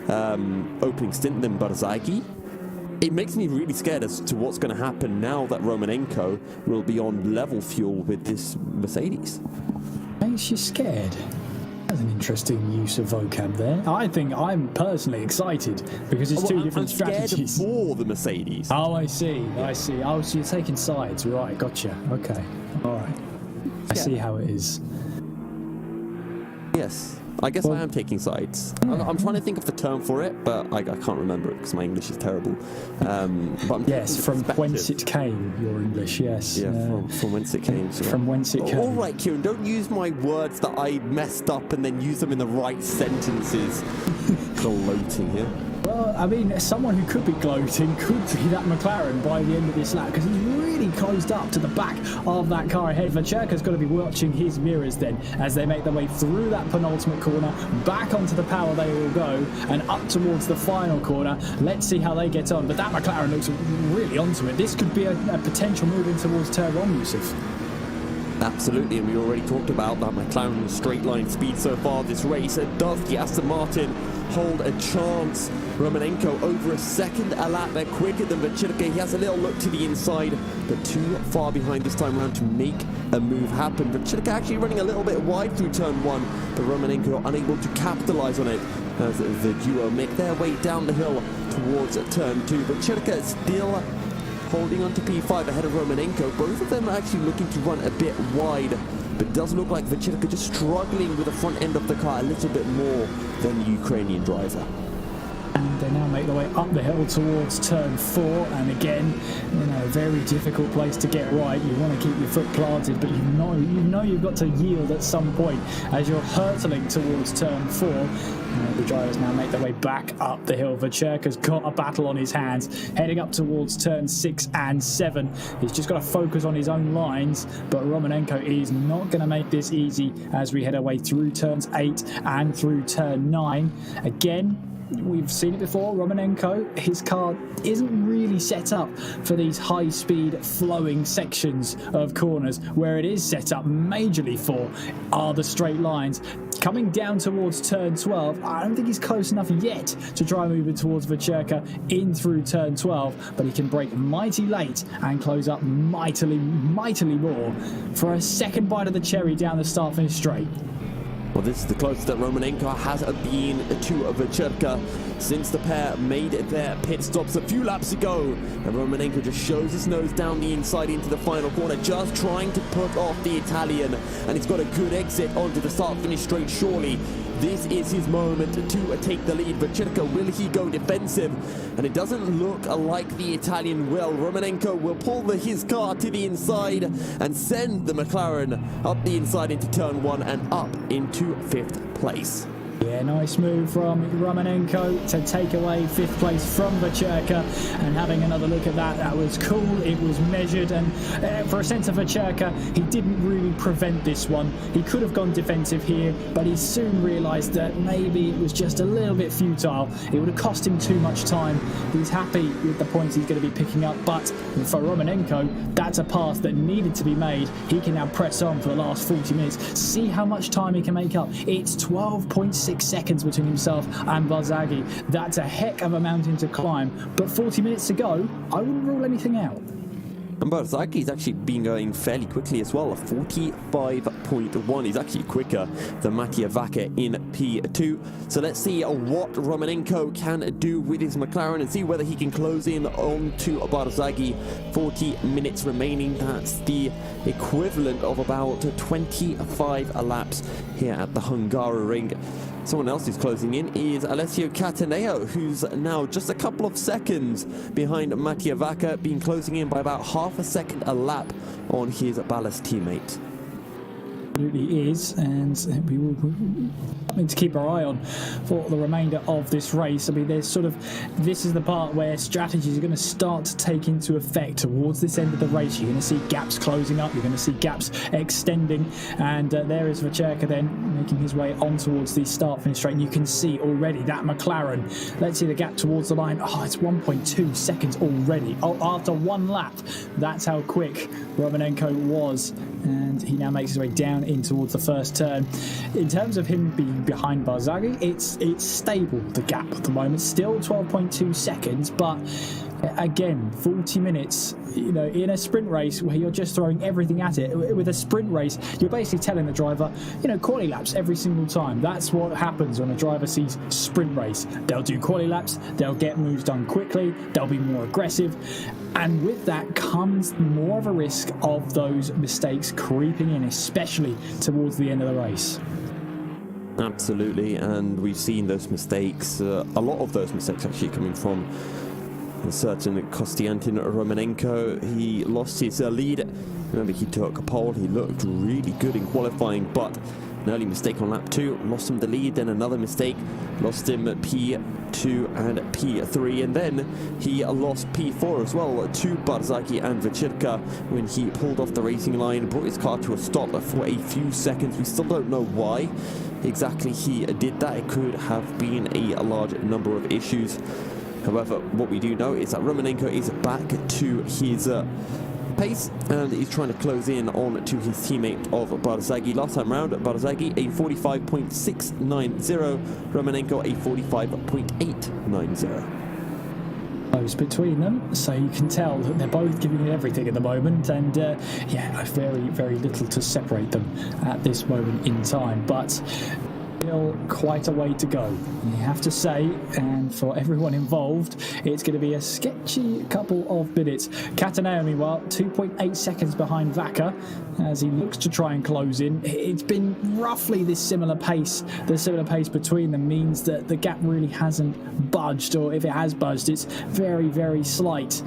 opening stint than Barzaghi, it makes me really scared as to what's going to happen now that Romanenko will be on level fuel with this Mercedes. Makes you scared? That's an interesting use of vocab there. I think I'm personally excited because it's two different strategies. I'm scared for the Mercedes. Oh, I see. I see. Oh, so you're taking sides. Right, gotcha. Okay. All right. I see how it is. Yes. I guess I am taking sides. I'm trying to think of the term for it, but I can't remember it because my English is terrible. But yes, from whence it came, your English, yes. Yeah, from whence it came. So from whence it came. All right, Kieran, don't use my words that I messed up and then use them in the right sentences. Gloating here. Well, I mean, someone who could be gloating could be that McLaren by the end of this lap, because he's really closed up to the back of that car ahead. Vechirka's got to be watching his mirrors then as they make their way through that penultimate corner, back onto the power they will go, and up towards the final corner. Let's see how they get on. But that McLaren looks really onto it. This could be a potential move in towards turn 1, Yusuf. Absolutely, and we already talked about that McLaren straight line speed so far this race. Does the Aston Martin hold a chance? Romanenko over a second a lap, they're quicker than Vechirka. He has a little look to the inside, but too far behind this time around to make a move happen. Vechirka actually running a little bit wide through turn 1, but Romanenko unable to capitalize on it as the duo make their way down the hill towards turn 2. Vechirka still holding on to P5 ahead of Romanenko. Both of them are actually looking to run a bit wide, but it does look like Vechirka just struggling with the front end of the car a little bit more than the Ukrainian driver. And they now make their way up the hill towards turn 4, and again, a very difficult place to get right. You want to keep your foot planted, but you know you've got to yield at some point as you're hurtling towards turn 4. The drivers now make their way back up the hill. Vacherka's got a battle on his hands, heading up towards turn 6 and 7. He's just got to focus on his own lines, but Romanenko is not going to make this easy as we head our way through turns 8 and through turn 9. Again, we've seen it before, Romanenko, his car isn't really set up for these high-speed flowing sections of corners. Where it is set up majorly for are the straight lines. Coming down towards turn 12, I don't think he's close enough yet to try moving towards Vacherka in through turn 12, but he can brake mighty late and close up mightily more for a second bite of the cherry down the start-finish straight. Well, this is the closest that Romanenko has been to Vacherka since the pair made their pit stops a few laps ago. And Romanenko just shows his nose down the inside into the final corner, just trying to put off the Italian. And he's got a good exit onto the start-finish straight, surely. This is his moment to take the lead. Vacherka, will he go defensive? And it doesn't look like the Italian will. Romanenko will pull his car to the inside and send the McLaren up the inside into turn 1 and up into 5th place. Yeah, nice move from Romanenko to take away 5th place from Vacherka, and having another look at that was cool, it was measured, and for a sense of Vacherka, he didn't really prevent this one. He could have gone defensive here, but he soon realised that maybe it was just a little bit futile. It would have cost him too much time. He's happy with the points he's going to be picking up, but for Romanenko, that's a pass that needed to be made. He can now press on for the last 40 minutes, see how much time he can make up. It's 12.6 seconds between himself and Barzaghi. That's a heck of a mountain to climb, but 40 minutes to go, I wouldn't rule anything out. And Barzaghi's actually been going fairly quickly as well, 45.1. He's actually quicker than Mattia Vacca in P2. So let's see what Romanenko can do with his McLaren and see whether he can close in on to Barzaghi. 40 minutes remaining. That's the equivalent of about 25 laps here at the Hungaroring. Someone else who's closing in is Alessio Cataneo, who's now just a couple of seconds behind Mattia Vacca, been closing in by about half a second a lap on his ballast teammate. Absolutely is, and we will something to keep our eye on for the remainder of this race. I mean, this is the part where strategies are going to start to take into effect towards this end of the race. You're going to see gaps closing up, you're going to see gaps extending, and there is Vacherka then making his way on towards the start-finish straight. And you can see already that McLaren, let's see the gap towards the line. Oh, it's 1.2 seconds already. Oh, after one lap, that's how quick Romanenko was, and he now makes his way down in towards the first turn. In terms of him being behind Barzaghi, it's stable, the gap at the moment, still 12.2 seconds, but again, 40 minutes, in a sprint race where you're just throwing everything at it. With a sprint race, you're basically telling the driver, quali laps every single time. That's what happens when a driver sees sprint race. They'll do quali laps, they'll get moves done quickly, they'll be more aggressive, and with that comes more of a risk of those mistakes creeping in, especially towards the end of the race. Absolutely, and we've seen those mistakes, a lot of those mistakes actually coming from a certain Konstantin Romanenko. He lost his lead. Remember, he took a pole, he looked really good in qualifying, but an early mistake on lap 2 lost him the lead, then another mistake lost him P2 and P3, and then he lost P4 as well to Barzaghi and Vacherka when he pulled off the racing line, brought his car to a stop for a few seconds. We still don't know why exactly he did that. It could have been a large number of issues. However, what we do know is that Romanenko is back to his pace, and he's trying to close in on to his teammate of Barzaghi. Last time round, Barzaghi a 45.690, Romanenko a 45.890. Close between them, so you can tell that they're both giving it everything at the moment, and very, very little to separate them at this moment in time. But Still quite a way to go, you have to say, and for everyone involved, it's going to be a sketchy couple of minutes. Cataneo, meanwhile, 2.8 seconds behind Vaca as he looks to try and close in. It's been roughly this similar pace. The similar pace between them means that the gap really hasn't budged, or if it has budged, it's very, very slight.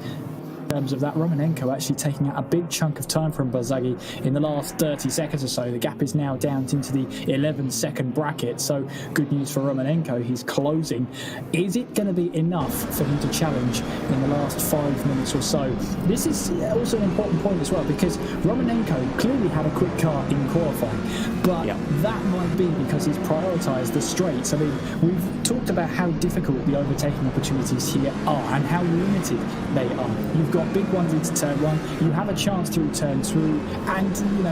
In terms of that, Romanenko actually taking out a big chunk of time from Barzaghi in the last 30 seconds or so. The gap is now down into the 11-second bracket, so good news for Romanenko. He's closing. Is it going to be enough for him to challenge in the last 5 minutes or so? This is also an important point as well, because Romanenko clearly had a quick car in qualifying, but that might be because he's prioritised the straights. I mean, we've talked about how difficult the overtaking opportunities here are and how limited they are. You've got big ones into turn 1, you have a chance through turn 2, and you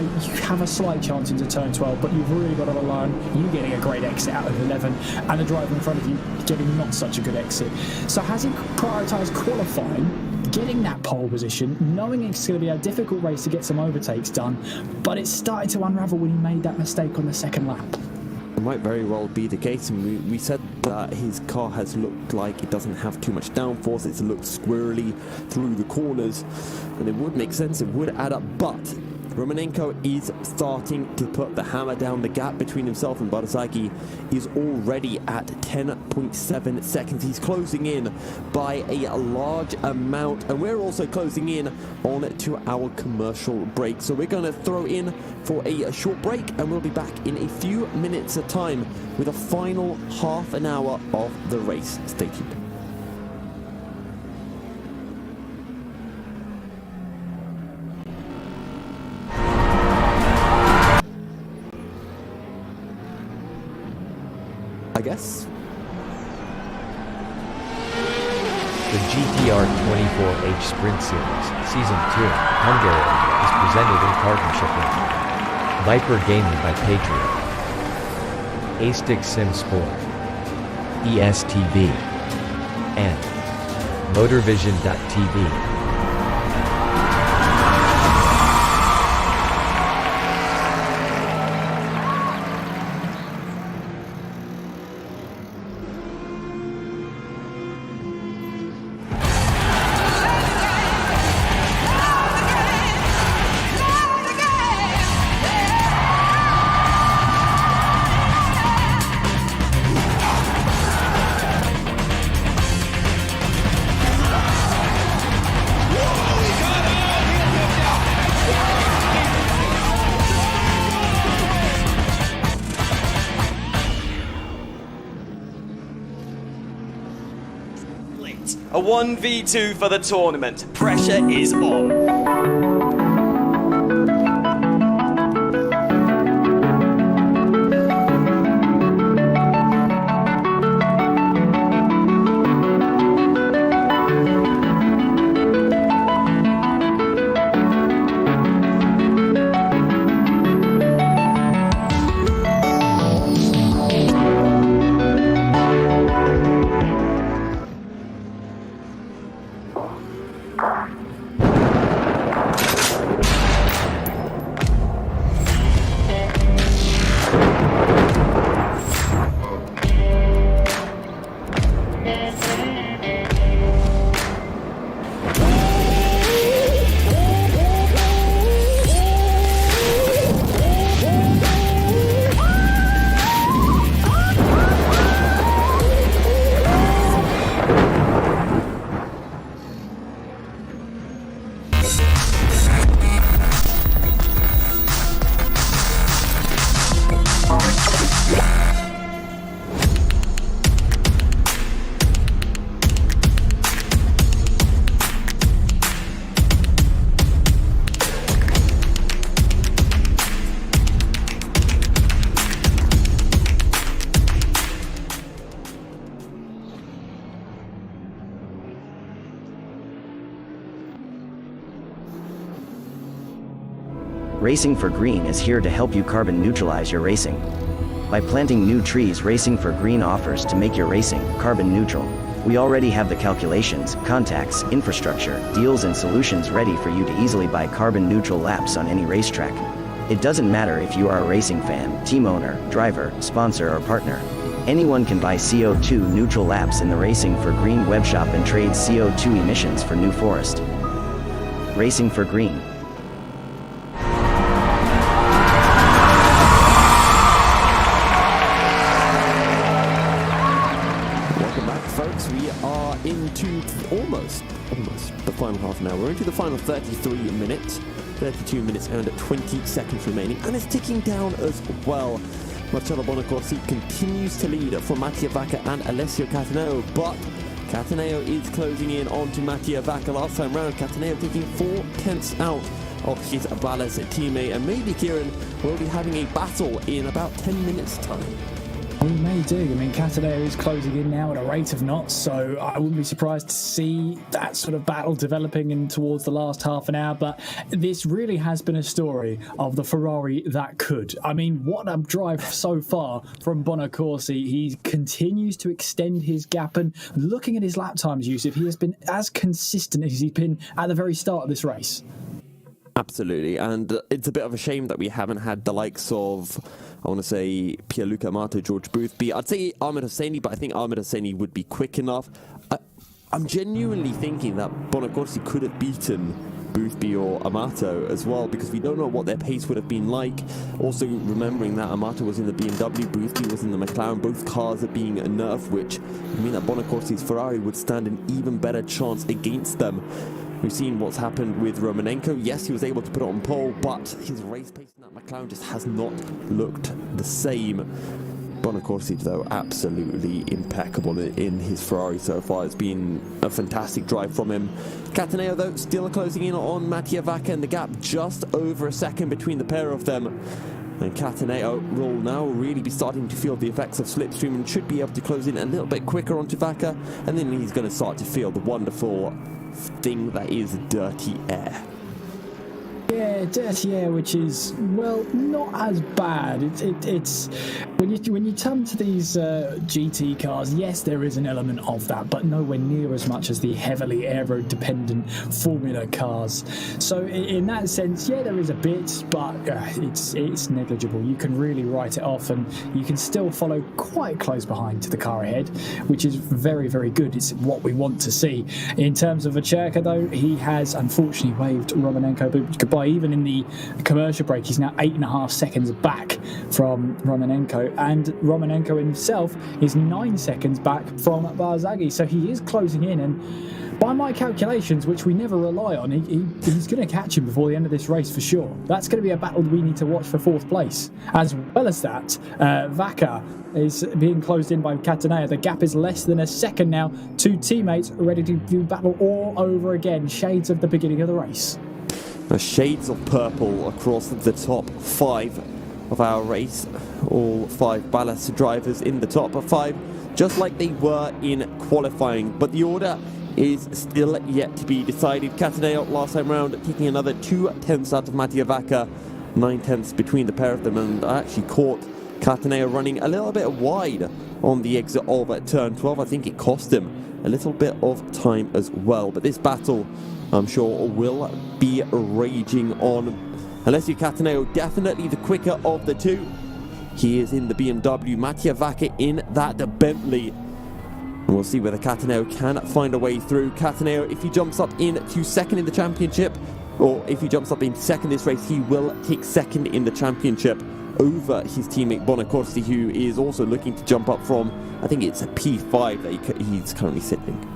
have a slight chance into turn 12, but you've really got to rely on you getting a great exit out of 11 and the driver in front of you getting not such a good exit. So has he prioritised qualifying, getting that pole position, knowing it's going to be a difficult race to get some overtakes done, but it started to unravel when he made that mistake on the second lap? It might very well be the case, and we said that his car has looked like it doesn't have too much downforce. It's looked squirrely through the corners, and it would make sense, it would add up, but Romanenko is starting to put the hammer down. The gap between himself and Barzaghi is already at 10.7 seconds. He's closing in by a large amount, and we're also closing in on to our commercial break. So we're going to throw in for a short break, and we'll be back in a few minutes of time with a final half an hour of the race. Stay tuned. I guess. The GTR 24H Sprint Series, Season 2, Hungaroring, is presented in partnership with Viper Gaming by Patriot, A-Stick Sim Sport, ESTV, and MotorVision.tv. A 1v2 for the tournament. Pressure is on. Racing for Green is here to help you carbon neutralize your racing. By planting new trees, Racing for Green offers to make your racing carbon neutral. We already have the calculations, contacts, infrastructure, deals and solutions ready for you to easily buy carbon neutral laps on any racetrack. It doesn't matter if you are a racing fan, team owner, driver, sponsor, or partner. Anyone can buy CO2 neutral laps in the Racing for Green webshop and trade CO2 emissions for New Forest. Racing for Green. Welcome back, folks. We are into almost the final half an hour. We're into the final 33 minutes. 32 minutes and 20 seconds remaining, and it's ticking down as well. Marcello Bonaccorsi continues to lead from Mattia Vacca and Alessio Cataneo, but Cataneo is closing in onto Mattia Vacca last time round. Cataneo taking 4 tenths out of his Ballas teammate, and maybe Kieran will be having a battle in about 10 minutes time. We may do. I mean, Cataneo is closing in now at a rate of knots, so I wouldn't be surprised to see that sort of battle developing in towards the last half an hour. But this really has been a story of the Ferrari that could. I mean, what a drive so far from Bonaccorsi. He continues to extend his gap, and looking at his lap times, Yusuf, he has been as consistent as he's been at the very start of this race. Absolutely, and it's a bit of a shame that we haven't had the likes of, I want to say, Pierluca Amato, George Boothby. I'd say Ahmed Hosseini, but I think Ahmed Hosseini would be quick enough. I'm genuinely thinking that Bonaccorsi could have beaten Boothby or Amato as well, because we don't know what their pace would have been like. Also remembering that Amato was in the BMW, Boothby was in the McLaren, both cars are being nerfed, which would mean that Bonaccorsi's Ferrari would stand an even better chance against them. We've seen what's happened with Romanenko. Yes, he was able to put it on pole, but his race pace in that McLaren just has not looked the same. Bonaccorsi, though, absolutely impeccable in his Ferrari so far. It's been a fantastic drive from him. Cataneo, though, still closing in on Mattia Vacca, and the gap just over a second between the pair of them. And Cataneo will now really be starting to feel the effects of slipstream and should be able to close in a little bit quicker onto Vacca, and then he's going to start to feel the wonderful thing that is dirty air. Yeah, dirty air, which is, well, not as bad. It's when you turn to these GT cars, yes, there is an element of that, but nowhere near as much as the heavily aero-dependent Formula cars. So in that sense, yeah, there is a bit, but it's negligible. You can really write it off, and you can still follow quite close behind to the car ahead, which is very, very good. It's what we want to see. In terms of Vacherka, though, he has unfortunately waved Romanenko goodbye. Even in the commercial break, he's now 8.5 seconds back from Romanenko, and Romanenko himself is 9 seconds back from Barzaghi, so he is closing in, and by my calculations, which we never rely on, he's going to catch him before the end of this race for sure. That's going to be a battle we need to watch for 4th place. As well as that, Vacca is being closed in by Cataneo. The gap is less than a second now. 2 teammates ready to do battle all over again. Shades of the beginning of the race. Shades of purple across the top 5 of our race. All 5 Ballas drivers in the top 5, just like they were in qualifying. But the order is still yet to be decided. Cataneo last time round taking another 2 tenths out of Mattia Vacca, 9 tenths between the pair of them, and I actually caught Cataneo running a little bit wide on the exit of turn 12. I think it cost him a little bit of time as well. But this battle, I'm sure, will be raging on. Alessio Cataneo, definitely the quicker of the 2. He is in the BMW, Mattia Vacca in that Bentley. And we'll see whether Cataneo can find a way through. Cataneo, if he jumps up into second in the championship, or if he jumps up in second this race, he will take second in the championship over his teammate Bonaccorsi, who is also looking to jump up from, I think it's a P5 that he's currently sitting.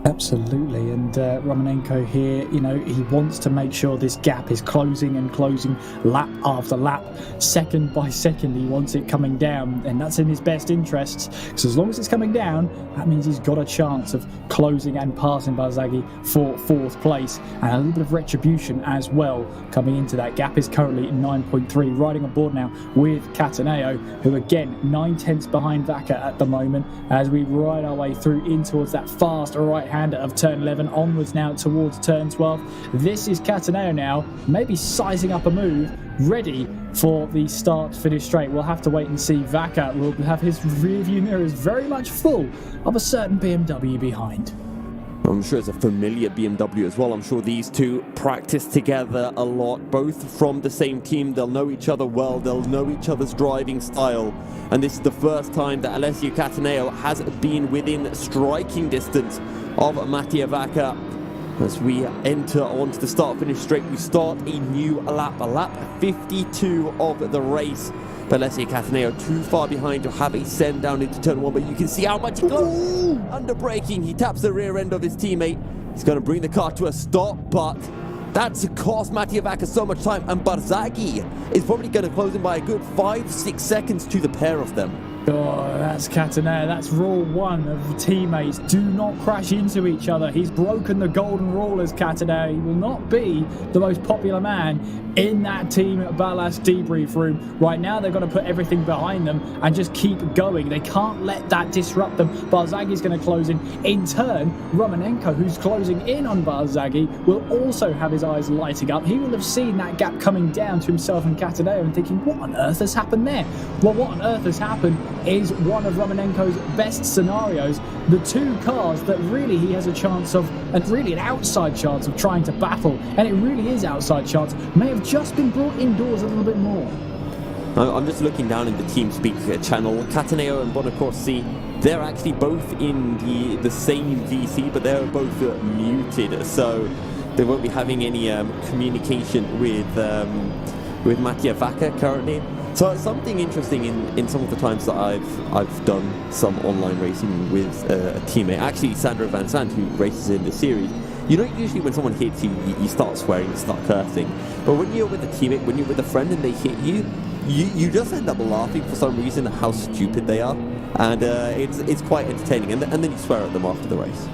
Absolutely, and Romanenko here, he wants to make sure this gap is closing and closing lap after lap, second by second. He wants it coming down, and that's in his best interests, because as long as it's coming down, that means he's got a chance of closing and passing Barzaghi for 4th place, and a little bit of retribution as well coming into that. Gap is currently 9.3, riding on board now with Cataneo, who again 9 tenths behind Vacca at the moment, as we ride our way through in towards that fast right-hander of turn 11, onwards now towards turn 12. This is Cataneo now, maybe sizing up a move, ready for the start-finish straight. We'll have to wait and see. Vacca will have his rear view mirrors very much full of a certain BMW behind. I'm sure it's a familiar BMW as well. I'm sure these two practice together a lot, both from the same team. They'll know each other well, they'll know each other's driving style. And this is the first time that Alessio Cataneo has been within striking distance of Mattia Vacca. As we enter onto the start-finish straight, we start a new lap 52 of the race. But Alessio Cataneo too far behind to have a send down into turn 1, but you can see how much he goes. Under braking, he taps the rear end of his teammate. He's going to bring the car to a stop, but that's cost Mattia Vacca so much time, and Barzaghi is probably going to close in by a good 5-6 seconds to the pair of them. Oh, that's Cataneo. That's rule 1 of teammates. Do not crash into each other. He's broken the golden rule as Cataneo. He will not be the most popular man in that team ballast debrief room. Right now, they've got to put everything behind them and just keep going. They can't let that disrupt them. Barzaghi's going to close in. In turn, Romanenko, who's closing in on Barzaghi, will also have his eyes lighting up. He will have seen that gap coming down to himself and Cataneo and thinking, what on earth has happened there? Well, what on earth has happened is one of Romanenko's best scenarios. The two cars that really he has a chance of, and really an outside chance of trying to battle, and it really is outside chance, may have just been brought indoors a little bit more. I'm just looking down in the TeamSpeak channel. Cataneo and Bonacorsi, they're actually both in the same VC, but they're both muted, so they won't be having any communication with Mattia Vacca currently. So something interesting in some of the times that I've done some online racing with a teammate, actually Sandro Van Sant, who races in the series. You know, usually when someone hits you, you start swearing, you start cursing. But when you're with a teammate, when you're with a friend and they hit you, you just end up laughing for some reason at how stupid they are. And it's quite entertaining. And then you swear at them after the race.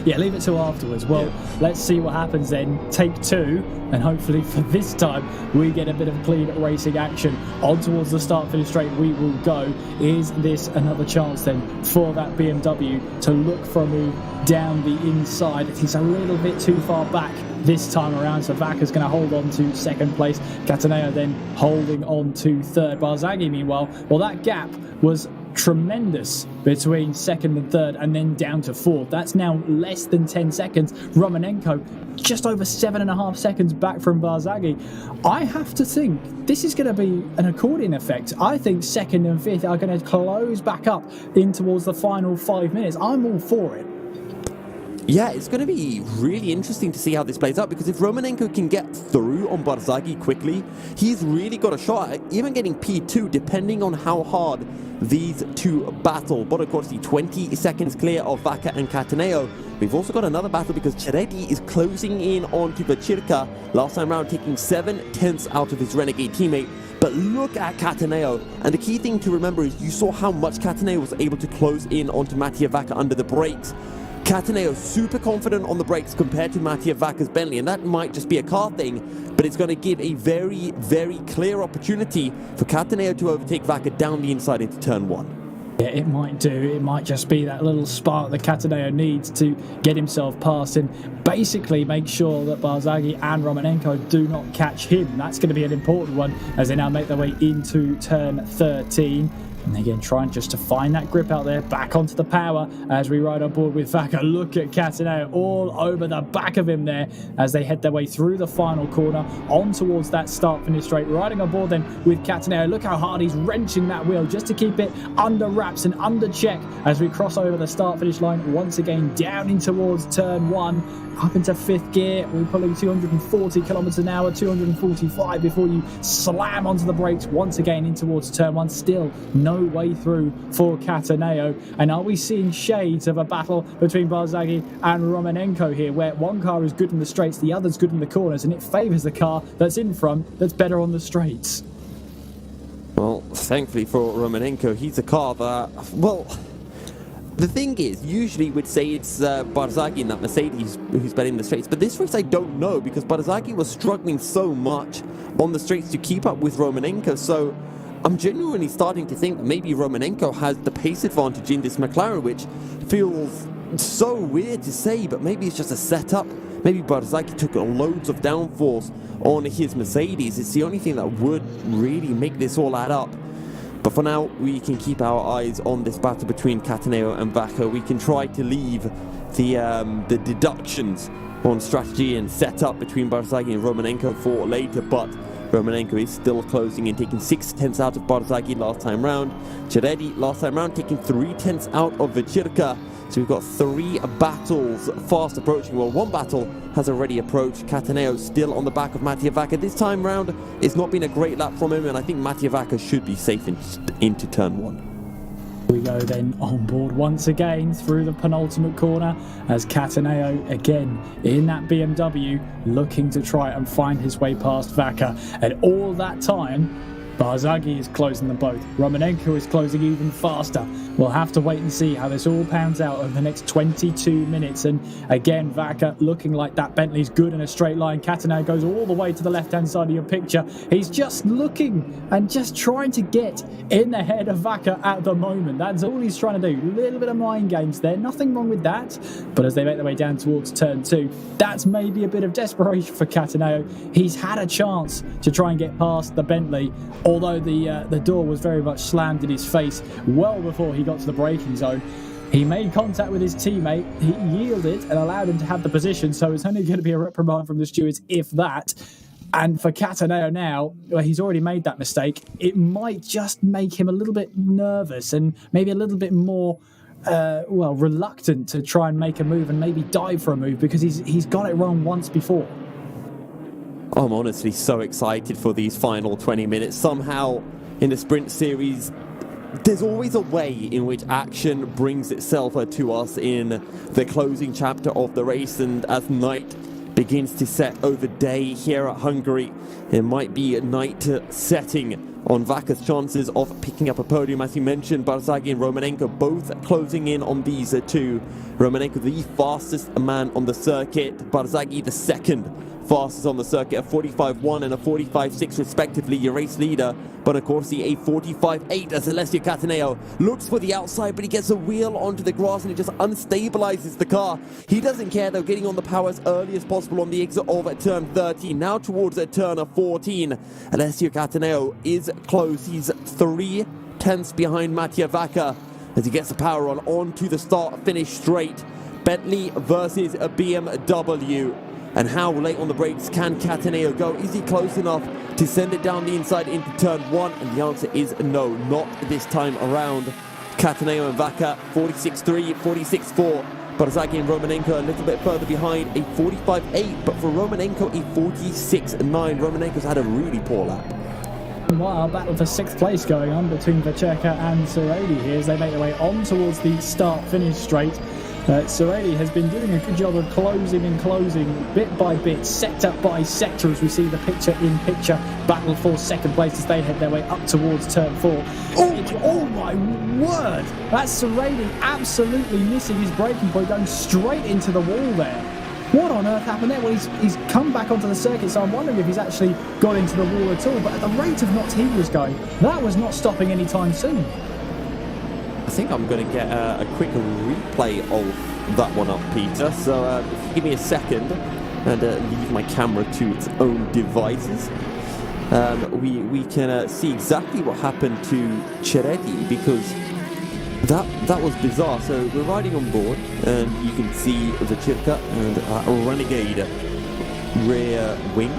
Yeah, leave it till afterwards. Well, yeah. Let's see what happens then. Take 2, and hopefully for this time we get a bit of clean racing action. On towards the start-finish straight we will go. Is this another chance then for that BMW to look for a move down the inside? It is a little bit too far back this time around, so Vacca's going to hold on to second place. Cataneo then holding on to third. Barzaghi, meanwhile, well, that gap was tremendous between second and third, and then down to fourth. That's now less than 10 seconds. Romanenko just over 7.5 seconds back from Barzaghi. I have to think this is going to be an accordion effect. I think second and fifth are going to close back up in towards the final 5 minutes. I'm all for it. Yeah, it's going to be really interesting to see how this plays out, because if Romanenko can get through on Barzaghi quickly, he's really got a shot at even getting P2, depending on how hard these two battle. Bonacorsi 20 seconds clear of Vacca and Cataneo. We've also got another battle because Ceredi is closing in onto Vacirca. Last time round, taking 7/10 out of his Renegade teammate. But look at Cataneo, and the key thing to remember is you saw how much Cataneo was able to close in onto Mattia Vacca under the brakes. Cataneo super confident on the brakes compared to Mattia Vacca's Bentley, and that might just be a car thing, but it's going to give a very, very clear opportunity for Cataneo to overtake Vacca down the inside into turn 1. Yeah, it might do. It might just be that little spark that Cataneo needs to get himself past and basically make sure that Barzaghi and Romanenko do not catch him. That's going to be an important one as they now make their way into turn 13. And again, trying just to find that grip out there, back onto the power as we ride on board with Vacca. Look at Cataneo all over the back of him there as they head their way through the final corner on towards that start-finish straight. Riding on board then with Cataneo. Look how hard he's wrenching that wheel just to keep it under wraps and under check as we cross over the start-finish line once again down in towards turn 1. Up into 5th gear, we're pulling 240 kilometers an hour, 245 before you slam onto the brakes once again in towards turn 1. Still no way through for Cataneo. And are we seeing shades of a battle between Barzaghi and Romanenko here, where one car is good in the straights, the other's good in the corners, and it favours the car that's in front that's better on the straights? Well, thankfully for Romanenko, he's a car that, well, the thing is, usually we'd say it's Barzaghi in that Mercedes who's better in the straights, but this race I don't know, because Barzaghi was struggling so much on the straights to keep up with Romanenko, so I'm genuinely starting to think that maybe Romanenko has the pace advantage in this McLaren, which feels so weird to say, but maybe it's just a setup. Maybe Barzaghi took loads of downforce on his Mercedes. It's the only thing that would really make this all add up. But for now, we can keep our eyes on this battle between Cataneo and Vacca. We can try to leave the deductions on strategy and setup between Barzaghi and Romanenko for later, but Romanenko is still closing in, taking 6/10 out of Barzaghi last time round. Ceredi last time round taking 3/10 out of Vechirka. So we've got 3 battles fast approaching. Well, 1 battle has already approached. Cataneo still on the back of Mattia Vacca. This time round, it's not been a great lap from him, and I think Mattia Vacca should be safe into turn 1. We go then on board once again through the penultimate corner as Cataneo again in that BMW looking to try and find his way past Vacca. And all that time, Barzaghi is closing them both. Romanenko is closing even faster. We'll have to wait and see how this all pans out over the next 22 minutes. And again, Vacca looking like that Bentley's good in a straight line. Cataneo goes all the way to the left-hand side of your picture. He's just looking and just trying to get in the head of Vacca at the moment. That's all he's trying to do. A little bit of mind games there. Nothing wrong with that. But as they make their way down towards turn 2, that's maybe a bit of desperation for Cataneo. He's had a chance to try and get past the Bentley, although the door was very much slammed in his face well before he got to the braking zone. He made contact with his teammate, he yielded and allowed him to have the position, so it's only going to be a reprimand from the stewards, if that. And for Cataneo now, well, he's already made that mistake. It might just make him a little bit nervous and maybe a little bit more reluctant to try and make a move and maybe dive for a move, because he's got it wrong once before. I'm honestly so excited for these final 20 minutes. Somehow, in the sprint series, there's always a way in which action brings itself to us in the closing chapter of the race, and as night begins to set over day here at Hungary, it might be a night setting on Vacca's chances of picking up a podium. As you mentioned, Barzaghi and Romanenko both closing in on these two. Romanenko, the fastest man on the circuit, Barzaghi the second fastest on the circuit, a 45.1 and a 45.6 respectively, your race leader. But of course, a 45.8 as Alessio Cataneo looks for the outside, but he gets a wheel onto the grass and it just unstabilizes the car. He doesn't care though, getting on the power as early as possible on the exit of turn 13. Now towards turn 14, Alessio Cataneo is close. He's 3/10 behind Mattia Vacca as he gets the power on to the start finish straight. Bentley versus a BMW. And how late on the brakes can Cataneo go? Is he close enough to send it down the inside into turn 1? And the answer is no, not this time around. Cataneo and Vacca, 46.3, 46.4. Barzaghi and Romanenko a little bit further behind, a 45.8. But for Romanenko, a 46.9. Romanenko's had a really poor lap. Meanwhile, battle for 6th place going on between Vechirka and Ceredi here as they make their way on towards the start-finish straight. Ceredi has been doing a good job of closing bit by bit, sector by sector, as we see the picture-in-picture battle for 2nd place as they head their way up towards turn 4. Oh my word! That's Ceredi absolutely missing his braking point, going straight into the wall there. What on earth happened there? Well, he's come back onto the circuit, so I'm wondering if he's actually got into the wall at all. But at the rate of knots he was going, that was not stopping anytime soon. I think I'm going to get a quick replay of that one up, Peter. So if you give me a second and leave my camera to its own devices, we can see exactly what happened to Ceredi, because that was bizarre. So we're riding on board, and you can see Vechirka and a Renegade rear wing,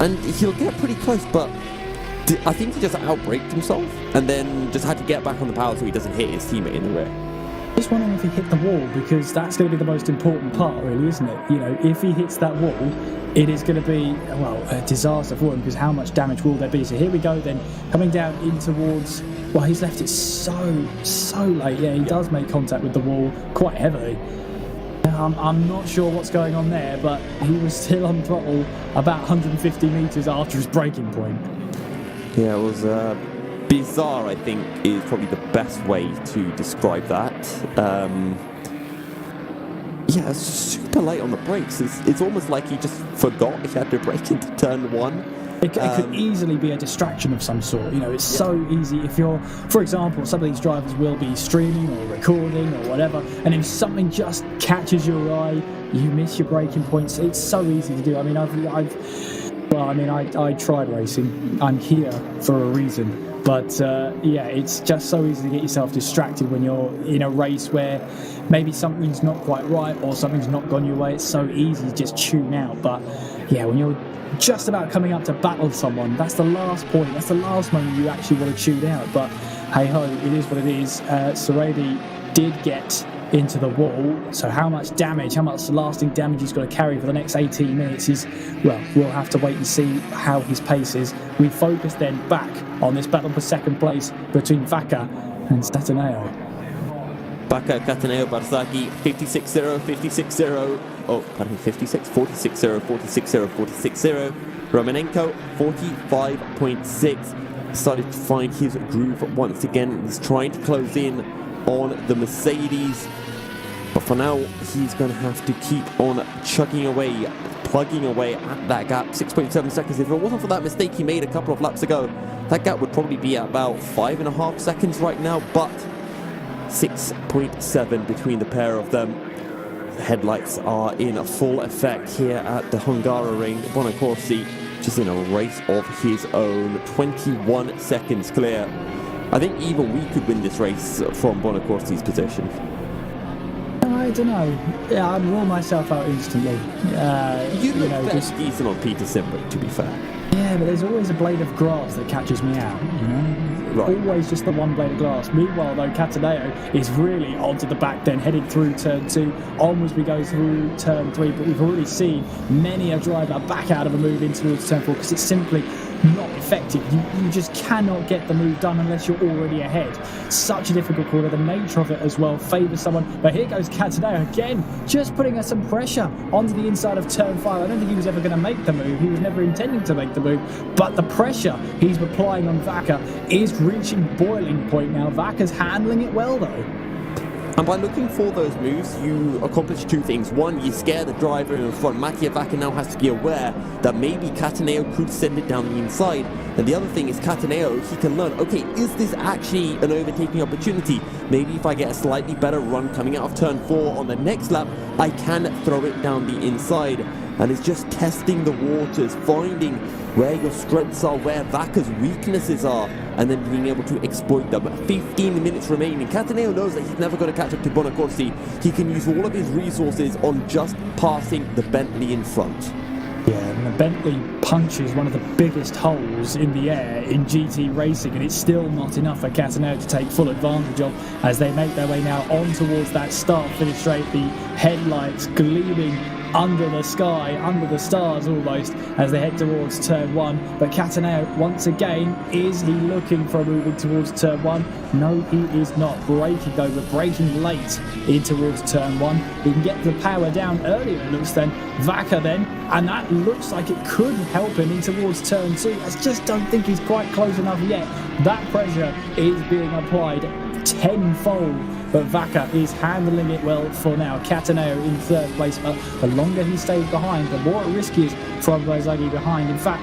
and he'll get pretty close, but I think he just outbraked himself and then just had to get back on the power so he doesn't hit his teammate in the rear. Just wondering if he hit the wall, because that's going to be the most important part, really, isn't it? You know, if he hits that wall, it is going to be, well, a disaster for him, because how much damage will there be? So here we go then, coming down in towards, well, he's left it so late. Yeah, he does make contact with the wall quite heavily. I'm not sure what's going on there, but he was still on throttle about 150 metres after his braking point. Yeah, it was bizarre, I think, is probably the best way to describe that. Yeah, it's super late on the brakes. It's almost like he just forgot he had to brake into turn 1. It could easily be a distraction of some sort. You know, it's so easy. If you're, for example, some of these drivers will be streaming or recording or whatever, and if something just catches your eye, you miss your braking points. It's so easy to do. I mean, Well, I mean, I tried racing. I'm here for a reason. But, yeah, it's just so easy to get yourself distracted when you're in a race where maybe something's not quite right or something's not gone your way. It's so easy to just tune out. But, yeah, when you're just about coming up to battle someone, that's the last point. That's the last moment you actually want to tune out. But, hey-ho, it is what it is. Seredi did get into the wall, so how much lasting damage he's got to carry for the next 18 minutes is, well, we'll have to wait and see how his pace is. We focus then back on this battle for second place between Vaca and Stataneo. Vaca, Cataneo, Barzaghi, 56-0, 56-0. Oh, pardon me, 56, 46-0, 46-0, 46-0. Romanenko, 45.6. Started to find his groove once again. He's trying to close in on the Mercedes, but for now he's going to have to keep on plugging away at that gap. 6.7 seconds. If it wasn't for that mistake he made a couple of laps ago, that gap would probably be at about 5.5 seconds right now, but 6.7 between the pair of them. The headlights are in full effect here at the Hungaroring. Bonacorsi just in a race of his own, 21 seconds clear. I think even we could win this race from Bonacorsi's position. I don't know. Yeah, I'd rule myself out instantly. You look just decent on Peter Simber, to be fair. Yeah, but there's always a blade of grass that catches me out, you know? Right. Always just the one blade of glass. Meanwhile, though, Cataneo is really onto the back then, heading through turn 2. Onwards we go through turn 3, but we've already seen many a driver back out of a move in towards turn 4 because it's simply not effective. You just cannot get the move done unless you're already ahead. Such a difficult corner. The nature of it as well favours someone. But here goes Cataneo again, just putting us some pressure onto the inside of turn 5. I don't think he was ever going to make the move. He was never intending to make the move. But the pressure he's applying on Vaca is reaching boiling point now. Vaca's handling it well though. And by looking for those moves, you accomplish two things. One, you scare the driver in front. Mattia Vaca now has to be aware that maybe Cataneo could send it down the inside. And the other thing is Cataneo, he can learn, okay, is this actually an overtaking opportunity? Maybe if I get a slightly better run coming out of turn 4 on the next lap, I can throw it down the inside. And it's just testing the waters, finding where your strengths are, where Vaca's weaknesses are, and then being able to exploit them. 15 minutes remaining. Cataneo knows that he's never going to catch up to Bonacorsi. He can use all of his resources on just passing the Bentley in front. Yeah, and the Bentley punches one of the biggest holes in the air in GT racing, and it's still not enough for Cataneo to take full advantage of as they make their way now on towards that start-finish straight. The headlights gleaming under the sky, under the stars almost, as they head towards turn 1. But Cataneo, once again, is he looking for a move in towards turn 1? No, he is not. Braking though, but braking late in towards turn 1. He can get the power down earlier, it looks then. Vaca then, and that looks like it could help him in towards turn 2. I just don't think he's quite close enough yet. That pressure is being applied tenfold. But Vaca is handling it well for now. Cataneo in third place, but the longer he stays behind, the more at risk he is from Barzaghi behind. In fact,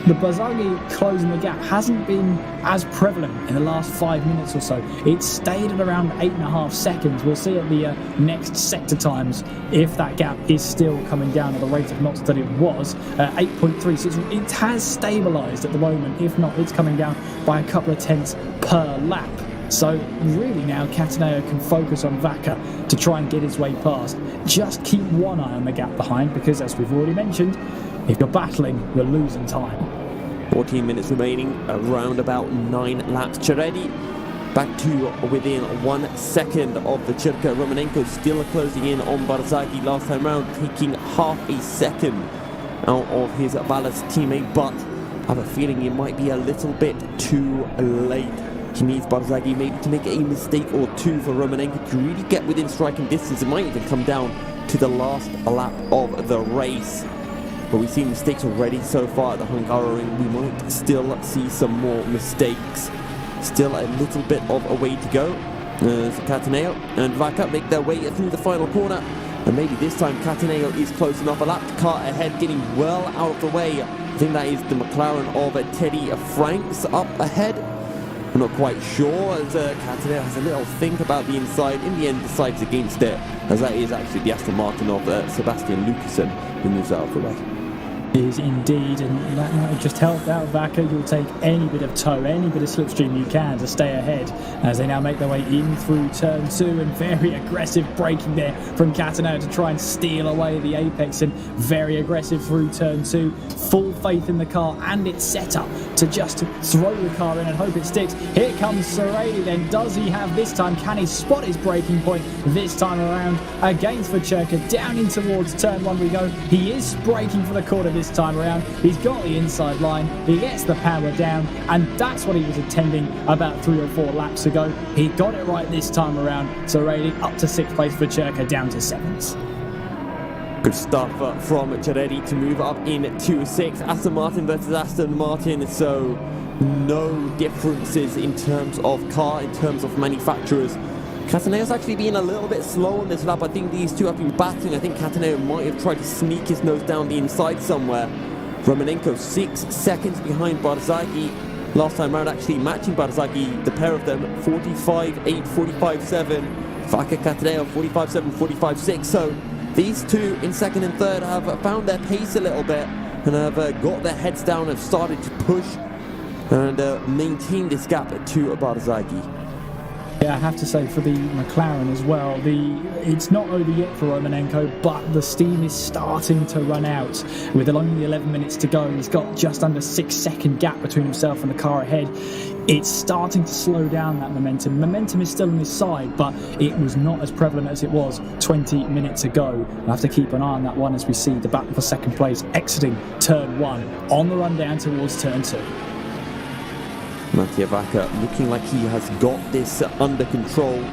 the Barzaghi closing the gap hasn't been as prevalent in the last 5 minutes or so. It's stayed at around 8.5 seconds. We'll see at the next sector times if that gap is still coming down at the rate of knots that it was. 8.3, so it has stabilised at the moment. If not, it's coming down by a couple of tenths per lap. So really now Cataneo can focus on Vaca to try and get his way past. Just keep one eye on the gap behind because, as we've already mentioned, if you're battling, you're losing time. 14 minutes remaining, around about 9 laps. Ceredi back to within 1 second of the Circa. Romanenko still closing in on Barzaghi last time round, taking half a second out of his ballast teammate, but I have a feeling it might be a little bit too late. He needs Barzaghi maybe to make a mistake or two for Romanenko to really get within striking distance. It might even come down to the last lap of the race. But we've seen mistakes already so far at the Hungaroring. We might still see some more mistakes. Still a little bit of a way to go. So Cataneo and Vaca make their way through the final corner. And maybe this time Cataneo is close enough. A lap car ahead, getting well out of the way. I think that is the McLaren of Teddy Franks up ahead. I'm not quite sure, as Cataneo has a little think about the inside. In the end, decides against it, as that is actually the Aston Martin of Sebastian Lucasen who moves out of the way. Is indeed, and that might have just helped out Vaca. You'll take any bit of tow, any bit of slipstream you can to stay ahead as they now make their way in through turn 2, and very aggressive braking there from Cataneo to try and steal away the apex, and very aggressive through turn 2. Full faith in the car and its setup to just throw the car in and hope it sticks. Here comes Serrati then. Does he have this time? Can he spot his braking point this time around? Against Vacherka, down in towards turn 1 we go. He is braking for the corner this time around. He's got the inside line, he gets the power down, and that's what he was intending about 3 or 4 laps ago. He got it right this time around. Serrati up to 6th place, Vacherka down to 7th. Good stuff from Giretti to move up into 6th. Aston Martin versus Aston Martin, so no differences in terms of car, in terms of manufacturers. Cataneo's actually been a little bit slow on this lap. I think these two have been battling. I think Cataneo might have tried to sneak his nose down the inside somewhere. Romanenko 6 seconds behind Barzagli. Last time round actually matching Barzagli, the pair of them 45.8, 45.7. Vaca Cataneo 45.7, 45.6. So these two in 2nd and 3rd have found their pace a little bit and have got their heads down and started to push and maintain this gap to Barzagli. Yeah, I have to say for the McLaren as well, it's not over yet for Romanenko, but the steam is starting to run out. With only 11 minutes to go, he's got just under 6-second gap between himself and the car ahead. It's starting to slow down that momentum. Momentum is still on his side, but it was not as prevalent as it was 20 minutes ago. We'll have to keep an eye on that one as we see the battle for 2nd place exiting turn 1 on the run down towards turn 2. Mattia Vaca looking like he has got this under control.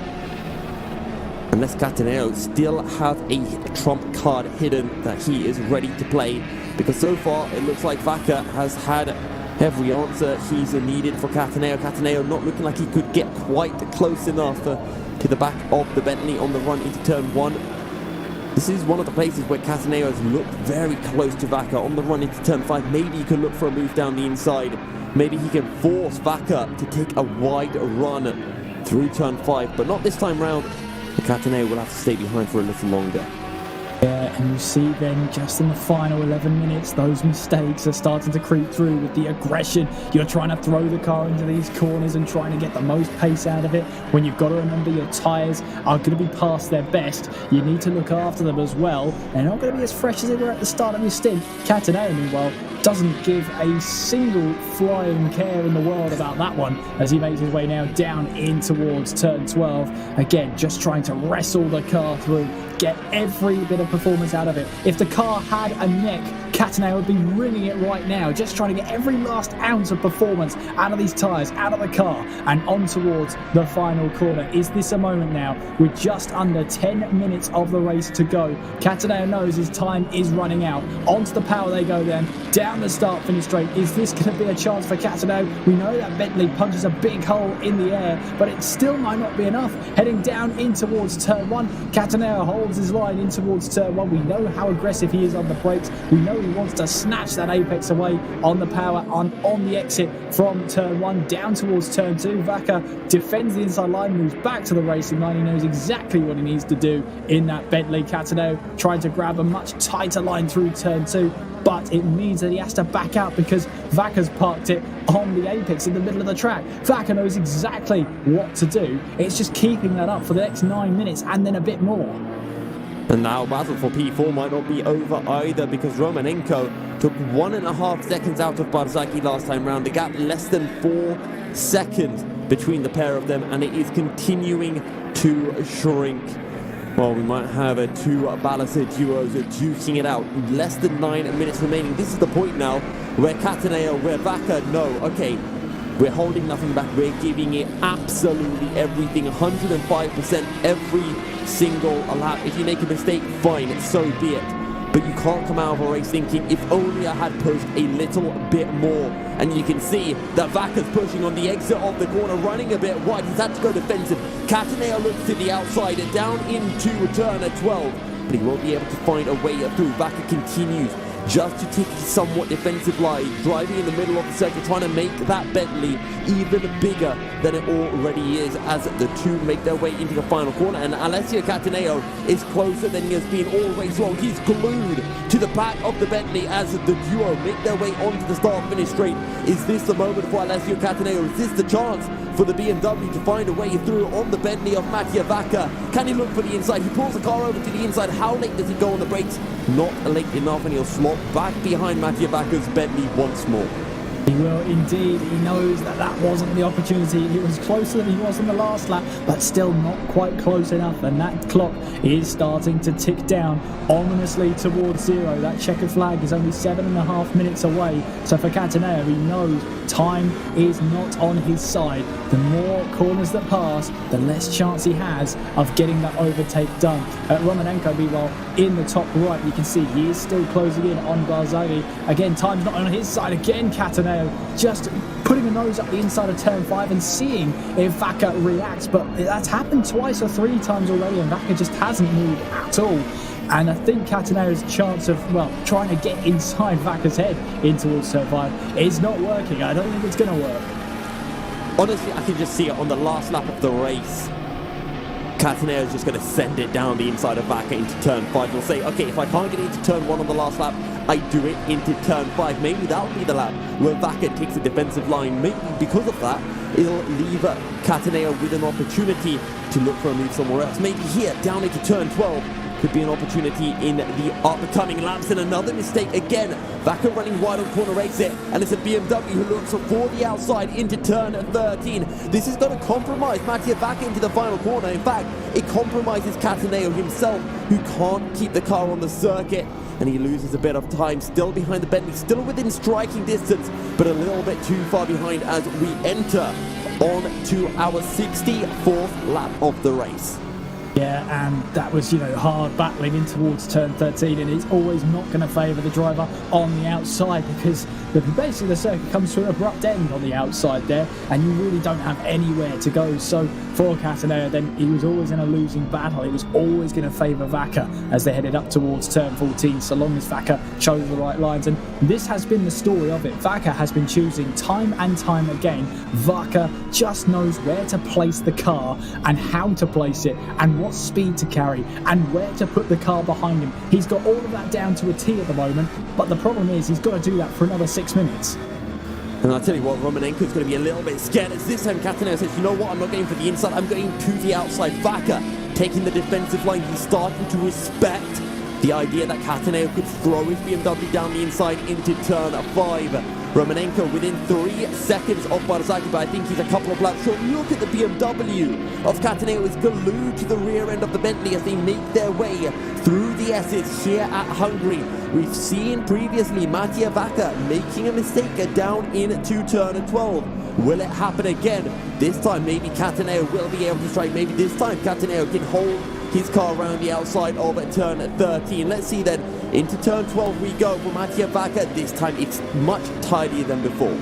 Unless Cataneo still has a trump card hidden that he is ready to play. Because so far it looks like Vaca has had every answer he's needed for Cataneo. Cataneo not looking like he could get quite close enough to the back of the Bentley on the run into turn 1. This is one of the places where Cataneo has looked very close to Vaca on the run into turn 5. Maybe he can look for a move down the inside. Maybe he can force Vaca to take a wide run through turn 5, but not this time round. Cataneo will have to stay behind for a little longer. Yeah, and you see then just in the final 11 minutes, those mistakes are starting to creep through with the aggression. You're trying to throw the car into these corners and trying to get the most pace out of it when you've got to remember your tyres are going to be past their best. You need to look after them as well. They're not going to be as fresh as they were at the start of your stint. Cataneo, meanwhile, doesn't give a single flying care in the world about that one as he makes his way now down in towards turn 12. Again, just trying to wrestle the car through, get every bit of performance out of it. If the car had a neck, Cataneo would be ringing it right now, just trying to get every last ounce of performance out of these tyres, out of the car, and on towards the final corner. Is this a moment now with just under 10 minutes of the race to go? Cataneo knows his time is running out. Onto the power they go then, down the start-finish straight. Is this going to be a chance for Cataneo? We know that Bentley punches a big hole in the air, but it still might not be enough. Heading down in towards turn 1, Cataneo holds his line in towards turn 1. We know how aggressive he is on the brakes. We know he wants to snatch that apex away on the power on the exit from turn 1 down towards turn 2. Vaca defends the inside line, moves back to the racing line. He knows exactly what he needs to do in that Bentley. Cataneo trying to grab a much tighter line through turn 2, but it means that he has to back out because Vaca's parked it on the apex in the middle of the track. Vaca knows exactly what to do. It's just keeping that up for the next 9 minutes and then a bit more. And now battle for P4 might not be over either because Romanenko took 1.5 seconds out of Barzagli last time round. The gap less than 4 seconds between the pair of them, and it is continuing to shrink. Well, we might have two Ballaser duos duking it out. Less than 9 minutes remaining. This is the point now where Cataneo, where Vaca know, okay, we're holding nothing back. We're giving it absolutely everything, 105% every single lap. If you make a mistake, fine, so be it. But you can't come out of a race thinking, if only I had pushed a little bit more. And you can see that Vaca's pushing on the exit of the corner, running a bit wide. He's had to go defensive. Cataneo looks to the outside and down into turn 12. But he won't be able to find a way through. Vaca continues just to take a somewhat defensive line, driving in the middle of the circuit, trying to make that Bentley even bigger than it already is as the two make their way into the final corner. And Alessio Cataneo is closer than he has been all race long. He's glued to the back of the Bentley as the duo make their way onto the start-finish straight. Is this the moment for Alessio Cataneo? Is this the chance for the BMW to find a way through on the Bentley of Mattia Vacca? Can he look for the inside? He pulls the car over to the inside. How late does he go on the brakes? Not late enough, and he'll slot back behind Mattia Vacca's Bentley once more. He will indeed. He knows that that wasn't the opportunity. He was closer than he was in the last lap, but still not quite close enough. And that clock is starting to tick down ominously towards zero. That checkered flag is only 7.5 minutes away. So for Cataneo, he knows time is not on his side. The more corners that pass, the less chance he has of getting that overtake done. Romanenko, meanwhile, in the top right, you can see he is still closing in on Barzagli. Again, time's not on his side. Again, Cataneo just putting a nose up the inside of turn 5 and seeing if Vacca reacts. But that's happened twice or 3 times already, and Vacca just hasn't moved at all. And I think Cataneo's chance of, well, trying to get inside Vacca's head in towards turn 5 is not working. I don't think it's going to work. Honestly, I can just see it on the last lap of the race. Cataneo is just going to send it down the inside of Vacca into turn 5. He'll say, okay, if I can't get into turn 1 on the last lap, I do it into turn 5. Maybe that'll be the lap where Vacca takes a defensive line. Maybe because of that, it'll leave Cataneo with an opportunity to look for a move somewhere else. Maybe here, down into turn 12, could be an opportunity in the upcoming laps. And another mistake again. Vacca running wide on corner exit, and it's a BMW who looks for the outside into turn 13. This is going to compromise Mattia Vacca into the final corner. In fact, it compromises Cataneo himself, who can't keep the car on the circuit, and he loses a bit of time. Still behind the Bentley, still within striking distance, but a little bit too far behind as we enter on to our 64th lap of the race. Yeah, and that was, hard battling in towards turn 13, and it's always not going to favour the driver on the outside because basically the circuit comes to an abrupt end on the outside there, and you really don't have anywhere to go. So for Cataneo, then he was always in a losing battle. It was always going to favour Vacca as they headed up towards turn 14, so long as Vacca chose the right lines. And this has been the story of it. Vacca has been choosing time and time again. Vacca just knows where to place the car and how to place it and what speed to carry and where to put the car behind him. He's got all of that down to a T at the moment, but the problem is he's got to do that for another 6 minutes. And I'll tell you what, Romanenko's going to be a little bit scared as this time Cataneo says, you know what, I'm not going for the inside, I'm going to the outside. Vacca taking the defensive line. He's starting to respect the idea that Cataneo could throw his BMW down the inside into turn 5. Romanenko within 3 seconds of Barzagli, but I think he's a couple of laps short. Look at the BMW of Cataneo is glued to the rear end of the Bentley as they make their way through the S's here at Hungary. We've seen previously Mattia Vacca making a mistake down into turn 12. Will it happen again? This time maybe Cataneo will be able to strike. Maybe this time Cataneo can hold his car around the outside of turn 13. Let's see then. Into turn 12 we go for Mattia Vacca. This time it's much tidier than before.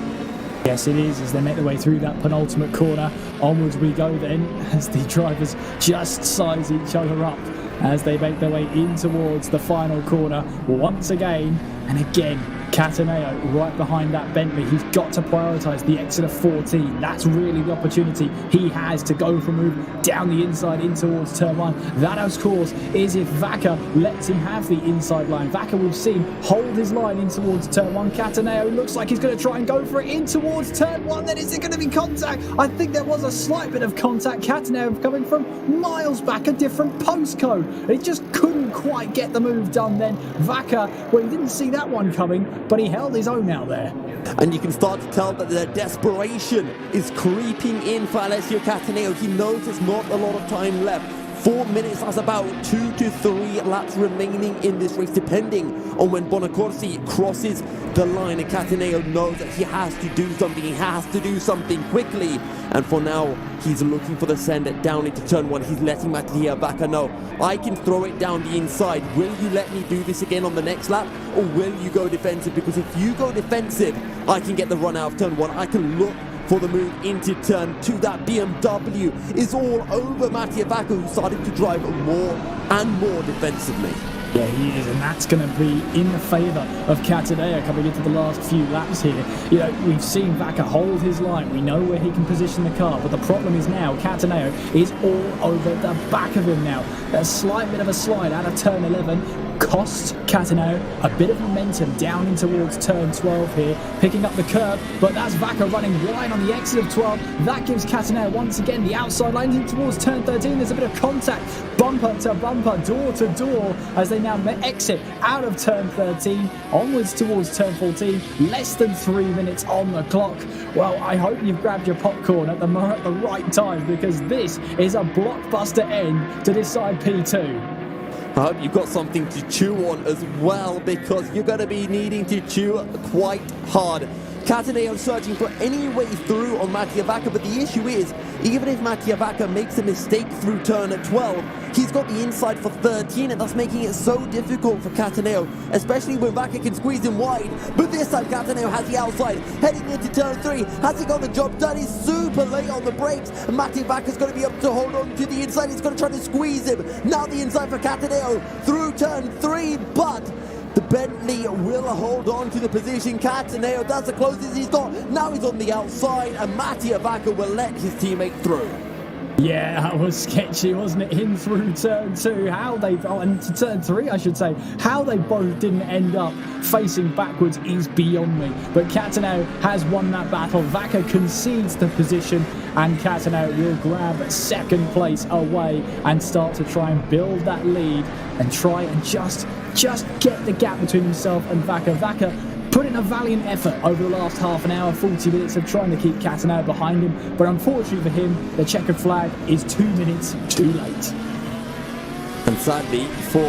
Yes, it is, as they make their way through that penultimate corner. Onwards we go then, as the drivers just size each other up as they make their way in towards the final corner once again. And again, Cataneo right behind that Bentley. He's got to prioritise the exit of 14. That's really the opportunity he has to go for a move down the inside in towards turn 1. That, of course, is if Vacca lets him have the inside line. Vacca, we've seen, hold his line in towards turn 1. Cataneo looks like he's going to try and go for it in towards turn 1. Then is it going to be contact? I think there was a slight bit of contact. Cataneo coming from miles back, a different postcode. He just couldn't quite get the move done then. Vacca, well, he didn't see that one coming, but he held his own out there. And you can start to tell that the desperation is creeping in for Alessio Cataneo. He knows there's not a lot of time left. 4 minutes, that's about 2 to 3 laps remaining in this race, depending on when Bonacorsi crosses the line. And Cataneo knows that he has to do something. He has to do something quickly. And for now, he's looking for the send down into turn 1. He's letting Mattia Vacca know, I can throw it down the inside. Will you let me do this again on the next lap? Or will you go defensive? Because if you go defensive, I can get the run out of turn 1. I can look for the move into turn 2. That BMW is all over Mattia Vacca, who started to drive more and more defensively. Yeah, he is, and that's going to be in the favour of Cataneo coming into the last few laps here. You know, we've seen Vaca hold his line. We know where he can position the car, but the problem is now Cataneo is all over the back of him now. A slight bit of a slide out of turn 11 costs Cataneo a bit of momentum down in towards turn 12 here, picking up the curb, but that's Vaca running wide on the exit of 12. That gives Cataneo once again the outside line in towards turn 13. There's a bit of contact, bumper to bumper, door to door, as they now exit out of turn 13, onwards towards turn 14. Less than 3 minutes on the clock. Well, I hope you've grabbed your popcorn at the right time, because this is a blockbuster end to decide P2. I hope you've got something to chew on as well, because you're going to be needing to chew quite hard. Cataneo searching for any way through on Mattia Vaca, but the issue is, even if Mattia Vaca makes a mistake through turn 12, he's got the inside for 13, and that's making it so difficult for Cataneo, especially when Vaca can squeeze him wide. But this time Cataneo has the outside, heading into turn 3. Has he got the job done? He's super late on the brakes. Mattia Vaca's going to be able to hold on to the inside. He's going to try to squeeze him. Now the inside for Cataneo through turn 3, but the Bentley will hold on to the position. Cataneo, that's the closest he's got. Now he's on the outside, and Mattia Vaca will let his teammate through. Yeah, that was sketchy, wasn't it? In through turn 2, and to turn 3, I should say. How they both didn't end up facing backwards is beyond me. But Cataneo has won that battle. Vaca concedes the position, and Cataneo will grab second place away and start to try and build that lead and try and just get the gap between himself and Vaca. Vaca put in a valiant effort over the last half an hour, 40 minutes of trying to keep Cataneo behind him, but unfortunately for him, the checkered flag is 2 minutes too late. And sadly for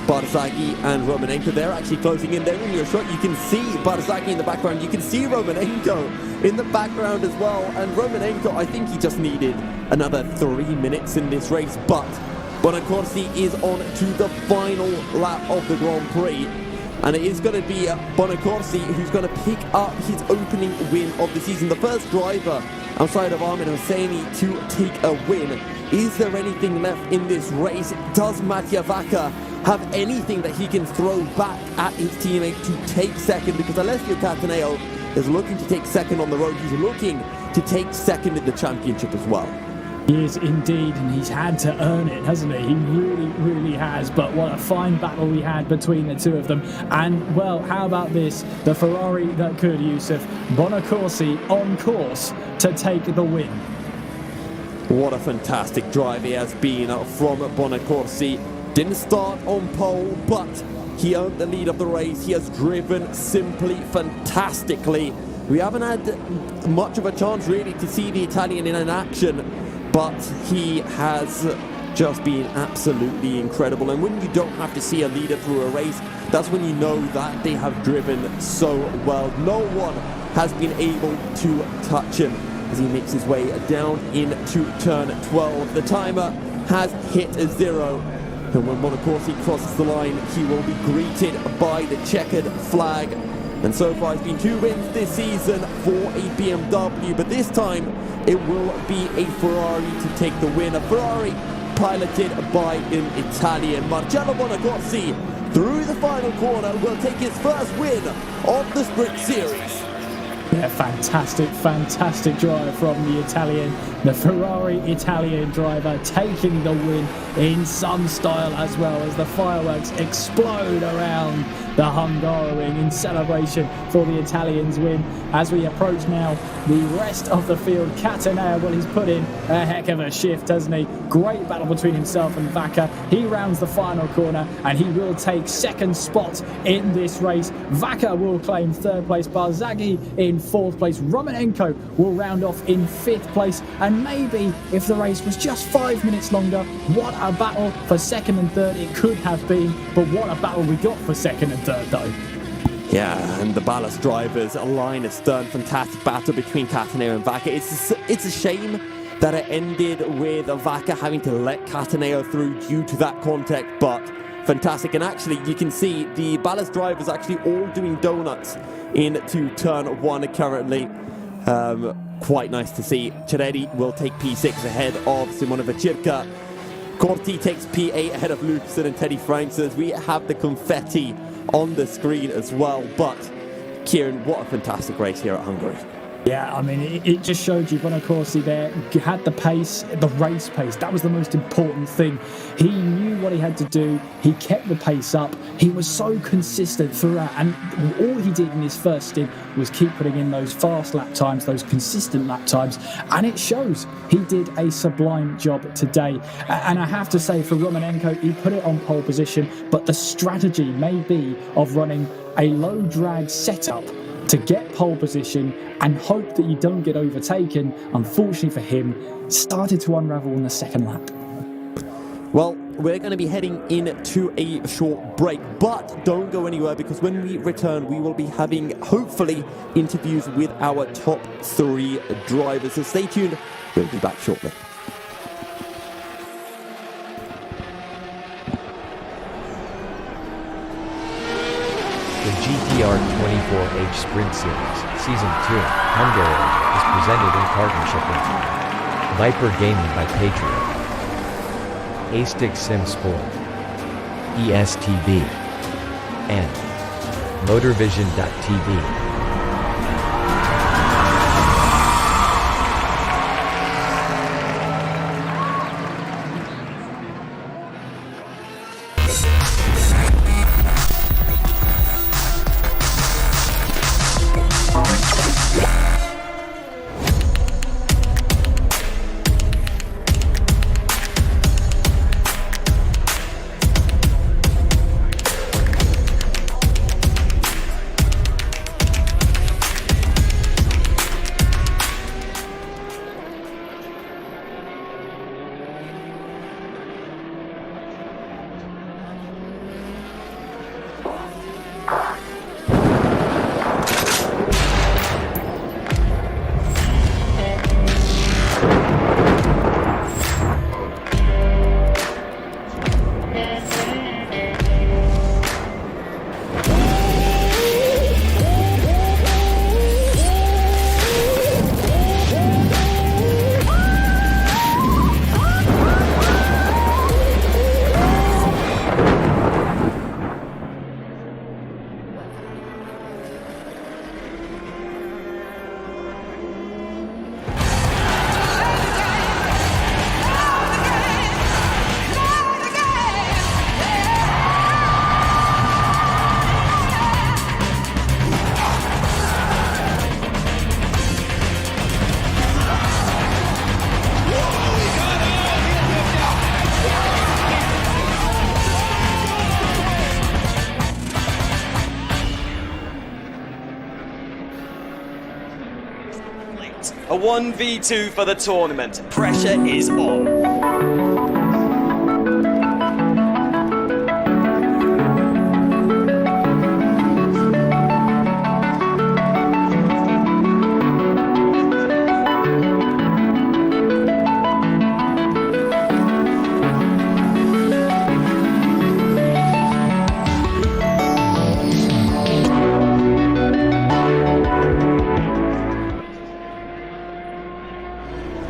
Barzaghi and Romanenko, they're actually closing in. They're in your shot. You can see Barzaghi in the background. You can see Romanenko in the background as well. And Romanenko, I think he just needed another 3 minutes in this race, but Bonaccorsi is on to the final lap of the Grand Prix. And it is going to be Bonaccorsi who's going to pick up his opening win of the season. The first driver outside of Ahmed Hosseini to take a win. Is there anything left in this race? Does Mattia Vaca have anything that he can throw back at his teammate to take second? Because Alessio Cataneo is looking to take second on the road. He's looking to take second in the championship as well. He is indeed, and he's had to earn it, hasn't he? He really, really has. But what a fine battle we had between the two of them. And, well, how about this? The Ferrari that could, Yusuf. Bonaccorsi on course to take the win. What a fantastic drive he has been from Bonaccorsi. Didn't start on pole, but he earned the lead of the race. He has driven simply fantastically. We haven't had much of a chance, really, to see the Italian in action, but he has just been absolutely incredible. And when you don't have to see a leader through a race, that's when you know that they have driven so well. No one has been able to touch him as he makes his way down into turn 12. The timer has hit 0. And when Bonaccorsi crosses the line, he will be greeted by the checkered flag. And so far, it's been 2 wins this season for a BMW, but this time it will be a Ferrari to take the win. A Ferrari piloted by an Italian. Marcello Bonaccorsi, through the final corner, will take his first win of the Sprint Series. Yeah, fantastic drive from the Italian, the Ferrari Italian driver, taking the win in some style as well, as the fireworks explode around the Hungaroring in celebration for the Italians' win. As we approach now the rest of the field, Cataneo, well, he's put in a heck of a shift, hasn't he? Great battle between himself and Vaca. He rounds the final corner and he will take second spot in this race. Vaca will claim third place, Barzaghi in fourth place, Romanenko will round off in fifth place, and maybe if the race was just 5 minutes longer, what a battle for second and third it could have been. But what a battle we got for second and third though. Yeah, and the ballast drivers line astern. Fantastic battle between Cataneo and Vaca. It's a shame that it ended with Vaca having to let Cataneo through due to that contact, but fantastic. And actually, you can see the ballast drivers actually all doing donuts into turn 1 currently. Quite nice to see. Ciretti will take P6 ahead of Simone Vecirca. Morty takes P8 ahead of Lucasson and Teddy Franks as we have the confetti on the screen as well. But, Kieran, what a fantastic race here at Hungary. Yeah, I mean, it just showed you Bonacorsi there had the pace, the race pace. That was the most important thing. He knew what he had to do. He kept the pace up. He was so consistent throughout. And all he did in his first stint was keep putting in those fast lap times, those consistent lap times. And it shows. He did a sublime job today. And I have to say, for Romanenko, he put it on pole position. But the strategy may be of running a low drag setup to get pole position and hope that you don't get overtaken, unfortunately for him, started to unravel in the second lap. Well, we're going to be heading into a short break, but don't go anywhere because when we return, we will be having, hopefully, interviews with our top 3 drivers. So stay tuned. We'll be back shortly. The GTR 24H Sprint Series, Season 2, Hungaroring, is presented in partnership with Viper Gaming by Patriot, A-Stick Sim Sport, ESTV, and MotorVision.tv. A 1v2 for the tournament. Pressure is on.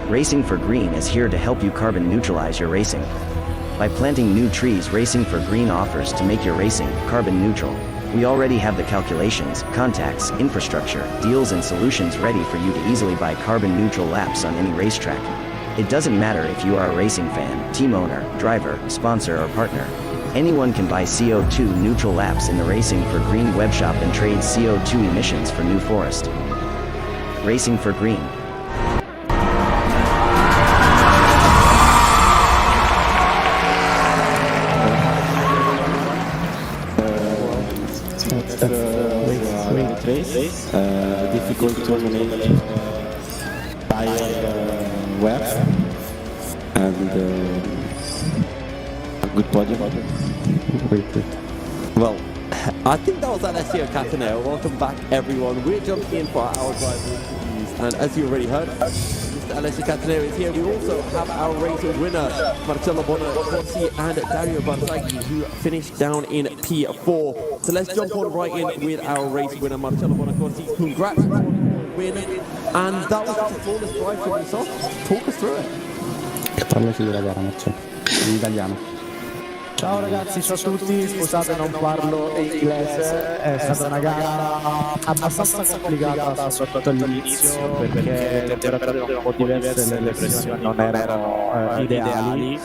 Racing for Green is here to help you carbon neutralize your racing. By planting new trees, Racing for Green offers to make your racing carbon neutral. We already have the calculations, contacts, infrastructure, deals and solutions ready for you to easily buy carbon neutral laps on any racetrack. It doesn't matter if you are a racing fan, team owner, driver, sponsor or partner. Anyone can buy CO2 neutral laps in the Racing for Green webshop and trade CO2 emissions for New Forest. Racing for Green. Race, difficult to manage tire wear and a good podium. Well, I think that was Alessio Cataneo. Welcome back, everyone. We're jumping in for our driver interviews, and as you already heard, Mr. Alessio Cataneo is here. We also have our race winner, Marcello Bonacorsi and Dario Barzaghi, who finished down in P4. So let's jump on right in with our race winner, Marcello Bonacorsi. Congrats on the win, and that was just a flawless drive from yourself. Talk us through it. Che parlo di gara, Marcello. in italiano. Ciao ragazzi, ciao a tutti, scusate non parlo inglese, è stata una gara abbastanza complicata soprattutto all'inizio perché le temperature erano un po' diverse e le pressioni non erano ideali,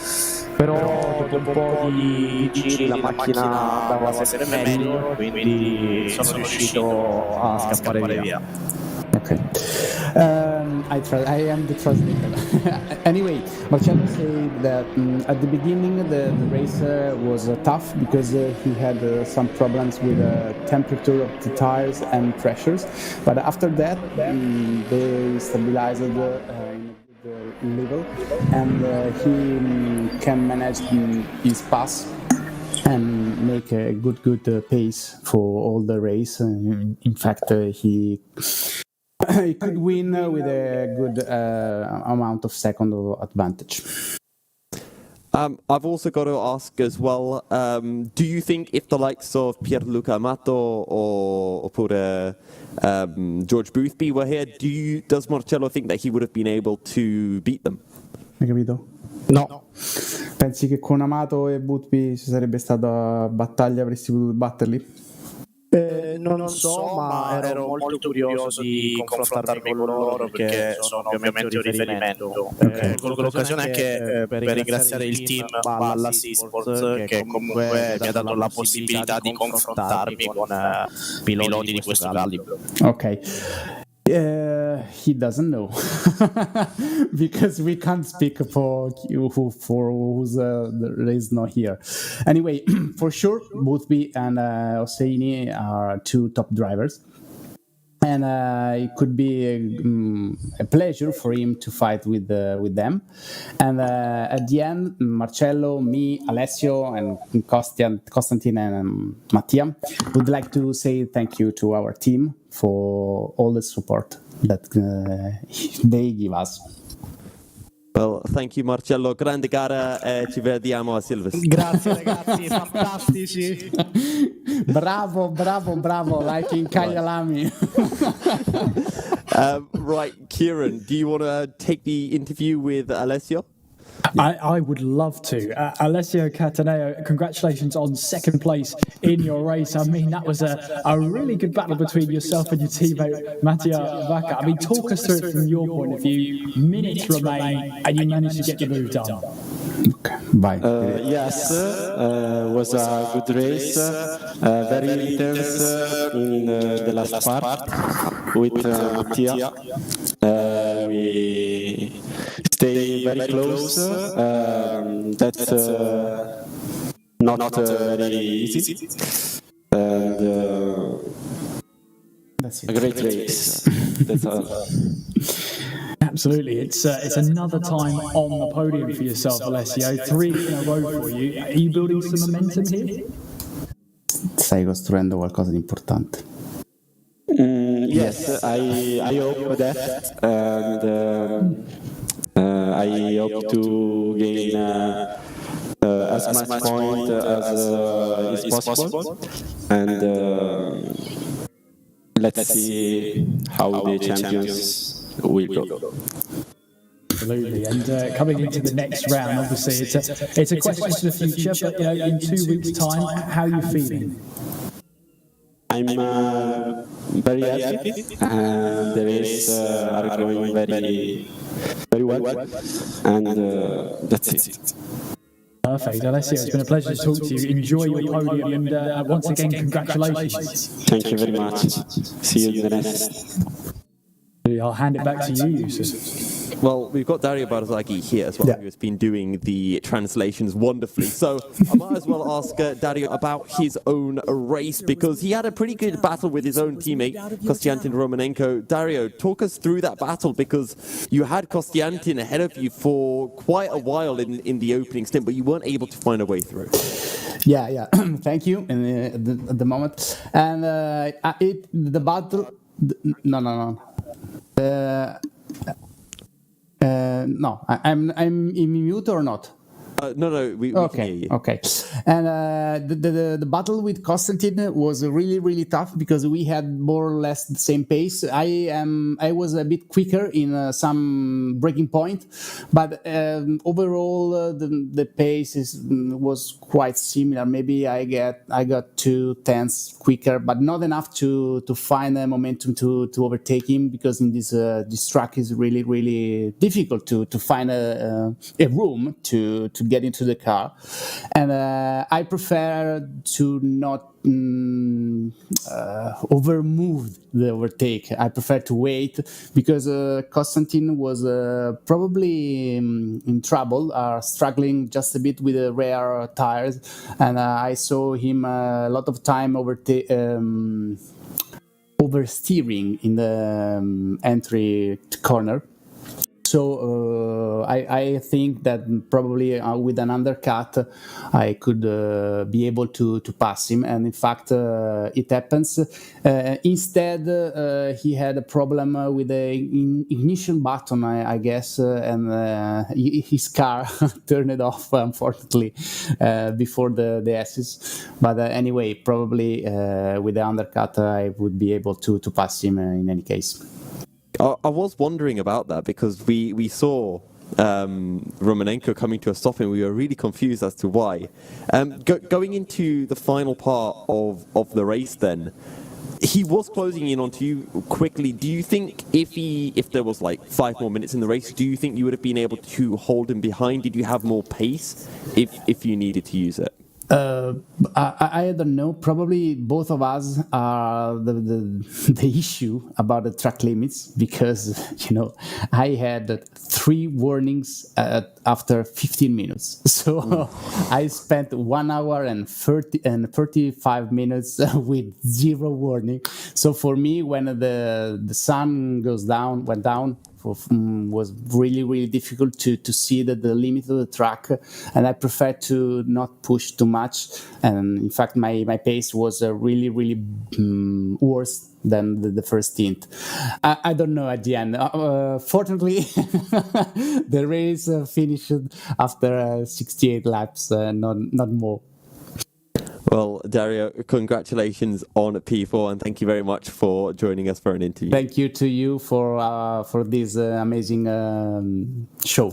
però dopo un po' di giri la macchina andava sempre meglio, quindi sono riuscito a scappare via. Okay. I am the translator. Anyway, Marcello said that at the beginning the race was tough because he had some problems with the temperature of the tires and pressures, but after that they stabilized in a good level, and he can manage his pass and make a good pace for all the race. In fact, he could win with a good amount of second advantage. I've also got to ask as well, do you think if the likes of Pierluca Amato or George Boothby were here, does Marcello think that he would have been able to beat them? Hai capito? No. Pensi che con Amato e Boothby ci sarebbe stata battaglia, avresti potuto batterli? Non so, ma ero molto curioso di confrontarmi con loro perché sono ovviamente un riferimento. Colgo l'occasione anche per ringraziare il team Balla Seasports che comunque mi ha dato la possibilità di confrontarmi con piloti di questo calibro. Ok. He doesn't know because we can't speak for who's the race not here. Anyway, for sure, Boothby and Hosseini are two top drivers, and it could be a pleasure for him to fight with them. And at the end, Marcello, me, Alessio, and Constantin and Mattia would like to say thank you to our team for all the support that they give us. Well, thank you Marcello, grande gara e ci vediamo a Silverstone. Grazie ragazzi, fantastici. Bravo, like in Kyalami. Right, Kieran, do you want to take the interview with Alessio? I would love to. Alessio Cataneo, congratulations on second place in your race. I mean, that was a really good battle between yourself and your teammate, Mattia Vacca. I mean, talk us through it from your point of view. Minutes remain, and you managed to get the move done. Bye. Yes, was a good race, very intense in the last part with Mattia. We stay very close. That's not very easy. And that's it. A great race. That's all. Absolutely, it's another time on the podium for yourself, Alessio. 3 in a row for you. Are you building some momentum here? Stai costruendo qualcosa di importante. Yes, I hope that, and I hope to gain as much point as is possible, and let's see how the champions will go. Absolutely, and coming into the next round, obviously, it's a question for the future. But in 2 weeks' time, how are you feeling? I'm very happy, and the race are going very well, and that's it. Perfect, Alessio. It's been a pleasure to talk to you. Enjoy your podium, and once again, congratulations. Thank you very much. See you in the next. I'll hand it back to you, Yusuf. Well, we've got Dario Barzaghi here as well, who has been doing the translations wonderfully. So I might as well ask Dario about his own race, because he had a pretty good battle with his own teammate, Kostiantin Romanenko. Dario, talk us through that battle, because you had Kostiantin ahead of you for quite a while in the opening stint, but you weren't able to find a way through. Yeah. Thank you. At the moment, and the battle. No. No, I'm in mute or not? No, we can hear you. Okay. And the battle with Konstantin was really, really tough because we had more or less the same pace. I was a bit quicker in some breaking point, but overall the pace was quite similar. Maybe I got 2/10 quicker, but not enough to find a momentum to overtake him, because in this track is really, really difficult to find a room to get into the car. And I prefer to not overmove the overtake. I prefer to wait, because Konstantin was probably in trouble, struggling just a bit with the rear tires, and I saw him a lot of time oversteering in the entry corner. So I think that probably with an undercut I could be able to pass him, and in fact it happens. Instead he had a problem with the ignition button, I guess, and his car turned off, unfortunately, before the S's. But anyway, probably with the undercut I would be able to pass him in any case. I was wondering about that, because we saw Romanenko coming to a stop and we were really confused as to why. Going into the final part of the race then, he was closing in onto you quickly. Do you think if there was like 5 more minutes in the race, do you think you would have been able to hold him behind? Did you have more pace if you needed to use it? I don't know. Probably both of us are the issue about the track limits, because I had 3 warnings after 15 minutes. So I spent 1 hour and 35 minutes with 0 warning. So for me, when the sun went down, was really, really difficult to see the limit of the track, and I prefer to not push too much. And in fact, my pace was really, really worse than the first stint. I don't know at the end. Fortunately, the race finished after 68 laps, not more. Well, Dario, congratulations on P4, and thank you very much for joining us for an interview. Thank you to you for this amazing show.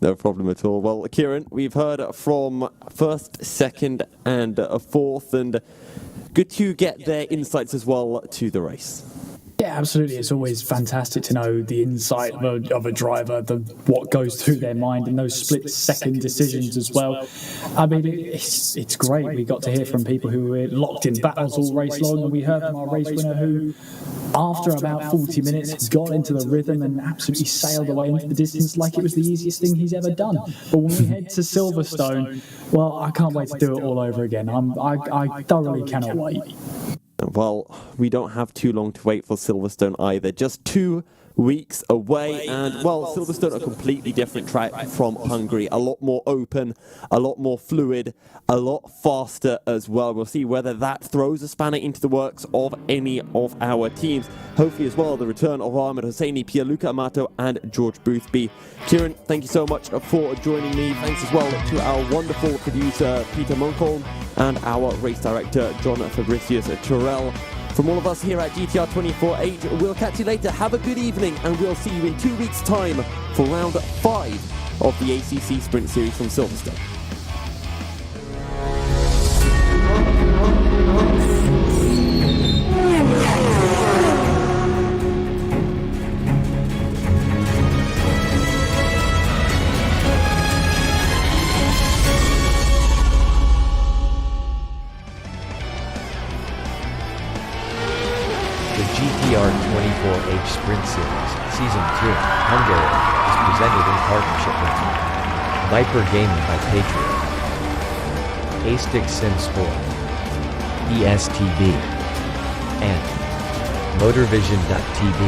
No problem at all. Well, Kieran, we've heard from first, second, and fourth, and good to get their insights as well to the race. Yeah, absolutely. It's always fantastic to know the insight of a driver, what goes through their mind in those split-second decisions as well. I mean, it's great. We got to hear from people who were locked in battles all race long, and we heard from our race winner who, after about 40 minutes, got into the rhythm and absolutely sailed away into the distance like it was the easiest thing he's ever done. But when we head to Silverstone, well, I can't wait to do it all over again. I thoroughly cannot wait. Well, we don't have too long to wait for Silverstone either. Just 2 weeks away, and well, Silverstone, a completely different track from Hungary. A lot more open, a lot more fluid, a lot faster as well. We'll see whether that throws a spanner into the works of any of our teams. Hopefully as well, the return of Ahmed Hosseini, Pierluca Amato, and George Boothby. Kieran, thank you so much for joining me. Thanks as well to our wonderful producer, Peter Munkholm, and our race director, John Fabricius Terrell. From all of us here at GTR 24H, we'll catch you later. Have a good evening, and we'll see you in 2 weeks' time for round 5 of the ACC Sprint Series from Silverstone. GTR 24H Sprint Series, Season 2, Hungaroring, is presented in partnership with Viper Gaming by Patriot, A-Stick Sim Sport, ESTB, and MotorVision.tv.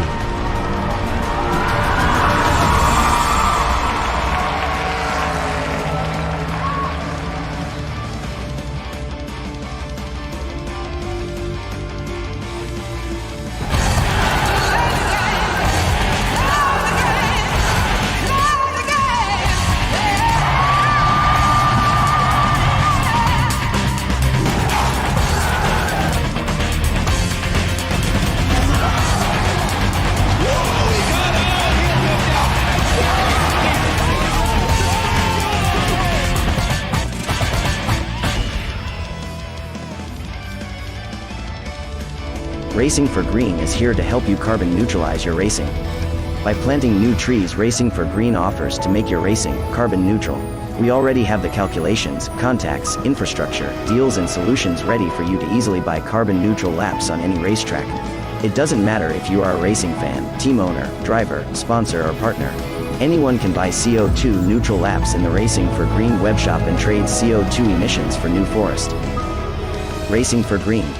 Racing for Green is here to help you carbon neutralize your racing. By planting new trees, Racing for Green offers to make your racing carbon neutral. We already have the calculations, contacts, infrastructure, deals and solutions ready for you to easily buy carbon neutral laps on any racetrack. It doesn't matter if you are a racing fan, team owner, driver, sponsor or partner. Anyone can buy CO2 neutral laps in the Racing for Green webshop and trade CO2 emissions for New Forest. Racing for Green.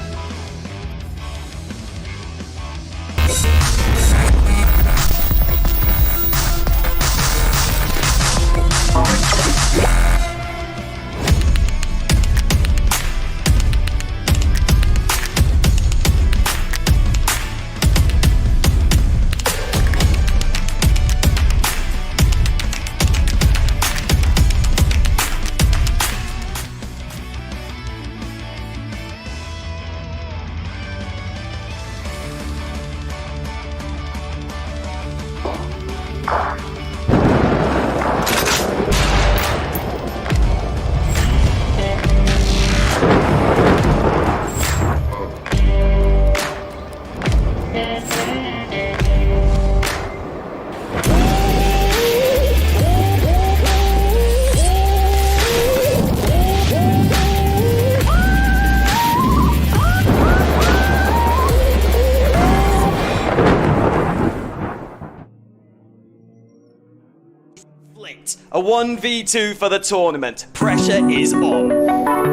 A 1v2 for the tournament. Pressure is on.